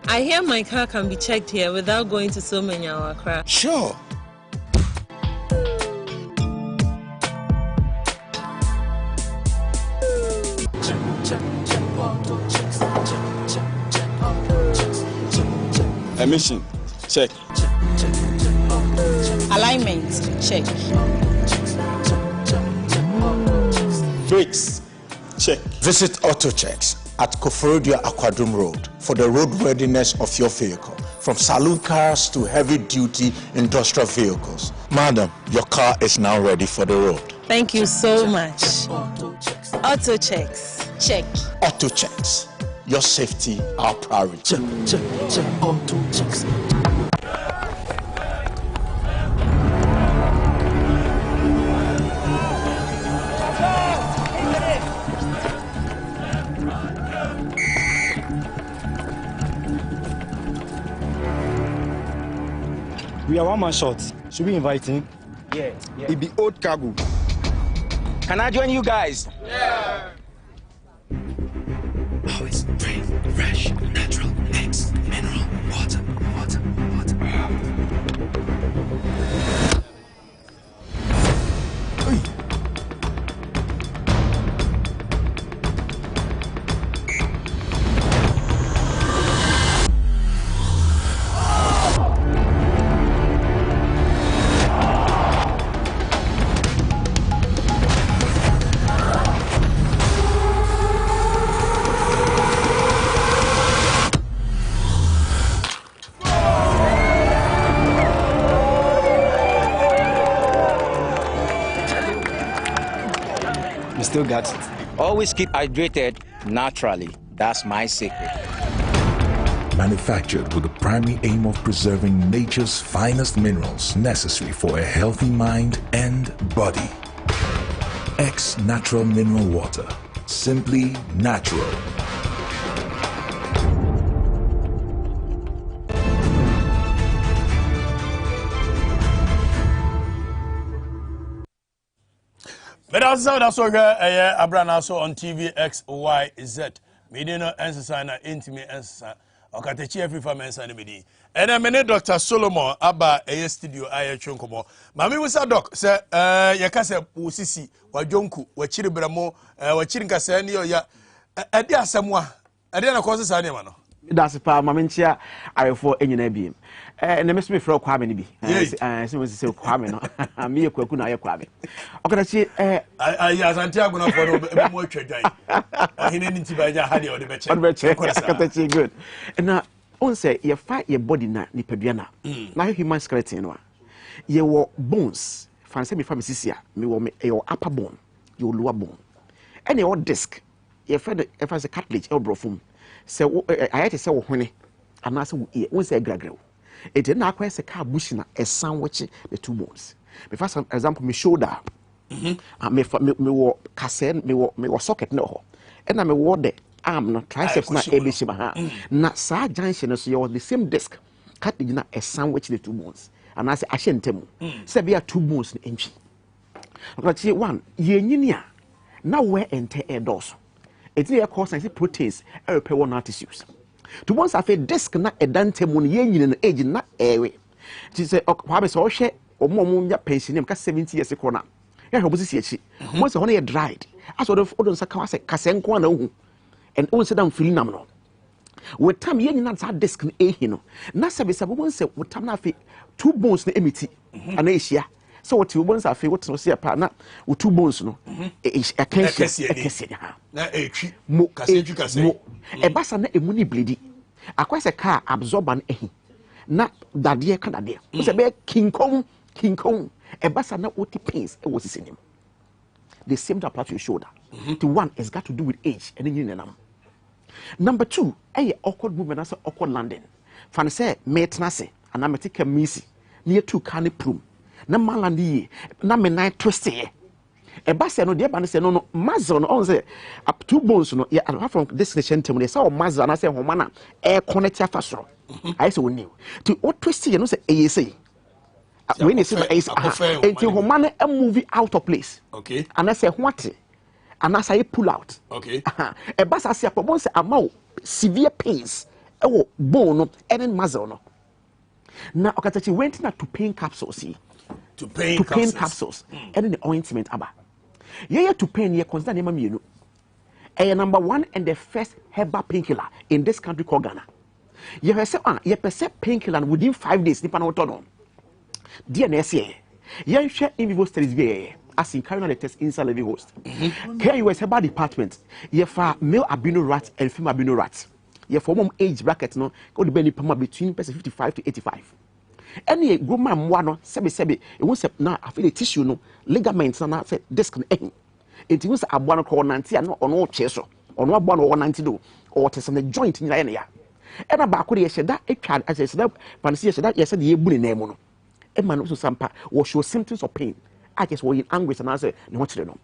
I hear my car can be checked here without going to so many hour crash. Sure. Emission, check. Alignment, check. Brakes, check. Visit AutoChecks at Koforidua Aquadrum Road for the roadworthiness of your vehicle, from saloon cars to heavy-duty industrial vehicles. Madam, your car is now ready for the road. Thank you so much. Auto checks. Check. Auto checks. Your safety, our priority. Check. Auto checks. We are one man short. Should we invite him? Yeah. It be old cargo. Can I join you guys? Yeah. Oh, it's free, fresh, natural, mixed, mineral, water. Still got it. Always keep hydrated naturally. That's my secret. Manufactured with the primary aim of preserving nature's finest minerals necessary for a healthy mind and body. X Natural Mineral Water. Simply natural. But that's what Abrana so on Tvxyz. Medina Ensana Intimate Ensa. Okatechi every family and medi. And I'm a Dr. Solomon Abba a studio I chunkomo. Mami was a doc, sir, Yakasa Usisi, Wajonku, Wachiribramo, Wachirinka Sanio ya Adia Samoa. Adiana causes animal. That's a part, Mamintia, I for any name. And the Miss me for Kwame be. As soon as you say Kwame, I'm me a Kwakuna Kwame. Okay, see, I Santiago for more trade. I didn't see by Hadi or the better. Good. And now, on say, you fight your body na Nipabiana. Now, human skeleton. Your bones, fancy me from Sisia, me your upper bone, your lower bone. And your disc, your friend, if as a cartilage or brofum. So I had to say when I'm not so once a gragrel. It did not quite a car bushing a sandwich the two bones. Before some example, me shoulder, me walk cassette, me walk socket no, and I'm a ward the arm, not triceps, not ABC, not side junction, so you're the same disc, cut a sandwich the two bones. And I say, I shan't tell you, say we are two bones in inch. Let's see one, ye now where enter a doors. It's near cause and proteins, repair one tissues. To once I feel disc not a dante moon yen in age not airway. She said, oh, so share or more pension, 70 years a corner. Yeah, was she? Once only dried. I sort of orders a Casenquano and also down feeling nominal. With time yen not that disc in a hino. Nasa be someone said, with time two bones in emity and Asia. So what you once I feel what was a partner with two bones, no, a cancer. A basan a money bleedy. A quite a car absorbent not that dear Canada. Was a bear King Kong, a basan not what he pains, it was in him. The same to apply to your shoulder. To one, it's got to do with age and in Number two, a awkward movement as awkward landing. Fancy, mate Nasi, and I'm a ticker missy near two canny prum. Na malandi na me nine twisty e ba se no de ba ne se no muscle no on say up two bones no ya from this nation they say muscle na say homa na e connect afa so I say woni to o twisty no say e say when you say enti homa na e move out of place, okay, and I say what and I say pull out, okay, e ba sa se akobon say amount severe pains e wo bone no and muscle no na okatachi went na to pain capsules to pain capsules. And then the ointment aba. Yeah, to pain ye consider name mienu. Number one and the first herbal painkiller in this country called Ghana. You have said you perceive painkiller within 5 days. Nipa no tono. DNS ye. You share in vivo studies be as in carrying out the test inside living host. Here you was about department. You have male albino rat and female albino rat. You have form age bracket no go the benny between 55 to 85. Any woman one sebi it won't now I feel the tissue no ligaments na say disc no it was a one call 90 and on all cheso or no one or 90 do or test on the joint in the area. And about could you say that it can as I said fancy that yes the ebony name no a man also sampa or show symptoms of pain. I guess we're in anguish and I say no what you know.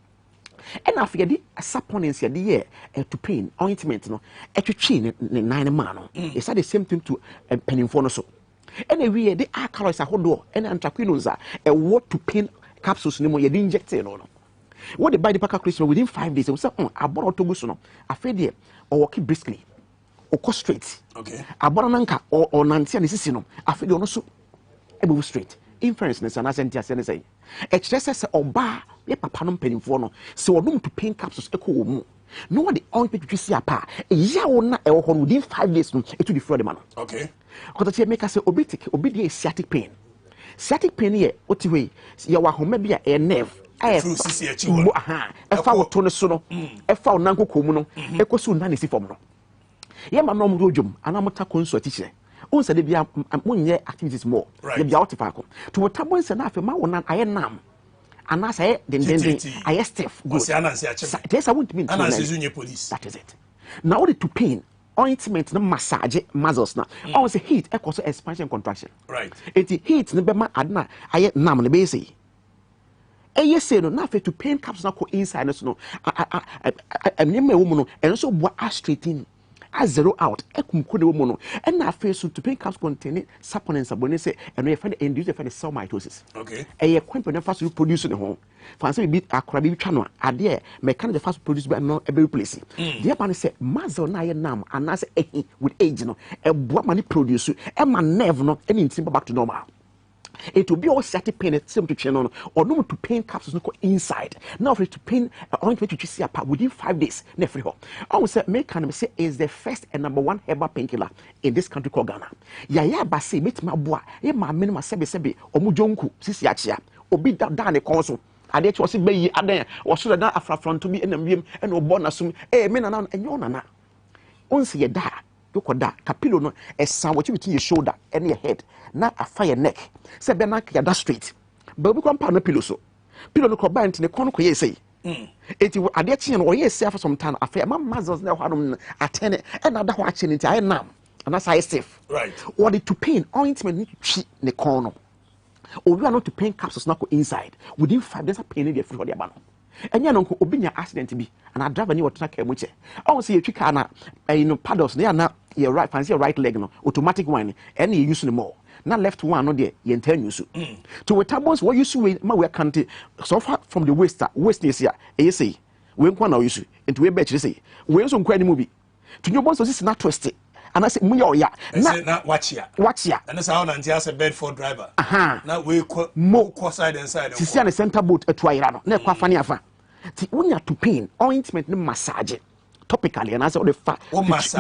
And I figure the saponins the year to pain ointment no to chin 9 man. It's the same thing to penning for no so. Anyway, the alkaloids are hold and anthraquinones are a what to pain capsules no more you inject no. What the body packer Christmas within 5 days, we say, I bought autobus no, I fed there or walking briskly or go straight. Okay. I bought an anchor or Nancy and this is no, I fed you also a move straight. Inference and as I say, HSS or bar, ye papanum penning for no, so room to pain capsules echo more. No one the ointment you see a pa, a yaona or within 5 days, it will defraud the man. Okay. Because the make us say obedient sciatic pain. Sciatic pain here, what way, you are home maybe a nerve. I found Tony Sono, I found Nanko Comuno, Eco soon than is from no. Yama no rojum, and I'm a consult teacher. Also, there be a 1 year activities more. Right. The artifact to what tables and after my one I am. And I say, then I stiff. Yes, I won't mean police. That is it. Now, to pain. Ointment no massage muscles na on say heat e cause expansion contraction right it heat no be ma adna aye nam le be say eye say no na fe to pain caps na ko inside no em wo mu no en so bo astrating a zero out e kum ko de wo mu no en na fe so to pain caps contain saponins abone say en e fa the induce the cell mitosis okay eye kwempe na fast produce ne ho fancy be akora be twa no ade me can the fast produce by no every place the man say muscle na ye nam and as with age no e boa mani produce e ma nerve no any intim back to normal. It will be all static pain at same to or no to pain capsules no inside. Now for it to pain ointment to see apart within 5 days. Never ho. I will say make can say is the first and number 1 herbal painkiller in this country called Ghana. Ya ba say meet my boy. Ye ma minimum sebe omu jonku sisi achia. Obi da ne konso. Ade to say be adan o so da afrafront to be enamwiem and obo na sum me na na enyo na na. Onse ye da yokoda capillo no esa what between your shoulder and your head na afa your neck say be na ya da straight but we come no pillow so pillow no combine ne kon ko ye say eti ade tie no o ye say for some time afa ma muscles na hwadom atene and na da ho ache nti I nam and that's I safe right what it to pain ointment ni twi ne kon no or we are not to pain capsules na ko inside within 5 days pain dey free for the aba no enya no ko obi nya accident bi and I drive any water car mu che I say you twi car na paddles na your right fancy your right leg no automatic one and you use no more na left one no there you intend use to with tables what you see ma we can't so far from the waist is here you say we nkwa na use into we bet you say we so nkwa ni mu bi to your bones is not twisted and I say mu ya na watch ya and that's how nanti as a Bedford driver na we ko side and side sisi na center boat etuayira no na kwa fani afa ti unya to pain ointment no massage topically and as all the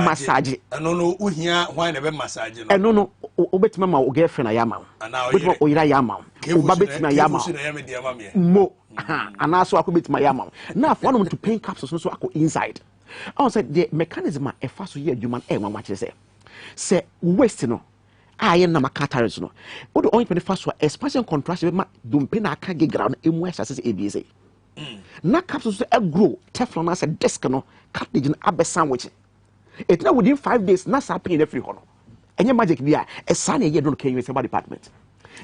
massage no uhia why na be massage no no obetima ma o girlfriend ayama obetima oyira yama obabetima yama mo and also akobetima yama na for no to pain capsules no so ako inside I said the mechanism e fa so ye adwuma e nwa kire say waste no aye na makataris no o do ointment fa so expansion contraction ma dumpe na aka gegra no emu exercise absa na capsules e grow teflon as a disc no cartilage na abe sandwich it now within 5 days na sa pain every hono enye magic bia e sa na ye do no kan use department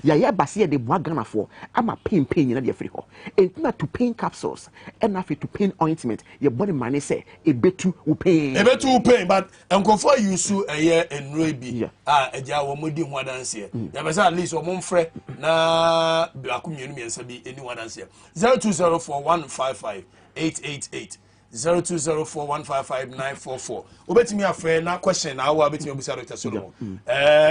ya base de boa Ghana for ama pain na de free ho entina to pain capsules and afi to pain ointment your body man say e betu u pain but enkofo use eye enro bi eja wo modi ho adanse ya be say at least wo mfre na akomienu miensa bi eni ho adanse 0204155888 0204155944 obetimi afre na question na awa obetimi obisa Dr. Solomon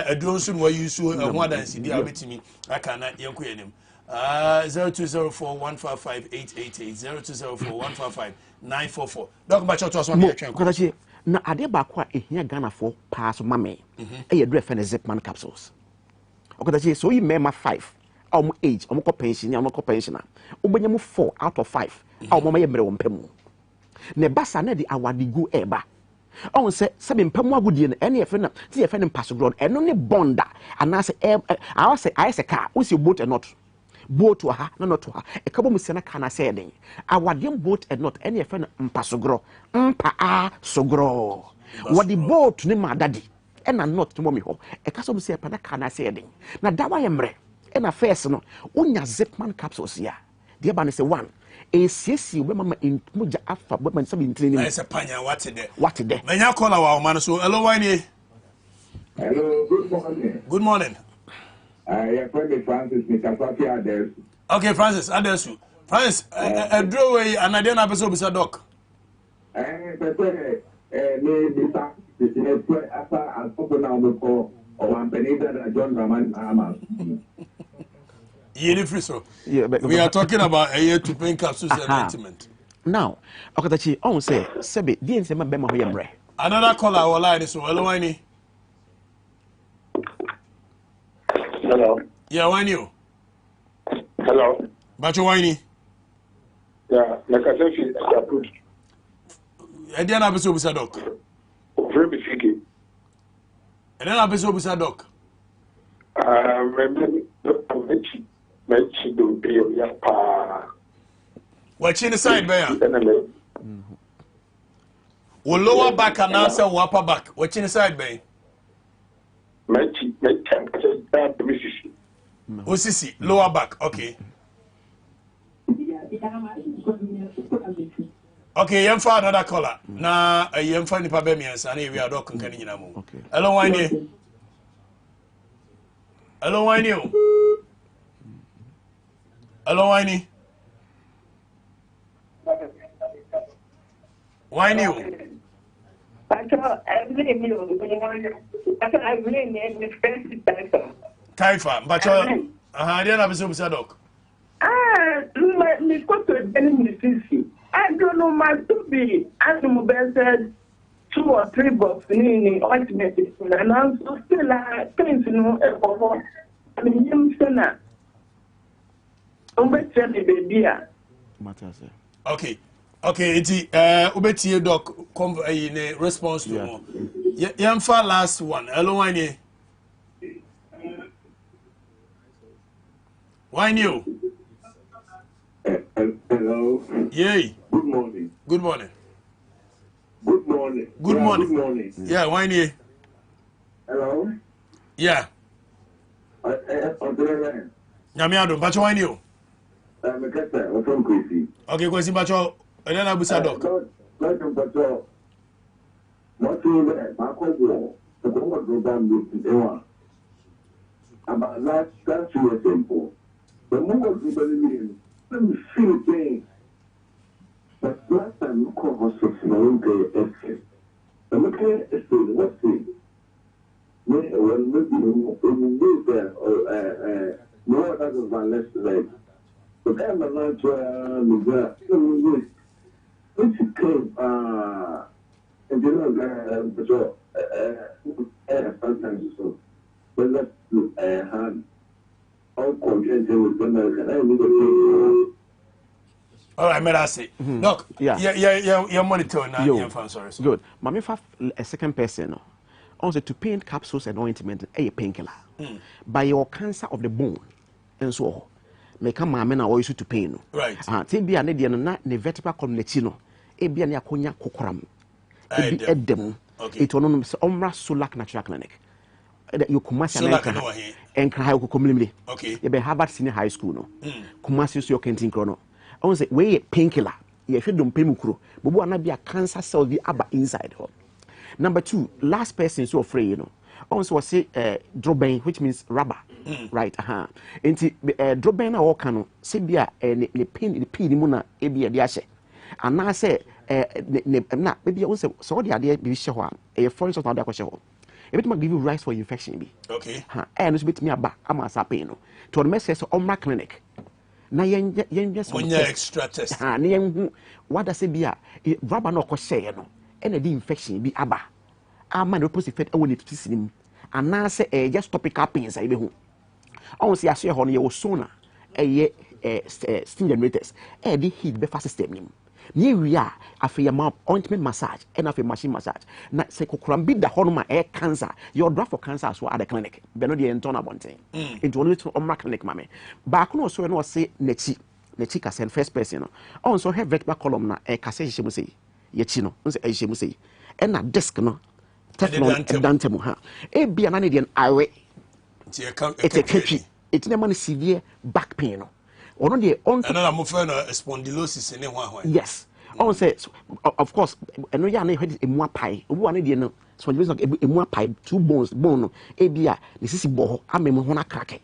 eduro nso no use ho adanse dia obetimi aka na yenko yenim 0204155888 0204155944 Dr. Bacho to so me twen na ade ba kwa ehia Ghana for pass mame e ye do fe ne Zipman capsules okadachi so yi mema 5 age pension pensioner obenya 4 out of 5 may mere wompemu ne basa na di awadigu eba on se be mpemu agudie no ene yefe na ti yefe ne mpasogro eno ne bonda anase I say car we see boat and not boat wa ha not ha e kabo musia na kana say den awadiem boat and not ene yefe na mpasogro mpa a sogro wadi boat ne madadi ena not to mommy ho e kaso musia pa na kana say den na dawa yemre ena first no unya zipman capsules ya de ba ne say 1 ACC we mama in muja afa we man sabi training I say panya what there menya call our man so hello wine hello good morning your friend Francis Mr. Fafi Adels okay Francis Adels Francis draw away and I don't have so bisa doc me bisa asa asoko na oboko o wan penida John Raman Ama yeah, but we are talking about a year to pay capsules and ointment. Now, Okatachi, on say, Sebi, the same Bema Yamre. Another caller, our line is so hello, Winey. Hello. Yeah, Winey. Hello. Bacho Winey. Yeah, like I said, she's approved. I didn't have a so beside doc. Very fiki. I didn't have a so beside doc. What's in the side, Bear? We lower back and answer upper back. What's in the side, Bay? Osisi, lower back, okay. Okay, you find another caller. Now, you find the Pabemians, and we are talking. Okay. Hello, Winey. Hello, Winey. Hello, Winey. Winey. Taifa, but I didn't have a super doc. I don't know my to be animal said 2 or 3 bucks in ultimately, and I'm still things in no I mean, you say okay, it's Ubeti doc come in a response to more. Yamfa last one. Hello, Winey. Winey. Hello. Yay. Good morning. Good morning. Good morning. Good morning. Good morning. Yeah, Winey. Hello. Yeah. Nyamiado, Bacho Winey. Okay, Kwesi Bacho, and then Abu Sadok. About that's your simple. The more people let me feel pain. But last time you call hospital, the McCain estate, what's it? When maybe there, no, that is my left leg. But then I'm not which came, and you know, sometimes so. But let's look hand. All contented with American. All right, may I say, Doc? Yeah, monitoring now. I'm sorry. Good. Mami fa a second person. Also to paint capsules and ointment a painkiller. By your cancer of the bone and so on. Make a mamma na always to pain. Right. Tibia and Ediana, the vertebral columnetino, Ebiania Conia Cocoram. Edem. It on Omra Sulak Natural Clinic. You Kumasi and Kahako community. Okay. You be Harvard Senior High School. No. Kumasi your Kentin Chrono. I want to say, way painkiller. You should don't pay mukro. But what be a cancer cell the upper inside her. Number 2, last person so afraid, you know. Also say droben, which means rubber. Right, Enti droben na okano se bia ne pin the pin mu na e bia de ahye. Ana se na bia won se so de ade bi hye ho a e foreign sort na de akọ hye ho. E bit ma give you rise for infection bi. Okay. No so bit me aba ama sa pain no. To the message so Omra clinic. Na yen just one extra test. Na yen hu wada se bia rubber na okọ hye no. E na di infection bi aba. Ama no positive effect e won it sinim. Ana se just topical pains I be hu. On see as your honey or sooner steam generators the heat be fast system nim near we are after your ointment massage and after machine massage na say kokram bi da honoma cancer your draft for cancer as well at the clinic be no the internal one thing into only to on clinic mame back no so no say nechi ka send first person on so have vertebral column na kase hye say ye chi no say hye mu say and na disc no teflon dantemu ha e bia na ne de awe it's a catchy it's a severe back pain no or no on and I'm afraid spondylosis in one. Yes. On says of course and we are not a more pie one no spondylosis a more pie two bone ebia the sisi bo amemo ho na crack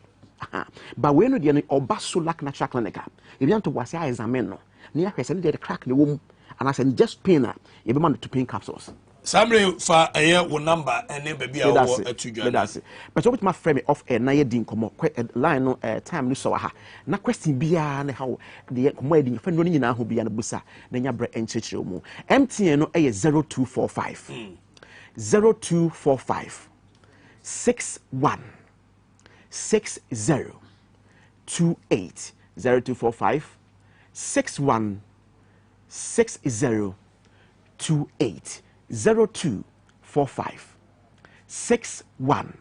but we no the oba solak natural clinic if you want to was examine no near person the crack the womb and I said just pain you be man to pain capsules. Samre fa wo number ene baby a wo atudwa. But so with my frame of na ye din komo line no time no so ha. Na question bia na how the komo din fa no nyina ho bia na busa na nya bra enchechire mu. MTN no 0245 0245 61 60 28 0245 61 60 28 0245 61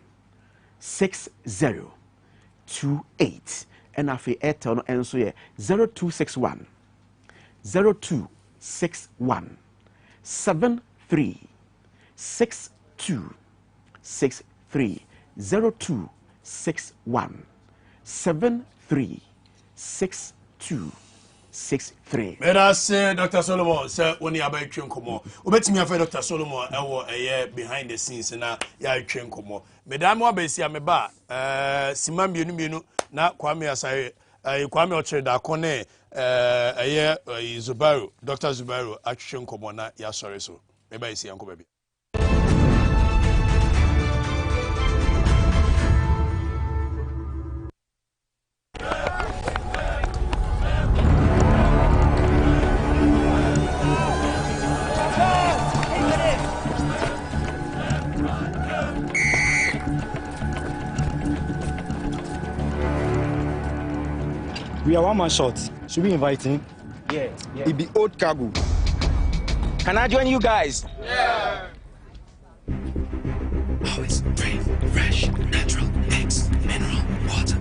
60 28 and afi Airtel no enso ye 0261 0261 73 62 63 0261 73 62 63. Mera say Dr. Solomon say woni aba twen komo. Obetimi afa Dr. Solomon ewo behind the scenes na ya twen komo. Medam wa be sia me ba sima mienu na Kwame Asaye Kwame Ochre da kone Zubairo Dr. Zubairo atwen komo na ya sori so. Me ba sia nko ba bi. We are one man short. Should we invite him? Yeah. It be old cargo. Can I join you guys? Yeah. Always brave, fresh, natural, mix, mineral, water.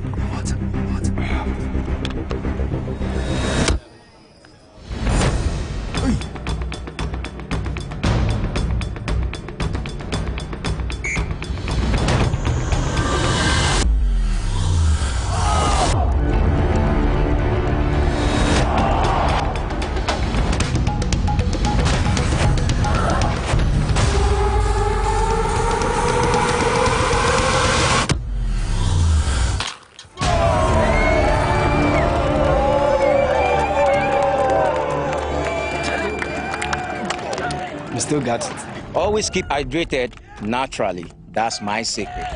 Still got it. Always keep hydrated naturally. That's my secret.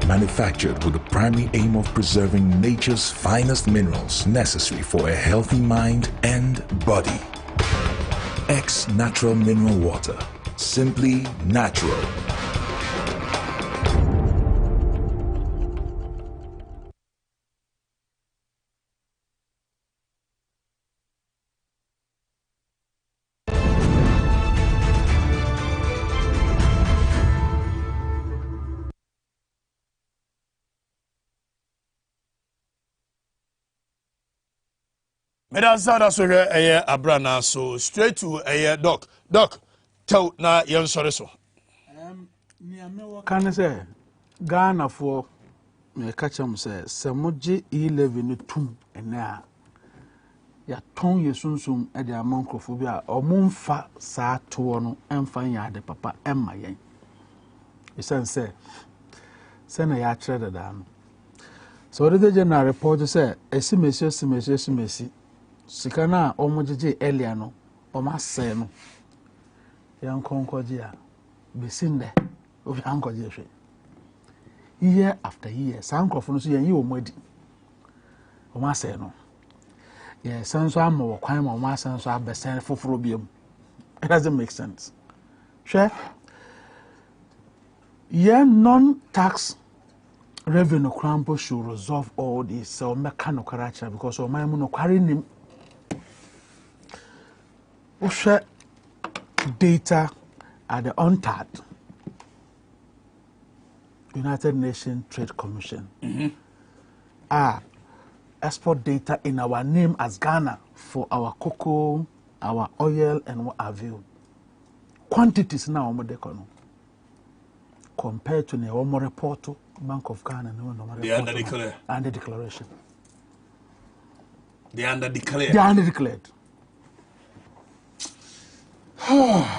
Manufactured with the primary aim of preserving nature's finest minerals necessary for a healthy mind and body. X Natural Mineral Water. Simply natural. Medan sada so hwe abrana so straight to doc tell na yen sori so ni amewo kan say Ghana for me catch am say semoje E11 no tum ena ya ton yesunsum e de amankrofo bi a omumfa saa to no emfa nya de papa emma yen say na ya kire da no so the general report say esimesi sikana omojeje elia no omase no yankonkoje a besinde obi ankoje hwe year after year sankrofo no so yan yi omadi omase no yeah sanso am wo kwan ma omase so abesen foforo biam it doesn't make sense hwe non tax revenue crampo should resolve all this so mechanical character because of my monocarry share data at the UNTAD United Nations Trade Commission export data in our name as Ghana for our cocoa, our oil, and what have you. Quantities now compared to the report to Bank of Ghana. They under declared. Under declaration. They under declared. They under declared.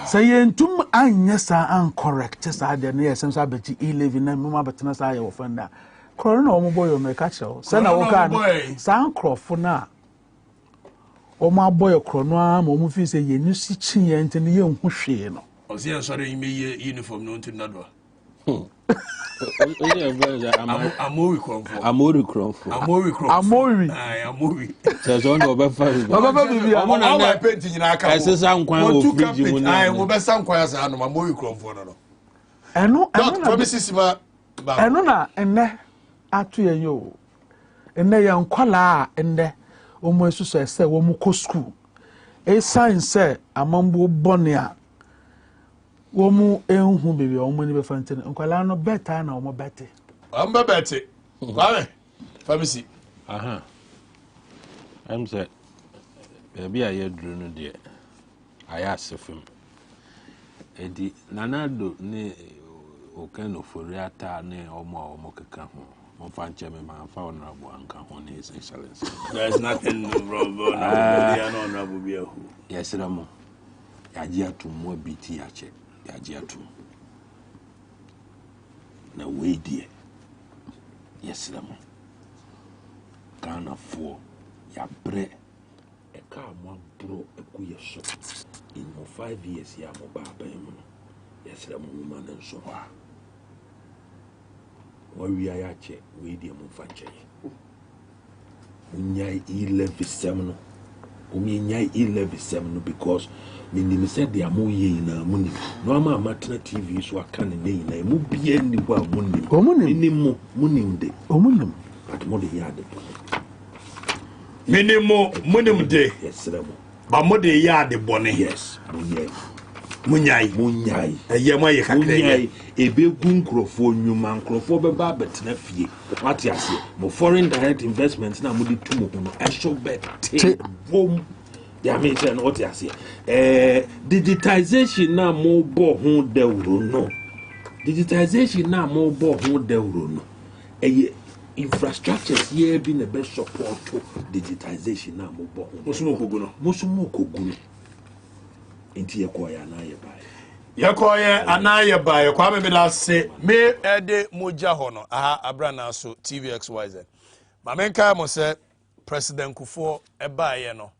Say yentum anyesa an correct sa de na yesem sa beti 11 na mama betena sa ye ofenda. Corona omo boy o me ka chew. Say na wo ka san crofo na omo boy krono a mo fi say yenu si chi ye ntene ye hu hwe no. O say en sori me uniform no ntene do. Amori Crawford. Amori Crawford. Amori Crawford. Amori. Aye, Amori. Says on the Bibi. I'm not painting in our car. I says I'm quite old. I will be some choirs and Amori Crawford. And no, Mrs. And no, and there are 2 years. And they are quala and there almost say, Womuko school. A sign say, Amambo Bonia. Womu ehun baby omo ni be fantene nkwala no better na omo bete amba bete kwame famisi aha I'm say baby aye duru no de aya asefem edi nanado ne okano foriata ne omo keka ho mo fanche me ma fa honorable anka ho ne his excellence. There is nothing wrong with honorable biahu. Yes ramo yagia to mo biti ache yajiatu na wedi yes ramo Ghana for ya bre e ka mo bro ekuye so in 5 years ya mo baba mu yes ramo mo man so ha wa wi ya che wedi mo fanche unyai 11 no unyai 11 no because minimum said they are more na money. No ama matna TV so akane nei na mu bia ni ho amunim. Minimum munim de. Omunim. At mo de yade. Minimum munim de. Yes, ramo. Ba mo de yade bone. Yes. Munyai. Eye mo ye kakra ye. Ebe gu nkrofo nyuma nkrofo be ba betena fie. What you say? Mo foreign direct investments na mo de tumo no. I show bet. Bom. Yeah, me say what you say. Digitization na mo bo ho dawro no. Digitization na mo bo ho dawro no. Infrastructures here be the best support to digitization na mo bo ho. Mosumo kogu no. Enti yekoya na ye bai. Yekoya anaye bai kwa me la se me ede moja ho no. Aha abrana so Tvxyz. Ma menka mo se President Kufuor ebaye no.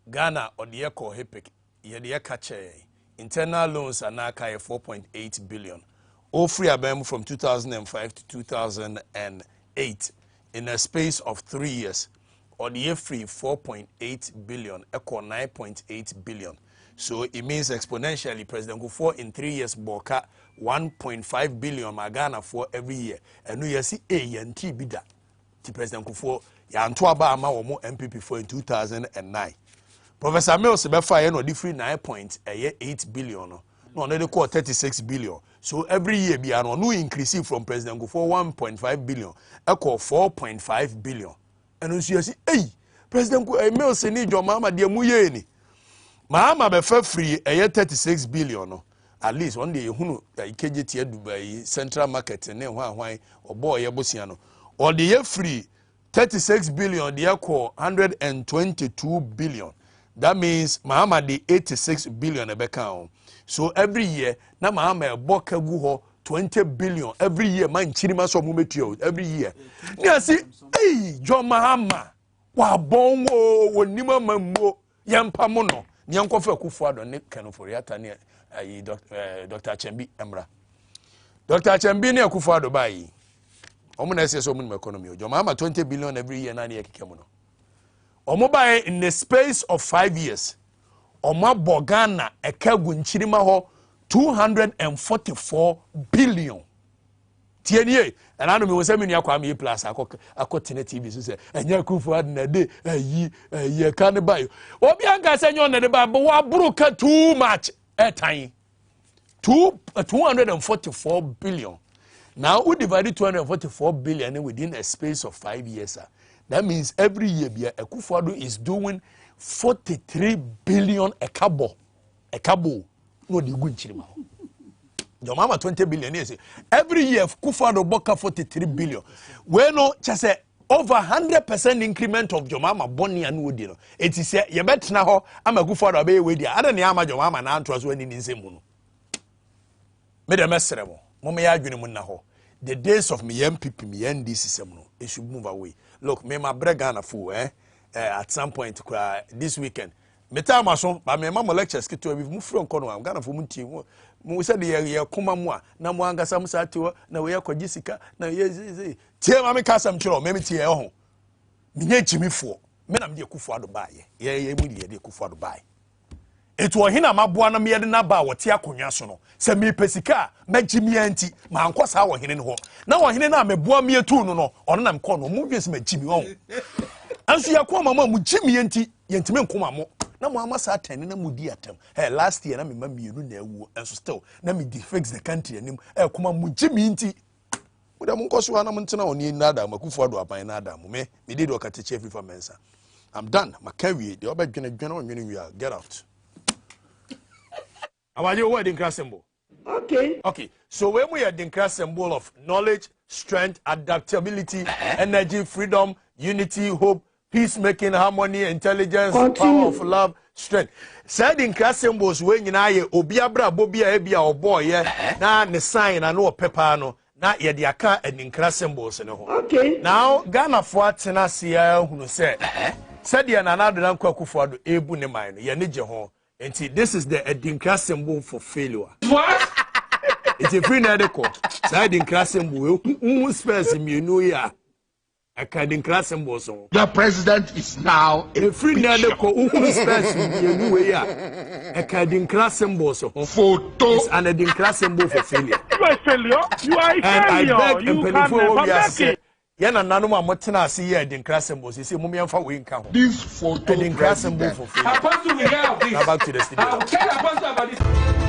Ghana or the eco HIPIC, ye catcher internal loans are now 4.8 billion. All free abem from 2005 to 2008 in a space of 3 years. Or the year free 4.8 billion, echo 9.8 billion. So it means exponentially President Kufuor in 3 years boka 1.5 billion Ghana for every year. And we see A and T bida to President Kufuor ya Antoaba ama womo MPP for in 2009. Professor Mills befa no different 9.8 billion no they call 36 billion. So every year be an no increase from President Kufuor 1.5 billion equal 4.5 billion. And you see hey President Mills need your mama dear muye ni mama befa free 36 billion no at least one day hunu KJT Dubai Central Market ne hwan obo ye bosia no or the year free 36 billion the equal 122 billion. That means Mahama the 86 billion ebeka. So every year na Mahama boka guho 20 billion every year man chirima so mumetio every year. Ni see hey John Mahama wa bonwo wonima mammo yampa mo no ni ankofa Kufuor ne kanoforiata ne Dr. Achembi Emra. Dr. Achembi ne Kufuor bai. Omo na so mun economy. John Mahama 20 billion every year na ne yakekemo no. Omobaye in the space of 5 years. Oma Bogana ekagu nchirima ho 244 billion. tienie and I know me was a mini Kwame Plus akotene TV so say enya Kufuor na de ye kan buy obi anga say nyon na de ba wa broke too much airtime 244 billion. Now we divided 244 billion within a space of 5 years. That means every year Kufuor is doing 43 billion a cabo no the good chirima. Your mama 20 billion years. Every year Kufuor boka 43 billion. We no just say over 100% increment of your mama boni and woody. It is say you bet now I'm a Kufuor obey with you. I don't know your mama na antwas when in Zimuno. Me de mesremo. Mama ya adwene mu na ho. The days of me MPP me NDC system no it should move away. Look, me my brega na fool at some point this weekend. Me time aso ba me mama lectures ke to we move from kono am Ghana for mu team. Mu say de ye kuma mu a na mu angasa mu sa tewo na we yakwaji sika na ye tie ma me kasam kiro me tie ho. Me nya jimifo. Me na me de Kufuor do bae. Ye mu de Kufuor do bae. It was hina maboa na me na ba wote akonwa so no se me pesika magimi anti ma ankosa wo hene ho na wo hene na me boa me etu no no ono na me ko no mu dwese magimi ho anso yakoma mama mu gimi anti yentime nkoma mo na mo amasa atene na mu di atam last year na me ma mienu na ewu enso still na me defix the country anim koma mu gimi anti wo da mo nkoso na mo ntena oni na da Kufuor do apan na da mo me did o kate chief for mensa. I'm done makawie de obadwene onwene wi get out. Our new word in class symbol. Okay. So when we are the class symbol of knowledge, strength, adaptability, energy, freedom, unity, hope, peacemaking, harmony, intelligence, power of love, strength. Said in class symbols when you know obiabra bobia ebia or boy na the sign and no paper no na ye the aka and in class symbols no. Okay. Now Ghana for tenasia who say said ya na do na Kufuor do ebu ne man ye ne je ho. And see, this is the Edinkra symbol for failure. What? It's a free medical. Side Edinkra symbol. Who spells him? You know, yeah. A Edinkra symbol. The president is now a free medical. Who spells him? You know, yeah. A Edinkra symbol. Photo. It's an Edinkra symbol for failure. You are a failure. You are a failure. And I beg you and can never make it. Yana nanuma motena see here Edinkra symbols. You see, mummy and for win count. This photo. Edinkra symbol for failure. Apostle, we have this. Now back to the studio. I'll tell Apostle about this.